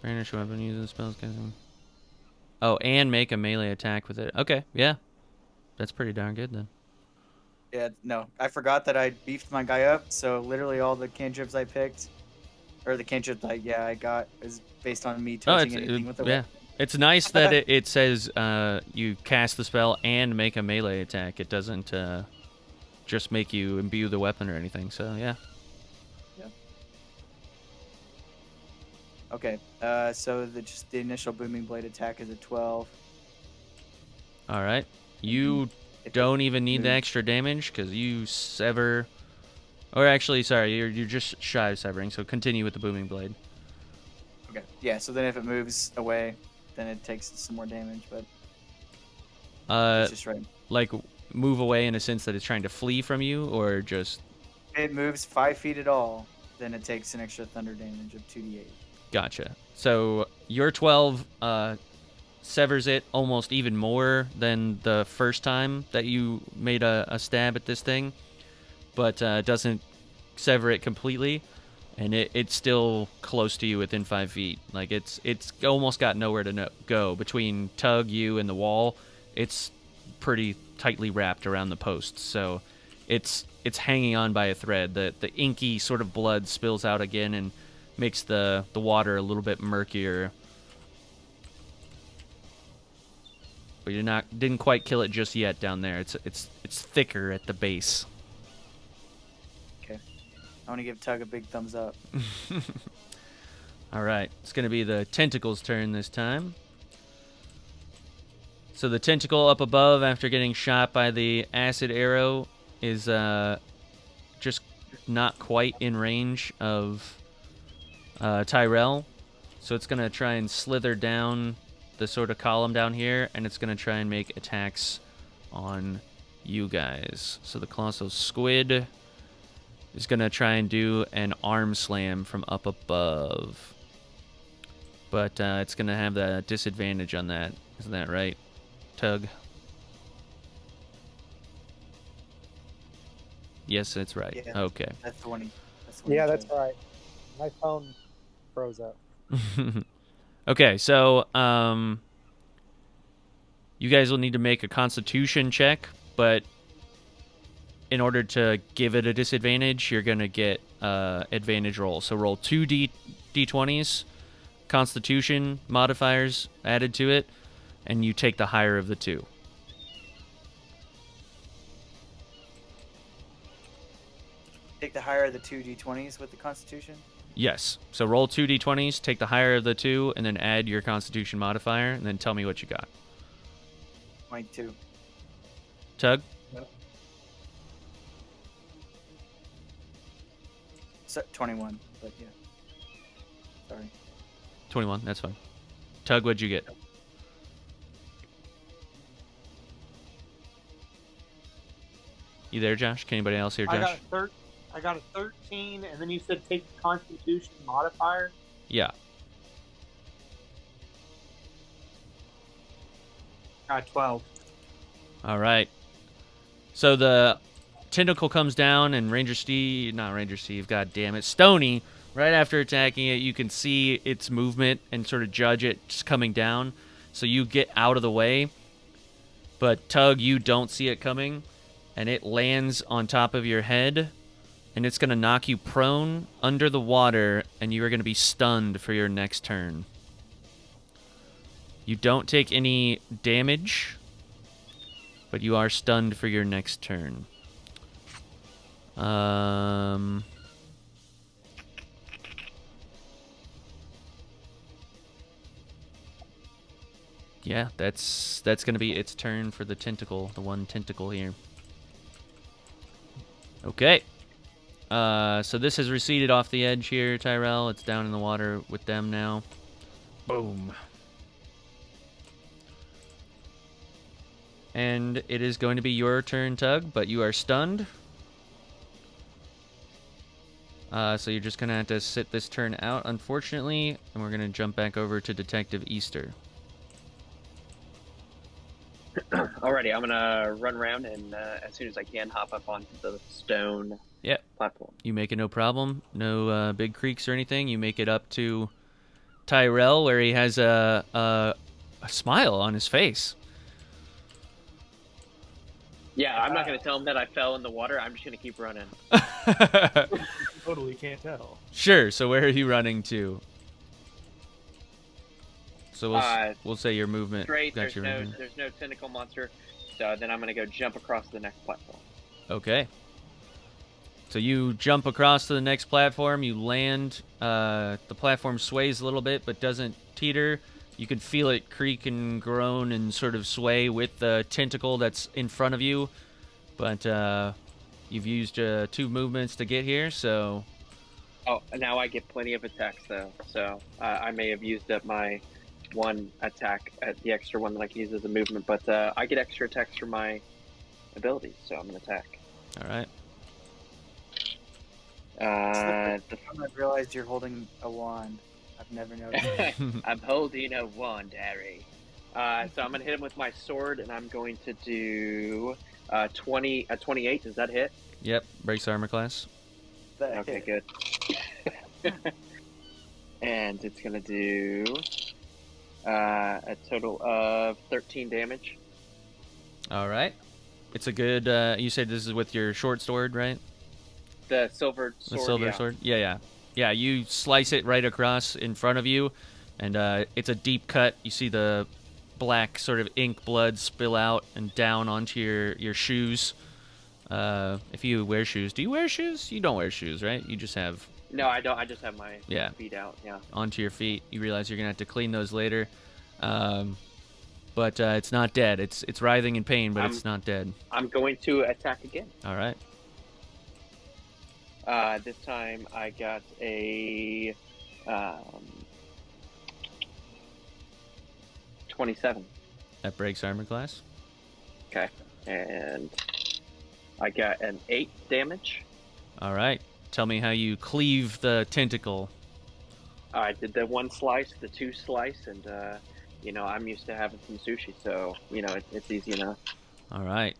brandish weapon using spells. Oh, and make a melee attack with it. Okay, yeah, that's pretty darn good then. Yeah, no, I forgot that I beefed my guy up, so literally all the cantrips I picked, or the cantrip I got, is based on me touching anything with the yeah. weapon. It's nice that it says you cast the spell and make a melee attack. It doesn't just make you imbue the weapon or anything. So yeah. Okay, so the initial booming blade attack is a 12. All right. You It don't even need the moves. extra damage because you sever. Or actually, sorry, you're just shy of severing. So continue with the booming blade. Okay, yeah. So then if it moves away, then it takes some more damage, but it's just right. Like move away in a sense that it's trying to flee from you, or just If it moves 5 feet at all, then it takes an extra thunder damage of 2d8. gotcha. So your 12 severs it almost even more than the first time that you made a stab at this thing, but doesn't sever it completely, and it's still close to you within 5 feet. Like it's almost got nowhere to go between Tug, you, and the wall. It's pretty tightly wrapped around the posts, so it's hanging on by a thread. The inky sort of blood spills out again and makes the water a little bit murkier. But you didn't quite kill it just yet down there. It's thicker at the base. Okay. I want to give Tug a big thumbs up. All right, it's going to be the tentacle's turn this time. So the tentacle up above after getting shot by the acid arrow is just not quite in range of Tyrell. So it's going to try and slither down the sort of column down here, and it's going to try and make attacks on you guys. So the colossal squid is going to try and do an arm slam from up above. But it's going to have the disadvantage on that. Isn't that right, Tug? Yes, that's right. Yeah. Okay. That's the one. Yeah, that's right. My phone froze up. Okay, so you guys will need to make a Constitution check, but in order to give it a disadvantage, you're going to get advantage roll. So roll 2 d20s, Constitution modifiers added to it, and you take the higher of the two. Take the higher of the 2 d20s with the Constitution. Yes. So roll 2 d20s, take the higher of the two, and then add your Constitution modifier, and then tell me what you got. 22. Tug? So, 21, but yeah. Sorry. 21, that's fine. Tug, what'd you get? You there, Josh? Can anybody else hear Josh? I got a 13, and then you said take the Constitution modifier. Yeah. Got 12. All right. So the tentacle comes down, and God damn it, Stony, right after attacking it, you can see its movement and sort of judge it just coming down. So you get out of the way, but Tug, you don't see it coming, and it lands on top of your head, and it's going to knock you prone under the water, and you are going to be stunned for your next turn. You don't take any damage, but you are stunned for your next turn. Yeah, that's going to be its turn for the tentacle, the one tentacle here. Okay. So this has receded off the edge here, Tyrell. It's down in the water with them now. Boom. And it is going to be your turn, Tug, but you are stunned. So you're just going to have to sit this turn out, unfortunately, and we're going to jump back over to Detective Easter. Alrighty, I'm gonna run around and as soon as I can, hop up onto the stone platform. You make it no problem. No big creaks or anything. You make it up to Tyrell, where he has a smile on his face. Yeah, I'm not gonna tell him that I fell in the water. I'm just gonna keep running. Totally can't tell. Sure. So where are you running to? So we'll say your movement. Straight. Got There's no tentacle monster. So then I'm gonna go jump across the next platform. Okay. So you jump across to the next platform. You land. The platform sways a little bit, but doesn't teeter. You can feel it creak and groan and sort of sway with the tentacle that's in front of you. But you've used 2 movements to get here, so... Oh, now I get plenty of attacks, though. So I may have used up my 1 attack, the extra one that I can use as a movement. But I get extra attacks for my abilities, so I'm going to attack. All right. I realized you're holding a wand. I've never noticed. I'm holding a wand, Harry. So I'm gonna hit him with my sword, and I'm going to do 28. Does that hit? Yep. Breaks armor class. Okay, good. And it's gonna do a total of 13 damage. All right. It's a good. You said this is with your short sword, right? The silver sword. The silver sword. Yeah. You slice it right across in front of you, and it's a deep cut. You see the black sort of ink blood spill out and down onto your shoes, If you wear shoes, do you wear shoes? You don't wear shoes, right? You just have No, I don't. I just have my Yeah. feet out. Yeah. onto your feet. You realize you're gonna have to clean those later. But it's not dead. It's writhing in pain, but it's not dead. I'm going to attack again. All right. This time I got a 27. That breaks armor class. Okay, and I got an 8 damage. All right. Tell me how you cleave the tentacle. I did the 1 slice, the 2 slice, and I'm used to having some sushi, so it's easy enough. All right.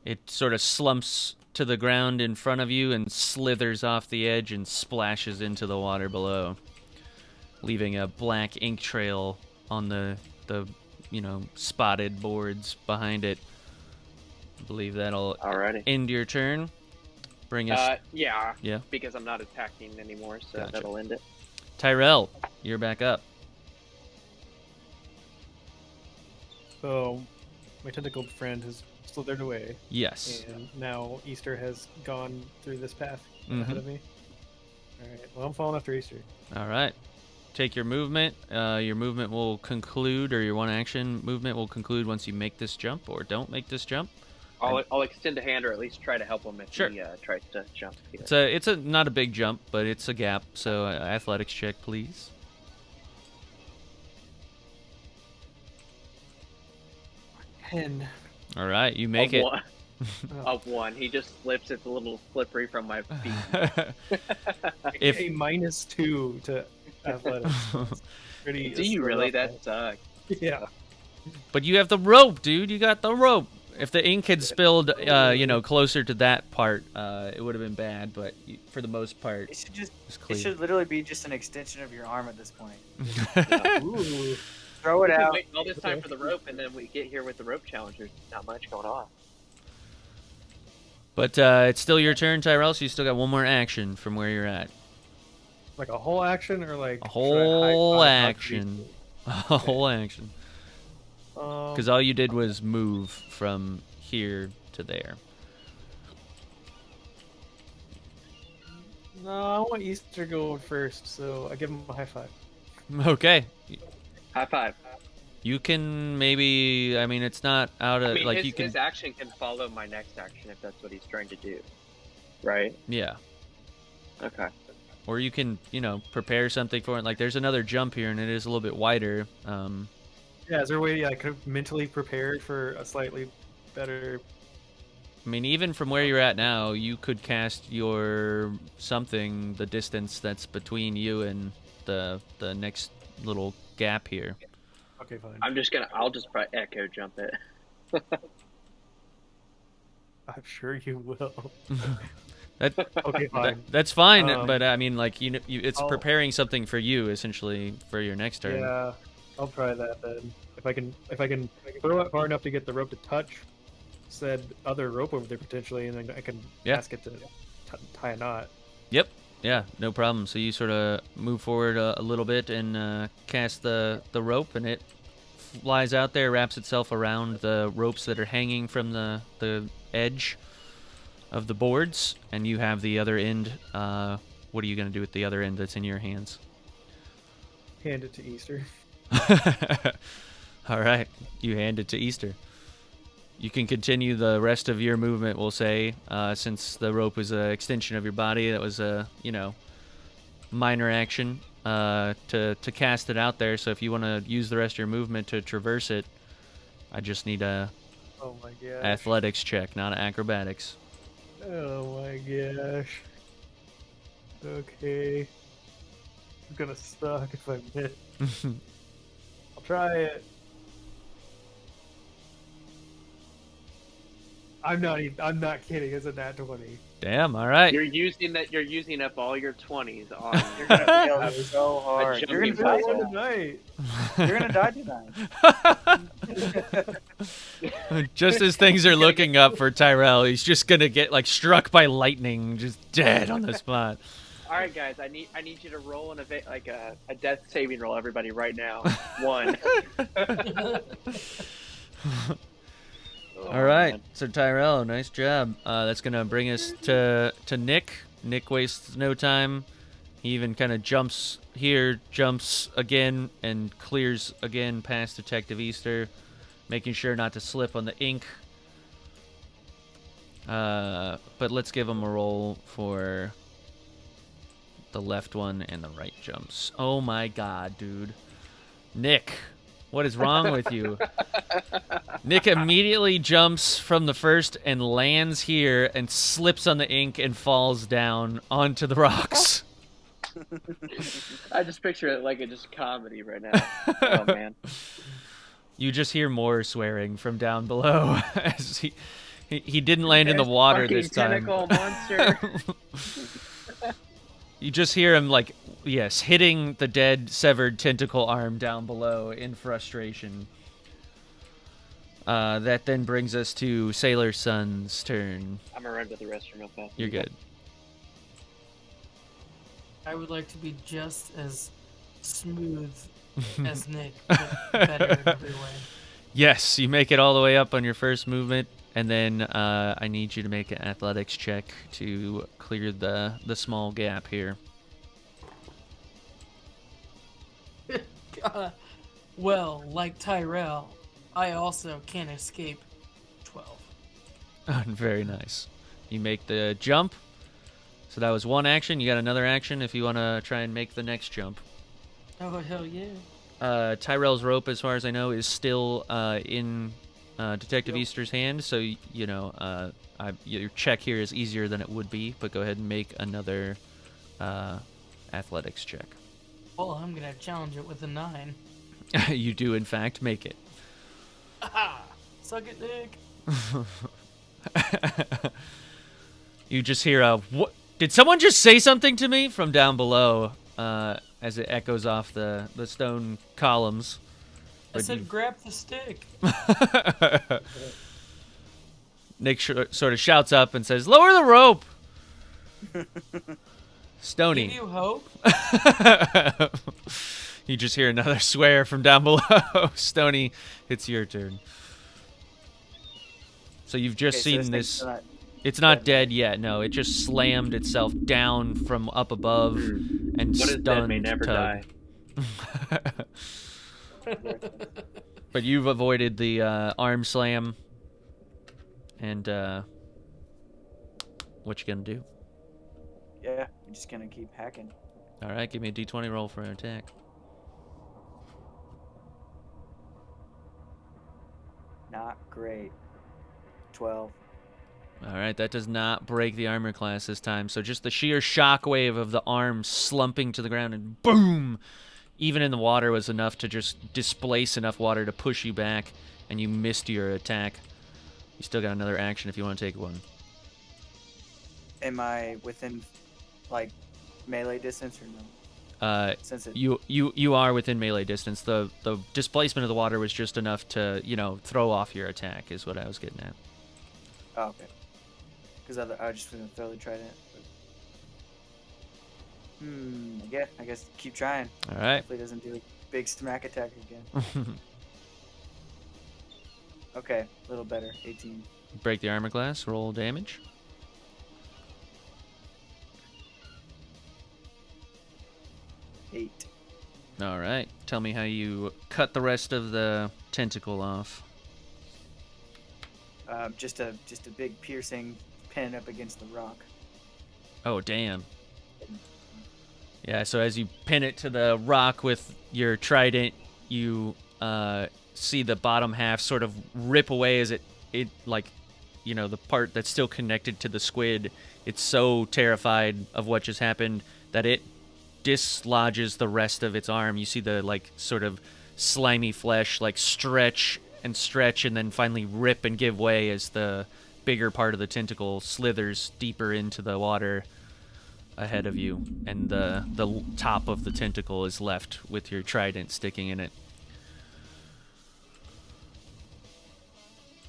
It sort of slumps to the ground in front of you and slithers off the edge and splashes into the water below, leaving a black ink trail on the spotted boards behind it. I believe that'll Alrighty. end your turn. Bring us Yeah, Yeah. because I'm not attacking anymore, so Gotcha. that'll end it. Tyrell, you're back up. So, my tentacled friend has slithered away, Yes. and now Easter has gone through this path Mhm. ahead of me. All right. Well, I'm following after Easter. All right. Take your movement. Your movement will conclude, or your one action movement will conclude once you make this jump or don't make this jump. I'll extend a hand or at least try to help him if Sure. he tries to jump here. It's a not a big jump, but it's a gap. So athletics check, please. And All right, you make of it. One. Of 1. He just slips. It's a little slippery from my feet. If a -2 to athletics. Pretty. Do you really? rough. That sucks. Yeah. but you have the rope, dude. You got the rope. If the ink had spilled, closer to that part, it would have been bad. But for the most part, It should just. it's It clean. should literally be just an extension of your arm at this point. Ooh. Throw it We can out. wait all this time for the rope, and then we get here with the rope challenge. There's not much going on. But it's still your turn, Tyrell. So you still got one more action from where you're at. Like a whole action, or like A should I whole dodge action. A whole action. Because all you did was move from here to there. No, I want Easter to go first, so I give him a high five. Okay. High five. You can maybe. I mean, it's not out of I mean, like his, you can. his action can follow my next action if that's what he's trying to do. Right? Yeah. Okay. Or you can, prepare something for it. Like, there's another jump here, and it is a little bit wider. Yeah, is there a way I could have mentally prepared for a slightly better? I mean, even from where you're at now, you could cast your something the distance that's between you and the next little gap here. Okay, fine. I'll just probably echo jump it. I'm sure you will. That, Okay, fine. that's fine, Um, but I mean, like, it's I'll- preparing something for you essentially for your next turn. Yeah, I'll try that then. If I can throw it far enough to get the rope to touch said other rope over there potentially, and then I can Yeah. ask it to tie a knot. Yep. Yeah, no problem. So you sort of move forward a little bit and cast the rope, and it flies out there, wraps itself around the ropes that are hanging from the edge of the boards, and you have the other end. What are you going to do with the other end that's in your hands? Hand it to Easter. All right, you hand it to Easter. You can continue the rest of your movement, we'll say, since the rope was an extension of your body. That was a, minor action to cast it out there. So if you want to use the rest of your movement to traverse it, I just need a Oh my gosh. athletics check, not acrobatics. Oh my gosh. Okay. I'm gonna suck if I miss. I'll try it. I'm not kidding. It's a nat 20. Damn, all right. You're using up all your 20s on. You're gonna fail this so hard. jumping You're gonna ball. die Tonight. tonight. You're gonna die tonight. Just as things are looking up for Tyrell, he's just gonna get like struck by lightning, just dead on the spot. All right, guys. I need you to roll a death saving roll. Everybody, right now. 1. All right, so Tyrell, nice job. That's gonna bring us to Nick. Nick wastes no time. He even kind of jumps here, jumps again, and clears again past Detective Easter, making sure not to slip on the ink. But let's give him a roll for the left one and the right jumps. Oh my god, dude. Nick, what is wrong with you? Nick immediately jumps from the first and lands here and slips on the ink and falls down onto the rocks. I just picture it like a just comedy right now. Oh man. You just hear more swearing from down below as he didn't land in the There's water fucking this time. tentacle monster. You just hear him, like, yes, hitting the dead, severed tentacle arm down below in frustration. That then brings us to Sailor Sun's turn. I'm gonna run to the restroom real fast. You're good. I would like to be just as smooth as Nick, but better in every way. Yes, you make it all the way up on your first movement, and then I need you to make an athletics check to clear the small gap here. Well, like Tyrell, I also can't escape 12. Very nice. You make the jump. So that was one action. You got another action if you want to try and make the next jump. Oh, hell yeah. Tyrell's rope, as far as I know, is still in Detective Easter's hand. So, you know, your check here is easier than it would be. But go ahead and make another athletics check. Well, I'm going to challenge it with a 9. You do, in fact, make it. Aha! Suck it, Nick. You just hear a, what? Did someone just say something to me from down below as it echoes off the stone columns? I said grab the stick. Nick sort of shouts up and says, lower the rope! Stony. Give you hope? You just hear another swear from down below. Stony, it's your turn. So you've just seen this. It's not dead yet. No, it just slammed itself down from up above and What is stunned dead may never Tug. die. But you've avoided the arm slam. And what you gonna do? Yeah, I'm just gonna keep hacking. All right, give me a d20 roll for an attack. Not great. 12. All right, that does not break the armor class this time. So just the sheer shockwave of the arm slumping to the ground and boom! Even in the water was enough to just displace enough water to push you back, and you missed your attack. You still got another action if you want to take one. Am I within, like, melee distance or no? Since it... You are within melee distance. The displacement of the water was just enough to, you know, throw off your attack is what I was getting at. Oh, okay. Because I was just going to throw the trident. But... I guess keep trying. All right. Hopefully it doesn't do a big smack attack again. Okay, a little better. 18. Break the armor class. Roll damage. 8. All right. Tell me how you cut the rest of the tentacle off. Just a big piercing pin up against the rock. Oh, damn. Yeah, so as you pin it to the rock with your trident, you see the bottom half sort of rip away as it like, you know, the part that's still connected to the squid. It's so terrified of what just happened that it dislodges the rest of its arm. You see the, like, sort of slimy flesh, like, stretch and then finally rip and give way as the bigger part of the tentacle slithers deeper into the water ahead of you, and the top of the tentacle is left with your trident sticking in it.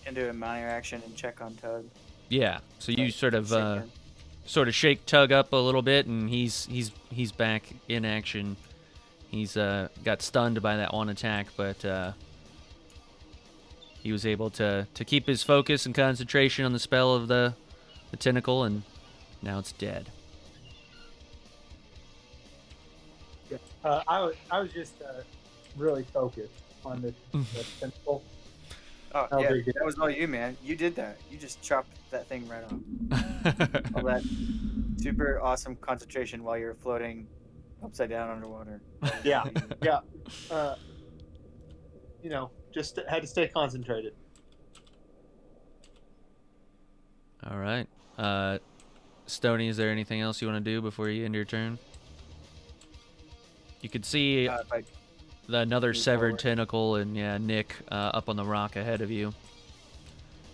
And do a minor action and check on Tug. Yeah, so you sort of shake Tug up a little bit, and he's back in action. He's got stunned by that one attack, but he was able to keep his focus and concentration on the spell of the tentacle, and now it's dead. I was just really focused on this tentacle. Oh No yeah, big deal. that was all you, man. You did that. You just chopped that thing right off. All that super awesome concentration while you're floating upside down underwater. Yeah, yeah. Just had to stay concentrated. All right. Stony, is there anything else you want to do before you end your turn? You could see If I another move severed forward. tentacle and Nick up on the rock ahead of you.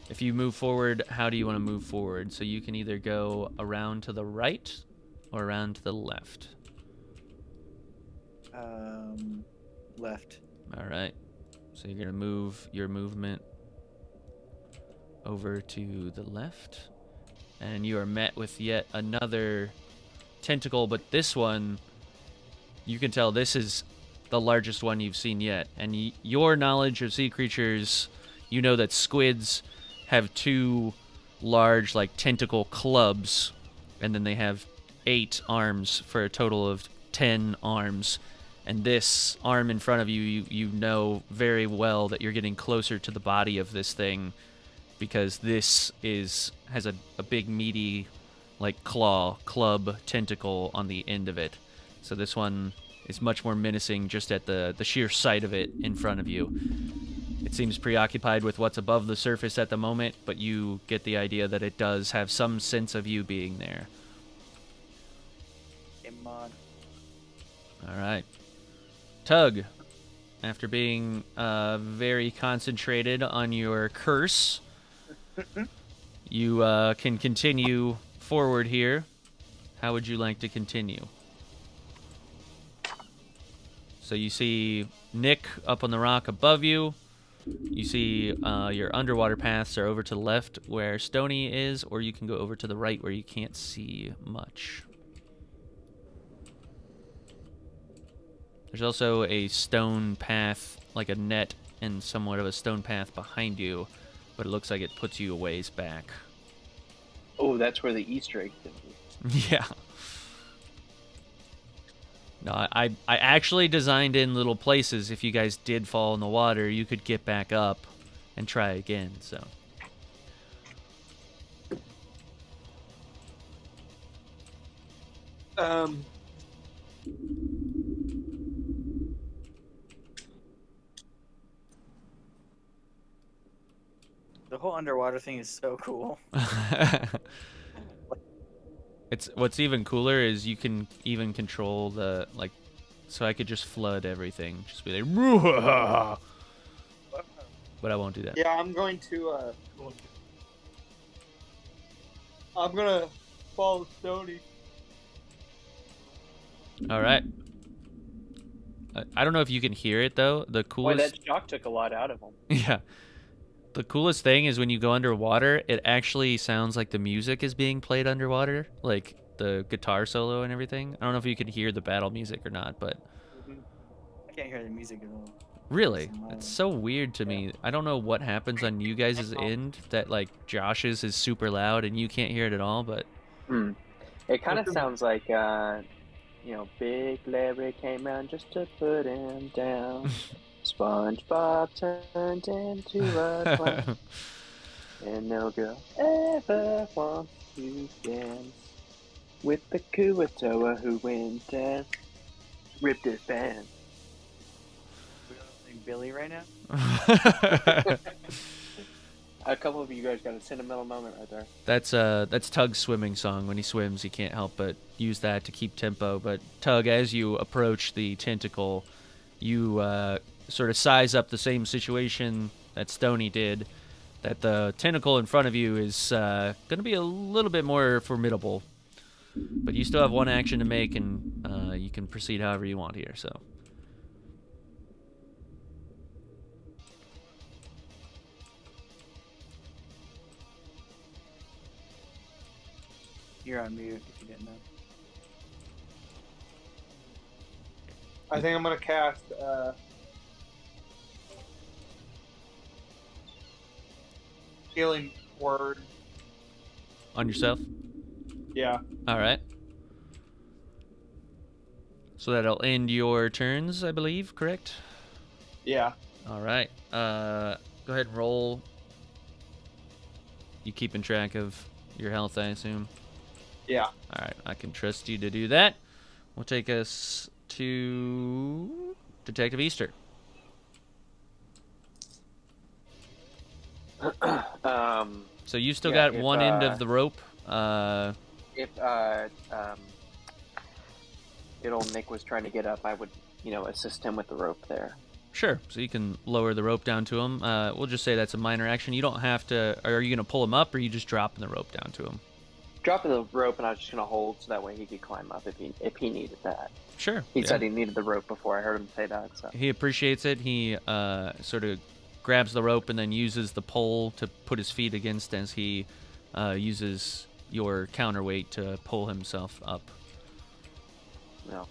If you move forward, how do you want to move forward? So you can either go around to the right or around to the left. Left. All right. So you're going to move your movement over to the left. And you are met with yet another tentacle, but this one, you can tell this is the largest one you've seen yet. And your knowledge of sea creatures, you know that squids have 2 large, like, tentacle clubs, and then they have 8 arms for a total of 10 arms. And this arm in front of you, you know very well that you're getting closer to the body of this thing, because this has a big meaty, like, club tentacle on the end of it. So this one is much more menacing just at the sheer sight of it in front of you. It seems preoccupied with what's above the surface at the moment, but you get the idea that it does have some sense of you being there. Come on. All right. Tug, after being very concentrated on your curse, you can continue forward here. How would you like to continue? So you see Nick up on the rock above you. You see your underwater paths are over to the left where Stony is, or you can go over to the right where you can't see much. There's also a stone path, like a net and somewhat of a stone path behind you, but it looks like it puts you a ways back. Oh, that's where the Easter egg thing is. Yeah. No, I actually designed in little places. If you guys did fall in the water, you could get back up and try again, so. The whole underwater thing is so cool. It's what's even cooler is you can even control the, like, so I could just flood everything. Just be like, "Ruah!" But I won't do that. Yeah, I'm going to follow Stony. All right. I don't know if you can hear it though. The Boy, coolest, that shock took a lot out of him. yeah. The coolest thing is when you go underwater, it actually sounds like the music is being played underwater, like the guitar solo and everything. I don't know if you can hear the battle music or not, but I can't hear the music at all. really, it's so weird to me. I don't know what happens on you guys' end that, like, Josh's is super loud and you can't hear it at all, but It kind of sounds like, Big Larry came around just to put him down. SpongeBob turned into a clown, and no girl ever wants to dance with the Kuatoa who went and ripped his pants. We're listening Billy right now. A couple of you guys got a sentimental moment right there. That's Tug's swimming song. When he swims, he can't help but use that to keep tempo. But Tug, as you approach the tentacle, you sort of size up the same situation that Stony did, that the tentacle in front of you is going to be a little bit more formidable. But you still have one action to make, and you can proceed however you want here. So. You're on mute if you didn't know. I think I'm gonna cast healing word. On yourself? Yeah. All right. So that'll end your turns, I believe, correct? Yeah. All right. Go ahead and roll. You keeping track of your health, I assume? Yeah. All right. I can trust you to do that. We'll take us to Detective Easter. So you still got one end of the rope. If good old Nick was trying to get up, I would, assist him with the rope there. Sure. So you can lower the rope down to him. We'll just say that's a minor action. You don't have to. Are you going to pull him up, or are you just dropping the rope down to him? Dropping the rope, and I was just going to hold so that way he could climb up if he needed that. Sure. He said he needed the rope before I heard him say that. So He appreciates it. He sort of grabs the rope and then uses the pole to put his feet against as he uses your counterweight to pull himself up. No.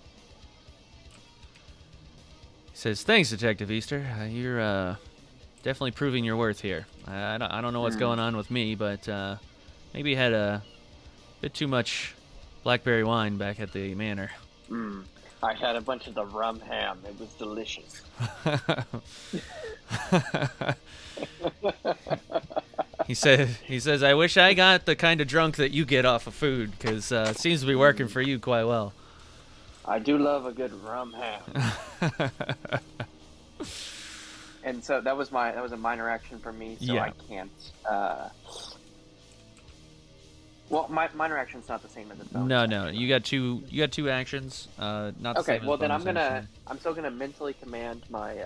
He says, "Thanks, Detective Easter. You're definitely proving your worth here. I don't know what's going on with me, but maybe you had a bit too much blackberry wine back at the manor." I had a bunch of the rum ham. It was delicious. He says, "I wish I got the kind of drunk that you get off of food, because it seems to be working for you quite well." I do love a good rum ham. And so that was a minor action for me, so Yeah. I can't. Well, my minor action's not the same as the bonus. No. You got two actions. Not the Okay, same well as then bonus I'm still gonna mentally command my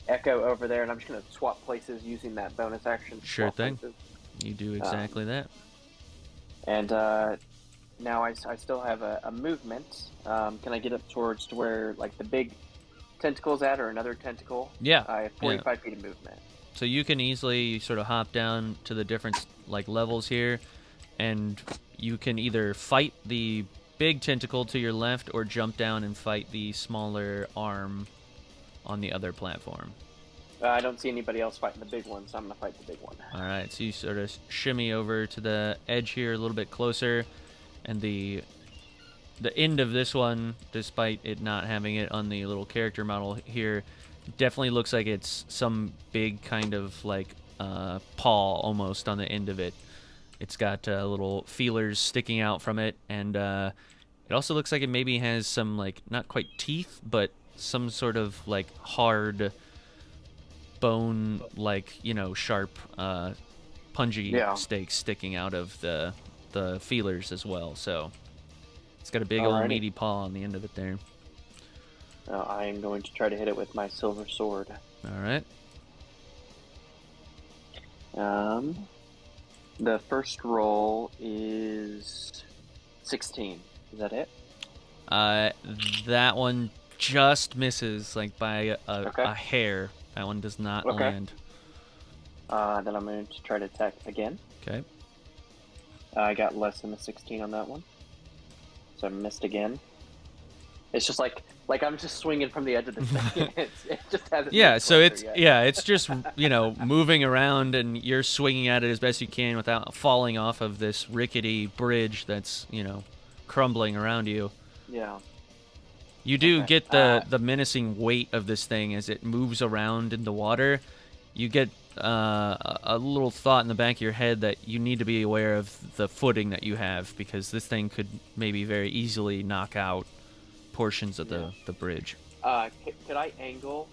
Echo over there, and I'm just gonna swap places using that bonus action. Sure Swap thing. places. You do exactly that. And now I still have a movement. Can I get up towards to where like the big tentacle's at, or another tentacle? Yeah. I have 45 feet of movement. So you can easily sort of hop down to the different levels here, and you can either fight the big tentacle to your left or jump down and fight the smaller arm on the other platform. I don't see anybody else fighting the big one, so I'm gonna fight the big one. All right, so you sort of shimmy over to the edge here a little bit closer, and the end of this one, despite it not having it on the little character model here, definitely looks like it's some big kind of paw almost on the end of it. It's got little feelers sticking out from it, and it also looks like it maybe has some not quite teeth, but some sort of hard bone, sharp punji stakes sticking out of the feelers as well. So it's got a big old meaty paw on the end of it there. I am going to try to hit it with my silver sword. All right. The first roll is 16. Is that it? That one just misses by a hair. That one does not land. Then I'm going to try to attack again. Okay. I got less than a 16 on that one, so I missed again. It's just like I'm just swinging from the edge of the thing. It just hasn't. Yeah, so it's yet. it's just moving around, and you're swinging at it as best you can without falling off of this rickety bridge that's crumbling around you. Yeah. You do get the menacing weight of this thing as it moves around in the water. You get a little thought in the back of your head that you need to be aware of the footing that you have, because this thing could maybe very easily knock out portions of the bridge. Could I angle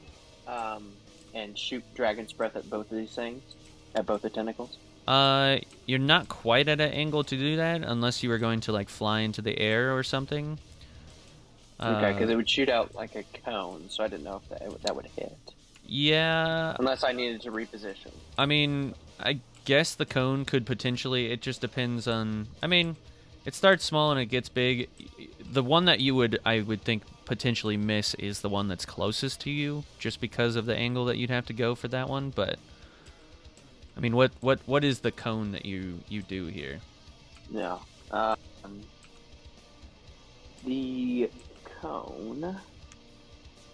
and shoot Dragon's Breath at both of these things? At both the tentacles? You're not quite at an angle to do that unless you were going to fly into the air or something. Okay, because it would shoot out like a cone, so I didn't know if that would hit. Yeah. Unless I needed to reposition. I mean, I guess the cone could potentially. It just depends on. I mean, it starts small and it gets big. The one that I would think potentially miss is the one that's closest to you, just because of the angle that you'd have to go for that one. But I mean, what is the cone that you do here? Yeah. The cone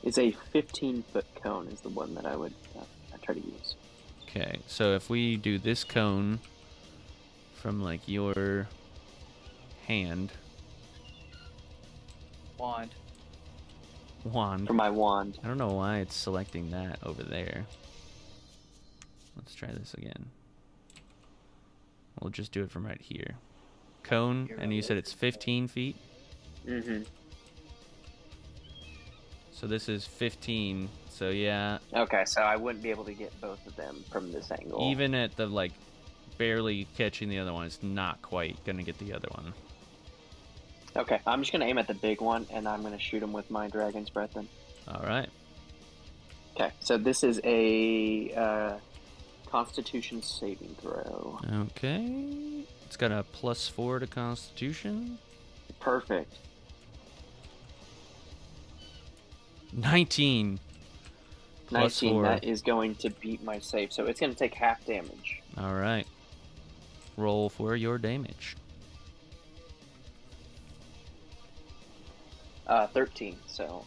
is a 15-foot cone is the one that I would try to use. Okay, so if we do this cone from like your hand Wand. wand. For my wand. I don't know why it's selecting that over there. Let's try this again. We'll just do it from right here. Cone, and you said it's 15 feet? Mm-hmm. So this is 15, so yeah. Okay, so I wouldn't be able to get both of them from this angle. Even at the, like, barely catching the other one, it's not quite gonna get the other one. Okay, I'm just gonna aim at the big one, and I'm gonna shoot him with my Dragon's Breath then. Alright. Okay, so this is a Constitution saving throw. Okay. It's got a +4 to Constitution. Perfect. 19. 19, +4. that is going to beat my save, so it's going to take half damage. Alright. Roll for your damage. 13, so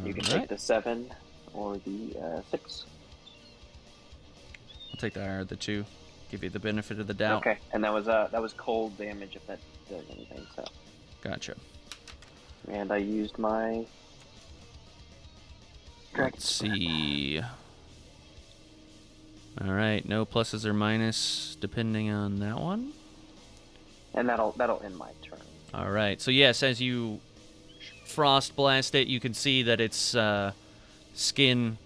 you can take the 7 or the 6. I'll take the higher of the 2. Give you the benefit of the doubt. Okay, and that was cold damage if that does anything, so. Gotcha. And I used my Let's see. Alright, no pluses or minus depending on that one. And that'll end my turn. Alright, so yes, as you frost blast it, you can see that its skin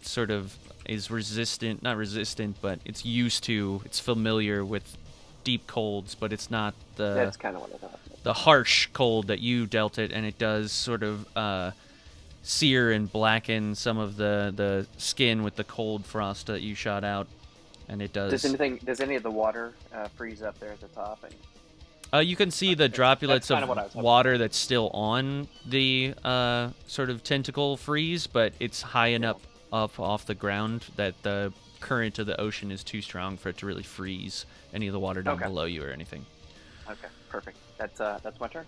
sort of is resistant, not resistant, but it's familiar with deep colds, but it's not That's kind of what I thought. the harsh cold that you dealt it, and it does sort of sear and blacken some of the skin with the cold frost that you shot out, and it does. Does any of the water freeze up there at the top? And you can see the droplets kind of what I of was hoping. water that's still on the sort of tentacle freeze, but it's high enough up off the ground that the current of the ocean is too strong for it to really freeze any of the water down below you or anything. Okay, perfect. That's my turn.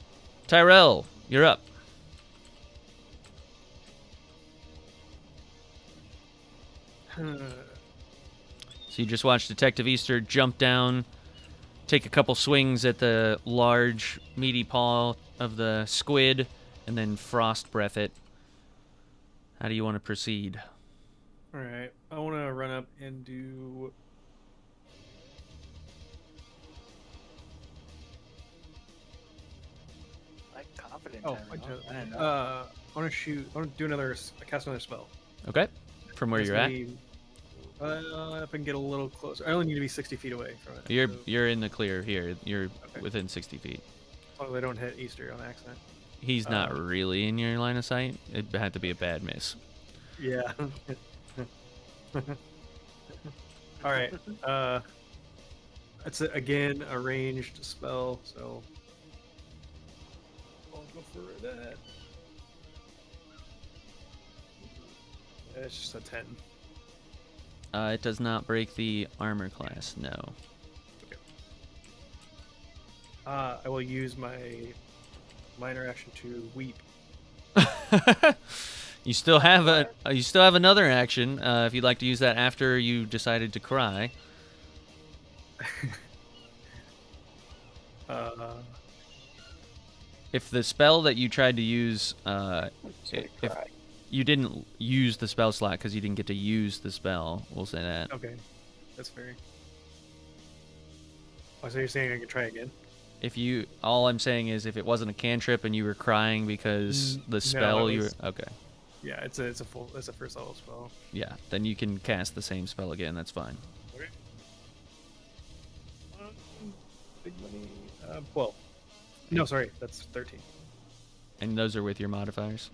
Tyrell, you're up. So you just watched Detective Easter jump down, take a couple swings at the large, meaty paw of the squid, and then frost breath it. How do you want to proceed? Alright, I want to run up and do... Like confident. Oh, I want to do cast another spell. Okay. From where That's you're at? If I can get a little closer. I only need to be 60 feet away from it. You're in the clear here. You're within 60 feet. As long as I don't hit Easter on accident. He's not really in your line of sight. It had to be a bad miss. Yeah. Alright. It's again a ranged spell, so I'll go for that. It's just a 10. It does not break the armor class, no. I will use my minor action to weep. You still have another action if you'd like to use that after you decided to cry. If the spell that you tried to use, if you didn't use the spell slot because you didn't get to use the spell, we'll say that. Okay, that's fair. Oh, so you're saying I can try again? All I'm saying is if it wasn't a cantrip and you were crying because the spell okay. Yeah, it's a first level spell. Yeah, then you can cast the same spell again. That's fine. Okay. Big money. 12. No, sorry, that's 13. And those are with your modifiers.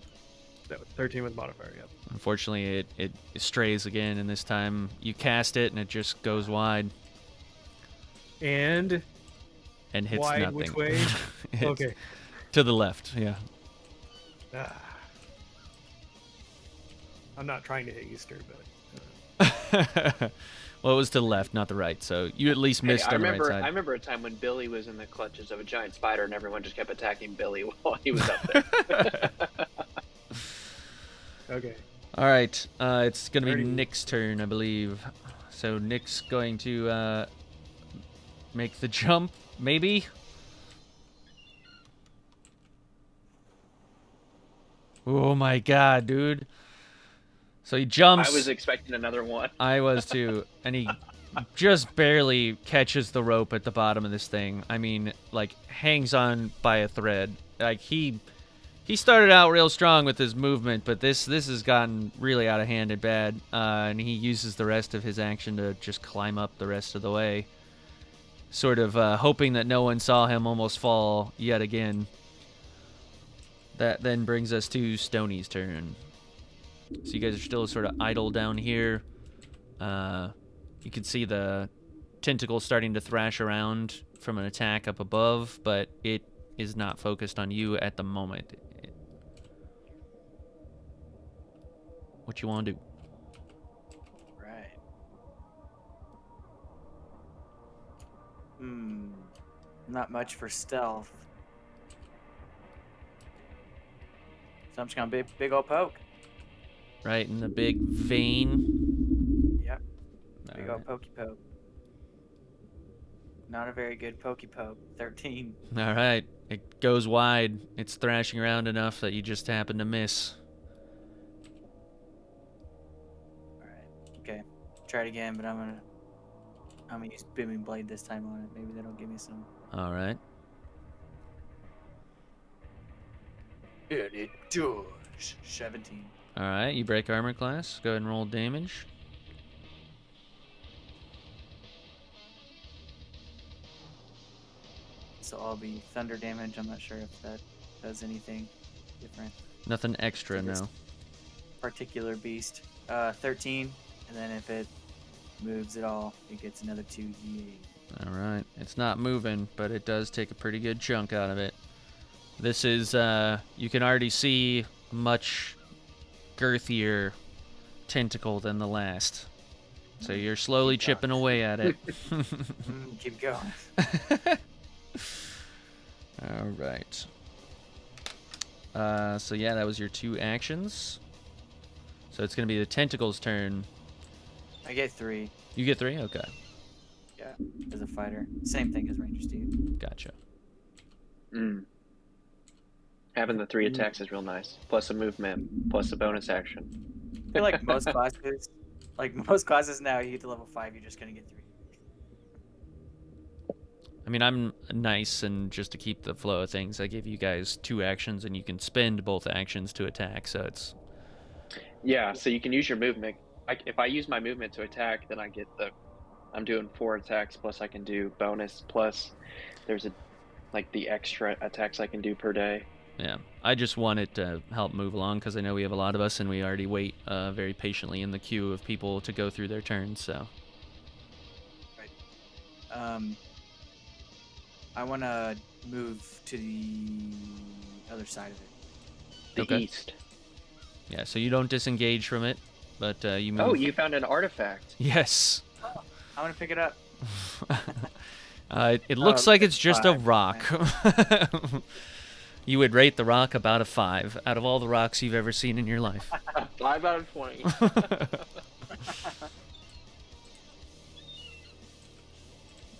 That was 13 with modifier. Yep. Unfortunately, it strays again, and this time you cast it and it just goes wide And hits wide nothing. which way? It's Okay. to the left. Yeah. I'm not trying to hit Easter, but Well, it was to the left, not the right. So you at least missed on the right side. I remember a time when Billy was in the clutches of a giant spider, and everyone just kept attacking Billy while he was up there. okay. All right, it's gonna be 30. Nick's turn, I believe. So Nick's going to make the jump, maybe. Oh my god, dude! So he jumps. I was expecting another one. I was too, and he just barely catches the rope at the bottom of this thing. I mean, like hangs on by a thread. Like he started out real strong with his movement, but this has gotten really out of hand and bad. And he uses the rest of his action to just climb up the rest of the way, sort of hoping that no one saw him almost fall yet again. That then brings us to Stoney's turn. So you guys are still sort of idle down here. You can see the tentacle starting to thrash around from an attack up above, but it is not focused on you at the moment. What you want to do? Right. Not much for stealth. So I'm just gonna big old poke. Right in the big vein. Yep. Big All old right. pokey poke. Not a very good pokey poke. 13. All right. It goes wide. It's thrashing around enough that you just happen to miss. Alright. Okay. Try it again, but I'm gonna use booming blade this time on it. Maybe that'll give me some. All right. And it does. 17. All right. You break armor class. Go ahead and roll damage. So I'll be thunder damage. I'm not sure if that does anything different. Nothing extra, So this no. particular beast. 13, and then if it moves at all, it gets another 2d8. All right. It's not moving, but it does take a pretty good chunk out of it. This is, you can already see a much girthier tentacle than the last. So you're slowly Keep going. chipping away at it. Keep going. All right. So yeah, that was your 2 actions. So it's going to be the tentacle's turn. I get 3. You get 3? Okay. Yeah, as a fighter. Same thing as Ranger Steve. Gotcha. Having the 3 attacks is real nice. Plus a movement, plus a bonus action. I feel like most classes now, you get to level 5, you're just gonna get 3. I mean, I'm nice, and just to keep the flow of things, I give you guys 2 actions, and you can spend both actions to attack, so it's... Yeah, so you can use your movement. If I use my movement to attack, then I'm doing 4 attacks, plus I can do bonus, plus there's the extra attacks I can do per day. Yeah, I just wanted to help move along, because I know we have a lot of us, and we already wait very patiently in the queue of people to go through their turns, so... Right. I want to move to the other side of it. The Okay. east. Yeah, so you don't disengage from it, but you move... Oh, you found an artifact. Yes! I want to pick it up. It looks like it's just a 5, rock. You would rate the rock about a 5 out of all the rocks you've ever seen in your life. 5 out of 20.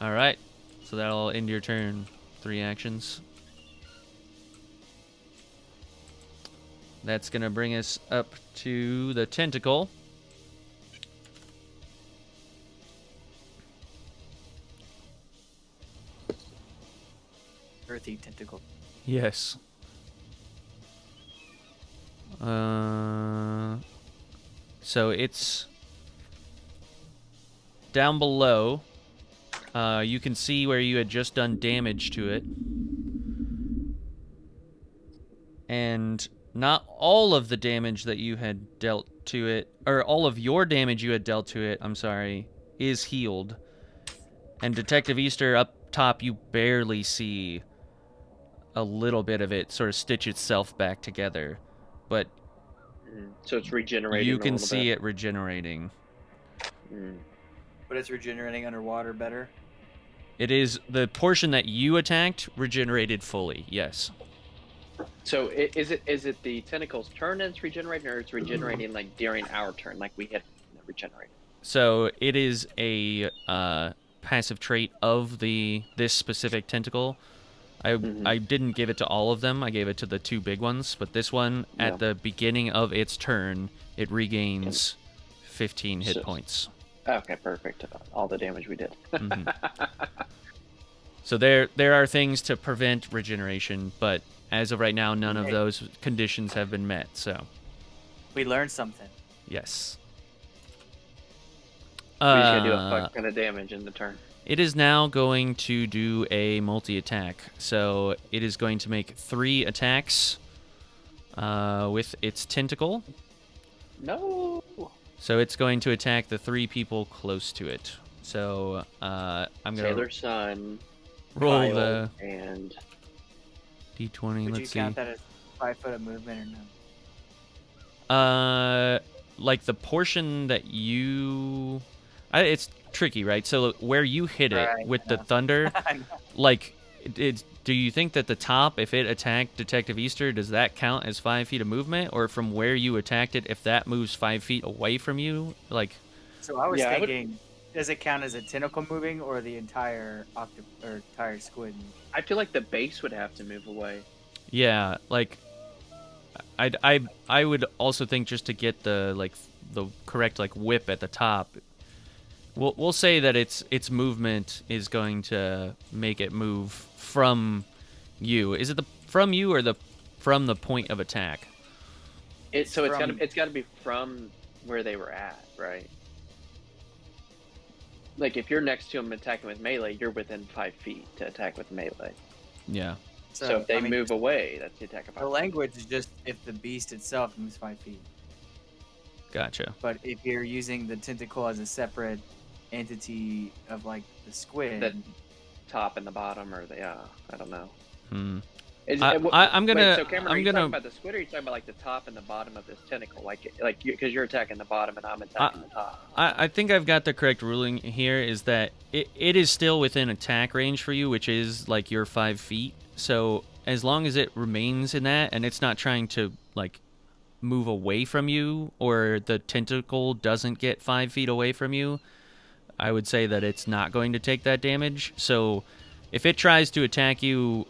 All right, so that'll end your turn. 3 actions. That's gonna bring us up to the tentacle. Earthy tentacle. Yes. So it's down below. You can see where you had just done damage to it. And not all of the damage that you had dealt to it, or all of your damage you had dealt to it, I'm sorry, is healed. And Detective Easter, up top, you barely see a little bit of it sort of stitch itself back together. But So it's regenerating. you can see it regenerating. But it's regenerating underwater better. It is the portion that you attacked regenerated fully, yes. So is it the tentacle's turn and it's regenerating, or it's regenerating like during our turn, like we had regenerated? So it is a passive trait of this specific tentacle. I didn't give it to all of them. I gave it to the 2 big ones, but this one at the beginning of its turn, it regains 15 hit points. Okay, perfect. All the damage we did. So there are things to prevent regeneration, but as of right now, none of those conditions have been met. So We learned something. yes. We just gotta do a fuck ton of damage in the turn. It is now going to do a multi-attack. So it is going to make 3 attacks with its tentacle. No. So it's going to attack the 3 people close to it. So I'm going Sailor to Sun, roll Kyle, the and d20. Would Let's you see. count that as 5 foot of movement or no? Like the portion that you... it's tricky, right? So where you hit it Right, with the yeah. thunder, like, do you think that the top, if it attacked Detective Easter, does that count as 5 feet of movement? Or from where you attacked it, if that moves 5 feet away from you? Like, So I was Yeah, I would- thinking, does it count as a tentacle moving or the entire entire squid? I feel like the base would have to move away. yeah, like, I would also think just to get the correct like whip at the top. We'll say that its movement is going to make it move from you. Is it from you or from the point of attack? It's from- gotta be from where they were at, right? Like if you're next to them attacking with melee, you're within 5 feet to attack with melee. Yeah. So if they I mean, move away, that's the attack of 5 The feet. language is just if the beast itself moves 5 feet. Gotcha. But if you're using the tentacle as a separate entity of like the squid, The top and the bottom, or I don't know. Hmm. I'm gonna- So Cameron, I'm are you gonna- talking about the squid, or are you talking about like the top and the bottom of this tentacle, like because you're attacking the bottom and I'm attacking the top? I think I've got the correct ruling here. Is that it is still within attack range for you, which is like your 5 feet. So as long as it remains in that, and it's not trying to like move away from you, or the tentacle doesn't get 5 feet away from you, I would say that it's not going to take that damage. So if it tries to attack you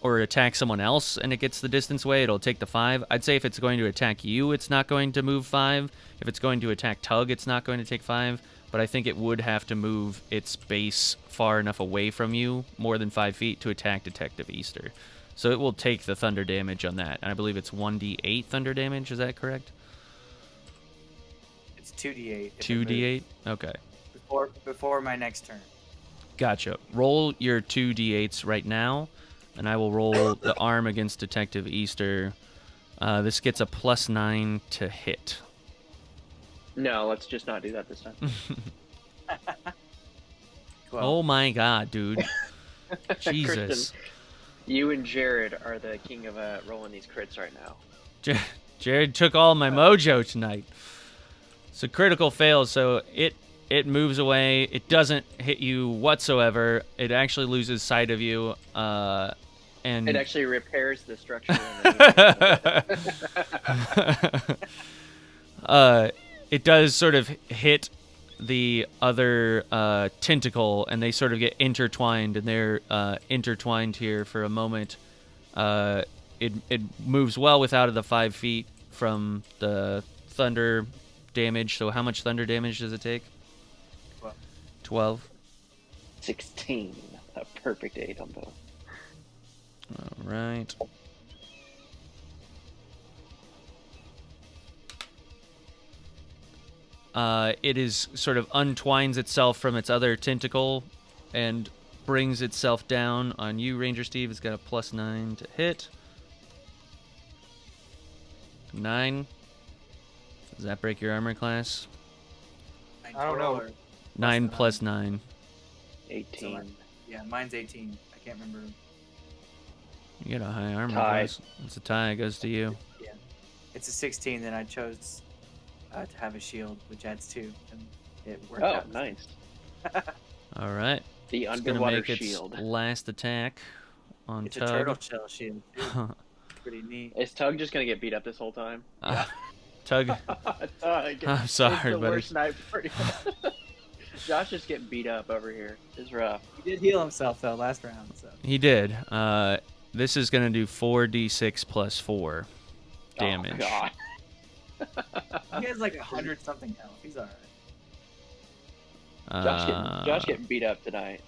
or attack someone else and it gets the distance away, it'll take the 5. I'd say if it's going to attack you, it's not going to move 5. If it's going to attack Tug, it's not going to take 5. But I think it would have to move its base far enough away from you, more than 5 feet, to attack Detective Easter. So it will take the thunder damage on that. And I believe it's 1d8 thunder damage. Is that correct? it's 2d8. if it 2d8? moves Okay. Before my next turn. Gotcha. Roll your 2d8s right now, and I will roll the arm against Detective Easter. This gets a +9 to hit. No, let's just not do that this time. 12. Oh my god, dude. Jesus. Kristen, you and Jared are the king of rolling these crits right now. Jared took all my mojo tonight. So critical fails, so it moves away. It doesn't hit you whatsoever. It actually loses sight of you. And It actually repairs the structure. it does sort of hit the other tentacle, and they sort of get intertwined, and they're intertwined here for a moment. It moves well without the 5 feet from the thunder damage. So how much thunder damage does it take? 12. 16. A perfect 8 on both. All right. It is sort of untwines itself from its other tentacle and brings itself down on you, Ranger Steve. It's got a +9 to hit. 9. Does that break your armor class? I don't know. 9 9. plus 9. 18. Yeah, mine's 18. I can't remember. You got a high armor Tie. class. It's a tie. It goes to you. It's a 16, then I chose to have a shield, which adds 2. And it worked Oh, out. nice. All right. The It's gonna underwater make its shield. last attack on It's a Tug. turtle shell shield. Too. Pretty neat. Is Tug just gonna get beat up this whole time? Tug, Tug. I'm sorry, It's the buddy. worst night for you. Josh is getting beat up over here. It's rough. He did heal himself though last round. So He did. This is gonna do 4d6 plus 4 damage. Oh, God. he has like 100 something health. He's all right. Josh getting beat up tonight.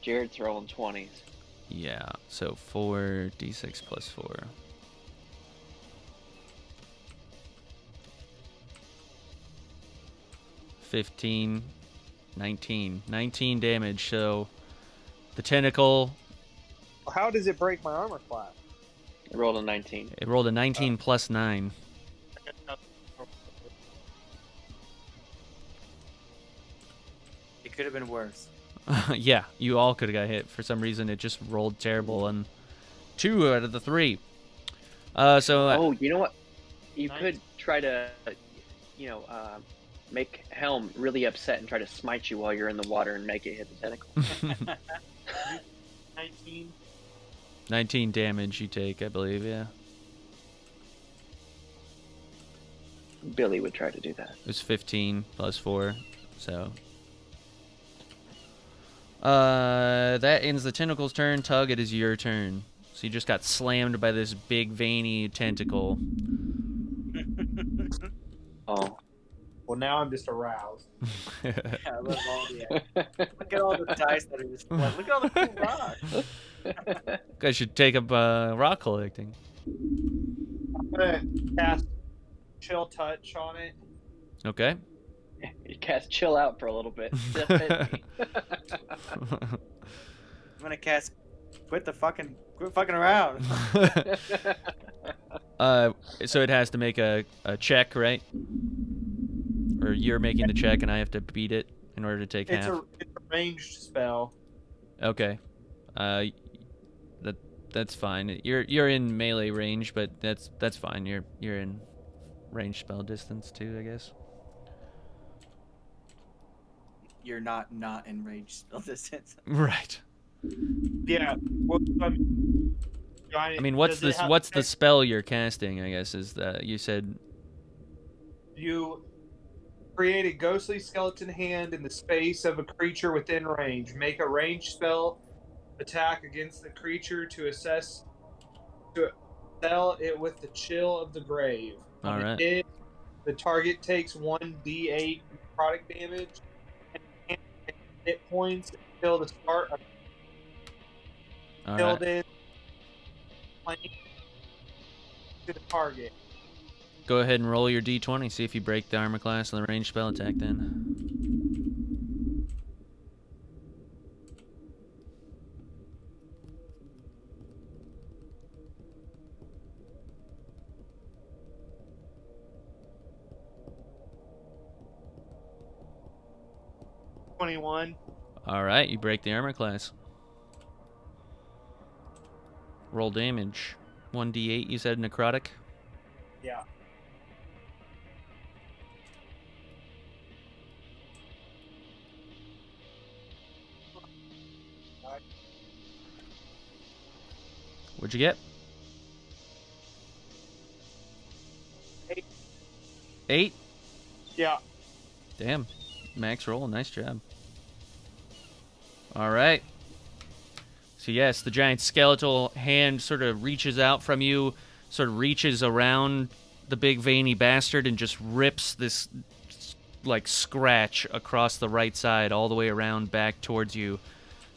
Jared's rolling 20s. Yeah, so 4d6 plus 4. $15, 19 damage. So the tentacle, How does it break my armor class? I rolled a 19. it rolled a 19 plus 9. It could have been worse. Yeah, you all could have got hit. For some reason, it just rolled terrible, and 2 out of the 3. Oh, you know what? You Nice. could try to, make Helm really upset and try to smite you while you're in the water and make it hit the tentacle. 19. 19 damage you take, I believe, yeah. Billy would try to do that. It was 15 plus 4, so... that ends the tentacle's turn. Tug, it is your turn. So you just got slammed by this big veiny tentacle. Oh. Well, now I'm just aroused. Yeah, I love all the. Look at all the dice that are just. Look at all the cool rocks. Guys should take up rock collecting. I'm gonna cast Chill Touch on it. Okay. You cast chill out for a little bit. I'm gonna cast. Quit fucking around. So it has to make a check, right? Or you're making the check and I have to beat it in order to take It's half. it's a ranged spell. Okay. That's fine. You're in melee range, but that's fine. You're in range spell distance too, I guess. You're not in range spell distance. Right. Yeah. Well, I mean, what's the spell you're casting? I guess is that you said. You create a ghostly skeleton hand in the space of a creature within range. Make a ranged spell attack against the creature to sell it with the chill of the grave. All On a right. hit, the target takes 1d8 necrotic damage and hit points until the start of All filled right. in plane to the target. Go ahead and roll your d20. See if you break the armor class on the range spell attack. Then. $21. All right, you break the armor class. Roll damage. 1d8. You said necrotic. Yeah. What'd you get? 8. 8? Yeah. Damn. Max roll. Nice job. All right. So yes, the giant skeletal hand sort of reaches out from you, sort of reaches around the big veiny bastard and just rips this like scratch across the right side all the way around back towards you.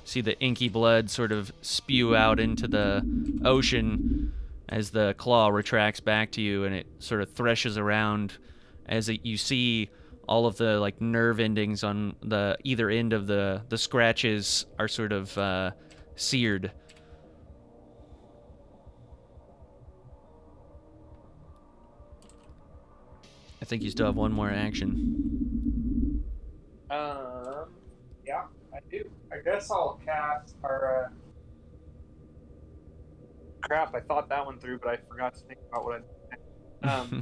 See the inky blood sort of spew out into the ocean as the claw retracts back to you, and it sort of threshes around as you see all of the like nerve endings on the either end of the scratches are sort of seared. I think you still have one more action. Yeah, I do. I guess I'll cast our. Crap! I thought that one through, but I forgot to think about what I.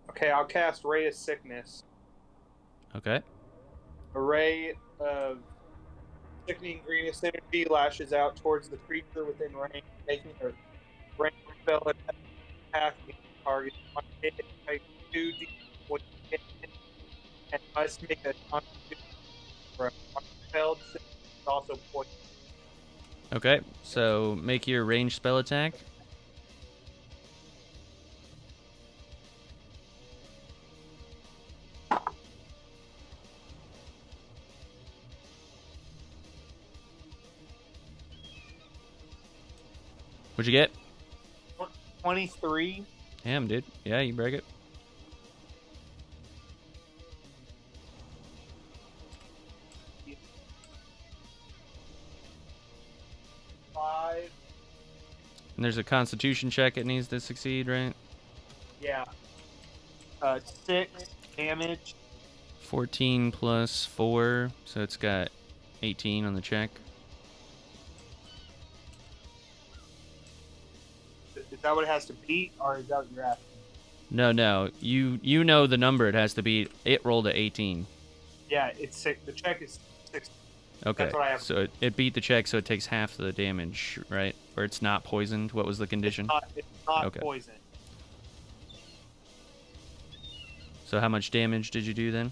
Okay, I'll cast Ray of Sickness. Okay. A ray of sickening greenish energy lashes out towards the creature within range, making a range spell attack against the target. Must hit type 2d when you hit it, and must make a constitution throw. Failed save is also poison. Okay, so make your ranged spell attack. What'd you get? 23. Damn, dude. Yeah, you break it. Five. And there's a constitution check it needs to succeed, right? Yeah. 6 damage. 14 plus 4, so it's got 18 on the check. Is that what it has to beat, or is that what you're asking? No. You know the number it has to beat. It rolled a 18. Yeah, it's 6. The check is 6. Okay, That's what I have. so it beat the check, so it takes half the damage, right? Or it's not poisoned. What was the condition? It's not Okay. poison. So how much damage did you do then?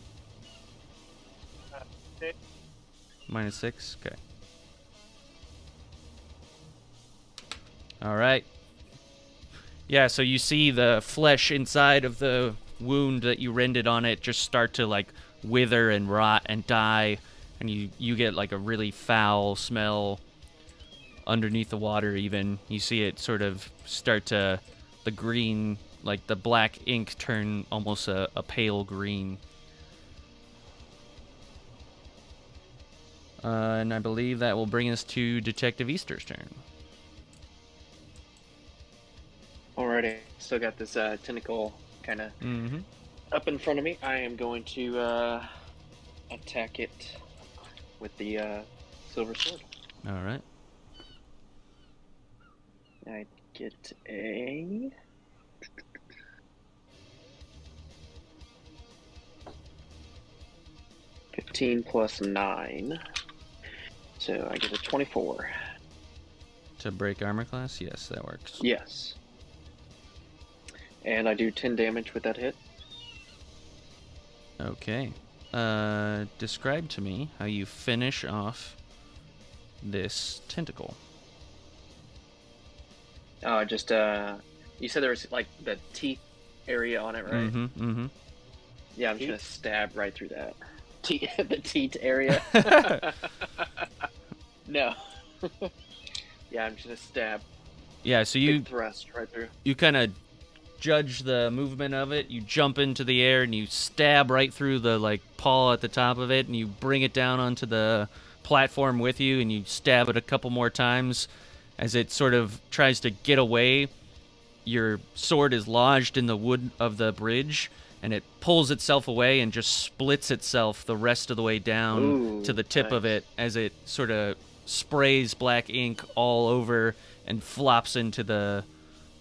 6. Minus 6? Okay. Alright. Yeah, so you see the flesh inside of the wound that you rended on it just start to, like, wither and rot and die, and you get, like, a really foul smell underneath the water even. You see it sort of start to, the green, like, the black ink turn almost a pale green. And I believe that will bring us to Detective Easter's turn. Alrighty, still got this tentacle kind of Mm-hmm. up in front of me. I am going to attack it with the silver sword. All right. I get a 15 plus 9, so I get a 24. To break armor class? Yes, that works. Yes. And I do 10 damage with that hit. Okay. Describe to me how you finish off this tentacle. Just you said there was like the teeth area on it, right? Mm-hmm, mm-hmm. Yeah, I'm just gonna stab right through that. The teat area. No. Yeah, I'm just gonna stab. Yeah, so Big thrust right through. you kind of judge the movement of it. You jump into the air and you stab right through the like paw at the top of it, and you bring it down onto the platform with you, and you stab it a couple more times as it sort of tries to get away. Your sword is lodged in the wood of the bridge, and it pulls itself away and just splits itself the rest of the way down Ooh, to the tip of nice. it as it sort of sprays black ink all over and flops into the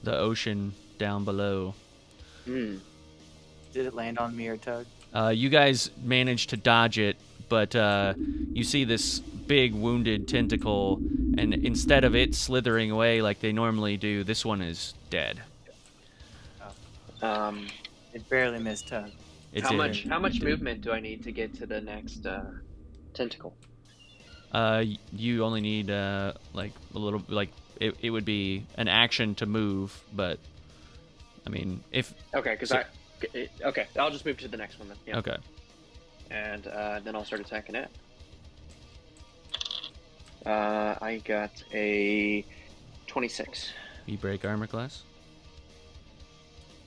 ocean down below. Mm. Did it land on me or Tug? You guys manage to dodge it, but you see this big wounded tentacle, and instead of it slithering away like they normally do, this one is dead. It barely missed Tug. It How did. much It did. movement do I need to get to the next tentacle? You only need like a little, like it would be an action to move, but I mean if Okay, because So- okay, I'll just move to the next one then. Yeah. okay. And then I'll start attacking it. I got a 26, You break armor class.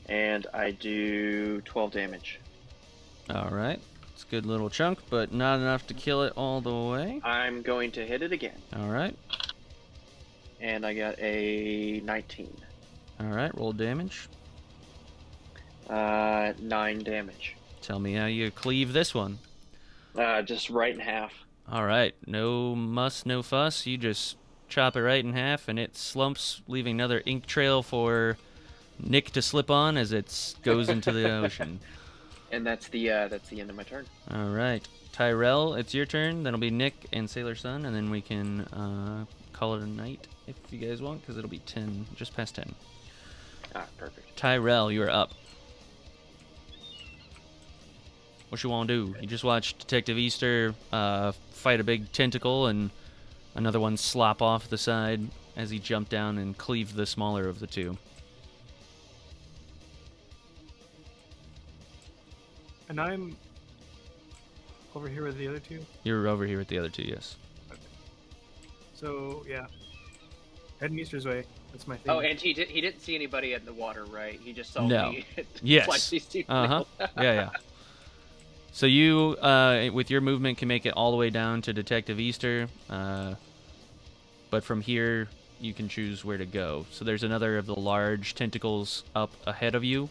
and I do 12 damage. All right, it's a good little chunk, but not enough to kill it all the way. I'm going to hit it again, All right, and I got a 19. all right. Roll damage. 9 damage. Tell me how you cleave this one. Just right in half. All right, no muss, no fuss. You just chop it right in half, and it slumps, leaving another ink trail for Nick to slip on as it goes into the ocean. And that's the end of my turn. All right, Tyrell, it's your turn. Then it'll be Nick and Sailor Sun, and then we can call it a night if you guys want, because it'll be 10, just past 10. Ah, perfect. Tyrell, you're up. What you want to do? You just watched Detective Easter fight a big tentacle and another one slop off the side as he jumped down and cleaved the smaller of the two. And I'm over here with the other two. You're over here with the other two, yes. So yeah, heading Easter's way. That's my thing. Oh, and he didn't see anybody in the water, right? He just saw No. me. Yes. Flash these two. Uh-huh. Yeah. So you, with your movement, can make it all the way down to Detective Easter, but from here, you can choose where to go. So there's another of the large tentacles up ahead of you.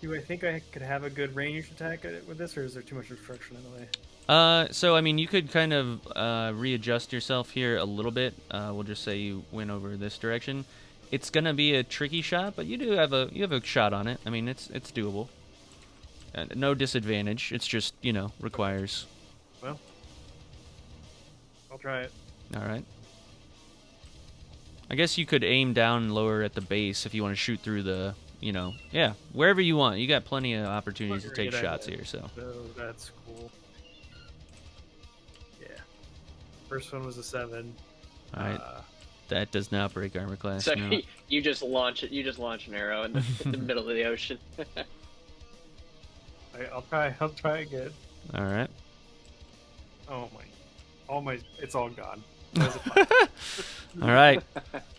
Do I think I could have a good ranged attack at it with this, or is there too much obstruction in the way? So I mean, you could kind of readjust yourself here a little bit. We'll just say you went over this direction. It's gonna be a tricky shot, but you have a shot on it. I mean, it's doable. No disadvantage. It's just, requires. Well, I'll try it. All right. I guess you could aim down lower at the base if you want to shoot through the, wherever you want. You got plenty of opportunities to take shots here. So that's cool. Yeah. First one was a 7. All right. That does not break armor class. So No. you just launch it. You just launch an arrow in the middle of the ocean. I'll try again. All right. It's all gone. All right.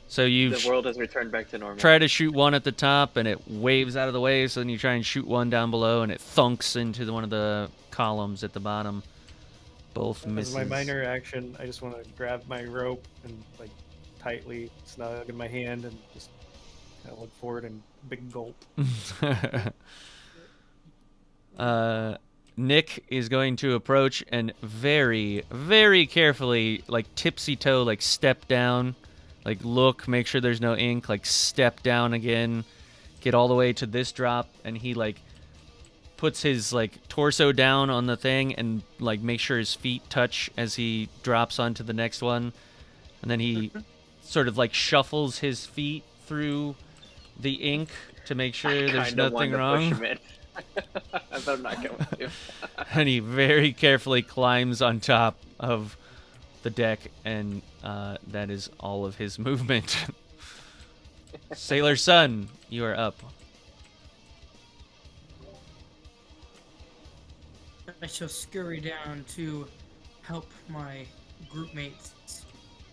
So you The world has returned back to normal. try to shoot one at the top, and it waves out of the way. So then you try and shoot one down below, and it thunks into one of the columns at the bottom. Both As misses. my minor action, I just want to grab my rope and tightly snug in my hand and just kind of look forward and big gulp. Nick is going to approach and very, very carefully, tipsy toe, step down, look, make sure there's no ink, step down again, get all the way to this drop, and he puts his torso down on the thing and make sure his feet touch as he drops onto the next one, and then he sort of shuffles his feet through the ink to make sure there's nothing wrong. But I'm not going to. And he very carefully climbs on top of the deck, and that is all of his movement. Sailor Sun, you are up. I shall scurry down to help my group mates.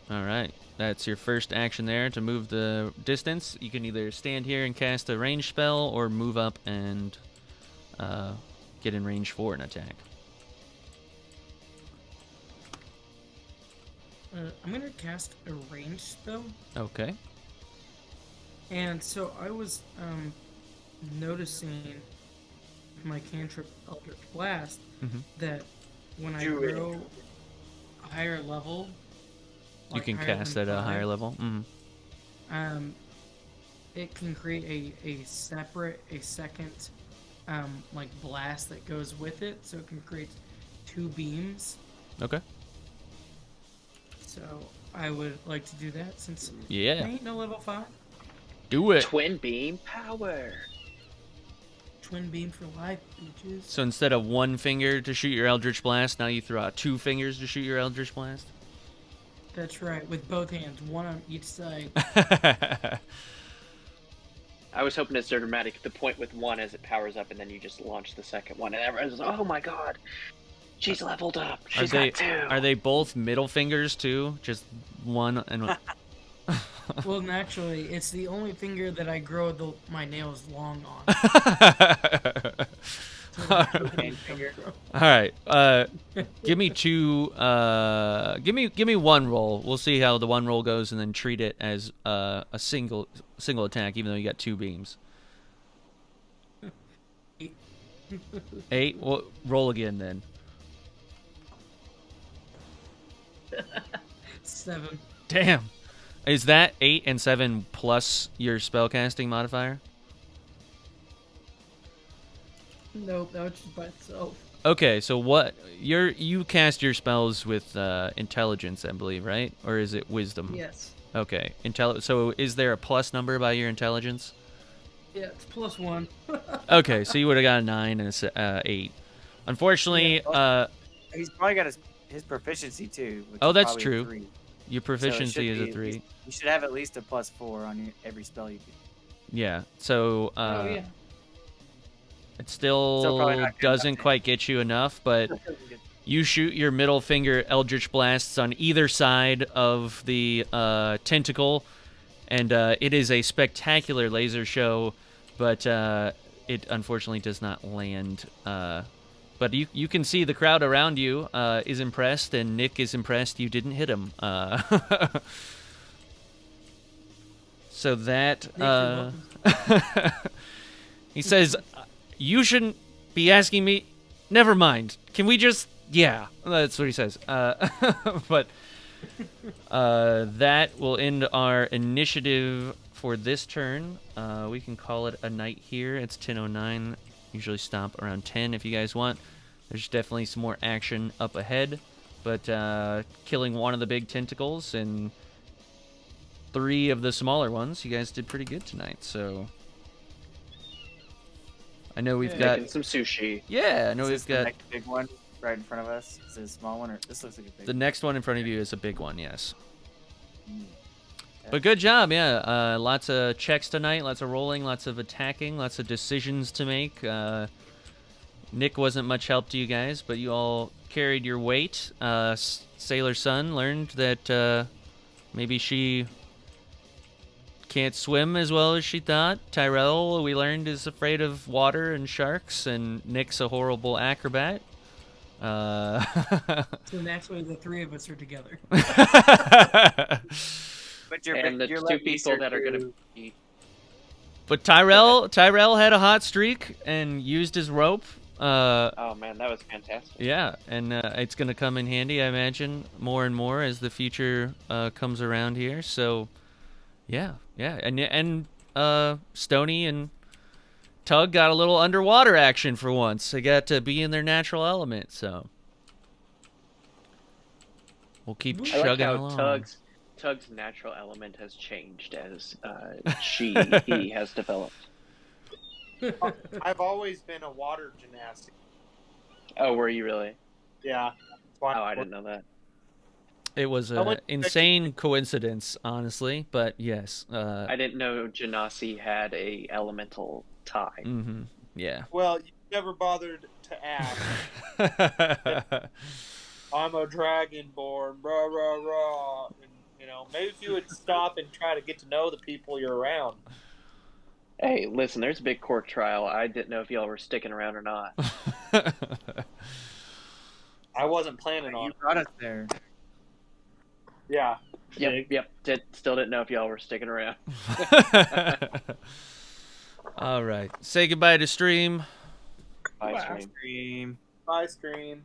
All right. That's your first action there to move the distance. You can either stand here and cast a ranged spell or move up and get in range for an attack. I'm going to cast a ranged spell. Okay. And so I was noticing my cantrip Eldritch Blast that when I grow a higher level, You can higher cast than at a 5, higher level. it can create a second blast that goes with it, so it can create 2 beams. Okay. So I would like to do that since I Yeah. ain't no level 5. Do it. Twin beam power. Twin beam for life, bitches. So instead of one finger to shoot your Eldritch Blast, now you throw out 2 fingers to shoot your Eldritch Blast? That's right, with both hands, one on each side. I was hoping it's so dramatic. The point with one as it powers up, and then you just launch the second one, and everyone's like, "Oh my god, she's leveled up. She's got 2." Are they both middle fingers too? Just one and Well, naturally, it's the only finger that I grow my nails long on. All right. Give me 2. Give me one roll. We'll see how the one roll goes, and then treat it as a single attack, even though you got 2 beams. 8. Well, roll again then. 7. Damn. Is that 8 and 7 plus your spellcasting modifier? Nope, that was just by itself. Okay, so what you cast your spells with intelligence, I believe, right? Or is it wisdom? Yes. Okay, so is there a plus number by your intelligence? Yeah, it's +1. Okay, so you would have got a 9 and a 8. Unfortunately, He's probably got his proficiency too. Which oh, is that's probably a true. 3. Your So it proficiency should is a be at 3. least- You should have at least a +4 on every spell you do. Yeah, so Oh yeah. it Still probably still not good doesn't enough to- quite get you enough, but you shoot your middle finger Eldritch Blasts on either side of the tentacle, and it is a spectacular laser show, but it unfortunately does not land. But you can see the crowd around you is impressed, and Nick is impressed you didn't hit him. So that... he says, you shouldn't be asking me... Never mind. Can we just... Yeah, that's what he says. But that will end our initiative for this turn. We can call it a night here. It's 10:09. Usually stop around 10 if you guys want. There's definitely some more action up ahead. But killing one of the big tentacles and 3 of the smaller ones, you guys did pretty good tonight. So I know we've got... Making some sushi. Yeah, I know Is we've this the got... next big one right in front of us? Is it a small one or this looks like a big The one? next one in front of you is a big one, yes. Mm. But good job, yeah. Lots of checks tonight, lots of rolling, lots of attacking, lots of decisions to make. Nick wasn't much help to you guys, but you all carried your weight. Sailor Sun learned that maybe she can't swim as well as she thought. Tyrell, we learned, is afraid of water and sharks, and Nick's a horrible acrobat. So naturally, the 3 of us are together. But you're And the you're 2 letting me people that are going do- to be... But Tyrell had a hot streak and used his rope. Oh, man, that was fantastic. Yeah, and it's going to come in handy, I imagine, more and more as the future comes around here. So, yeah, and Stony and Tug got a little underwater action for once. They got to be in their natural element, so we'll keep I like chugging how along. Tug's natural element has changed as he has developed. I've always been a water gymnast. Oh, were you really? Yeah. That's why Oh, I didn't know that. It was I an went- insane coincidence, honestly, but yes. I didn't know Genasi had a elemental tie. Mm-hmm. Yeah. Well, you never bothered to ask. I'm a dragonborn, rah rah rah. And, maybe if you would stop and try to get to know the people you're around. Hey, listen, there's a big court trial. I didn't know if y'all were sticking around or not. I wasn't planning on You it. brought us there. Yeah. Yep. Still didn't know if y'all were sticking around. All right. Say goodbye to stream. Bye, stream. Stream. Bye, stream.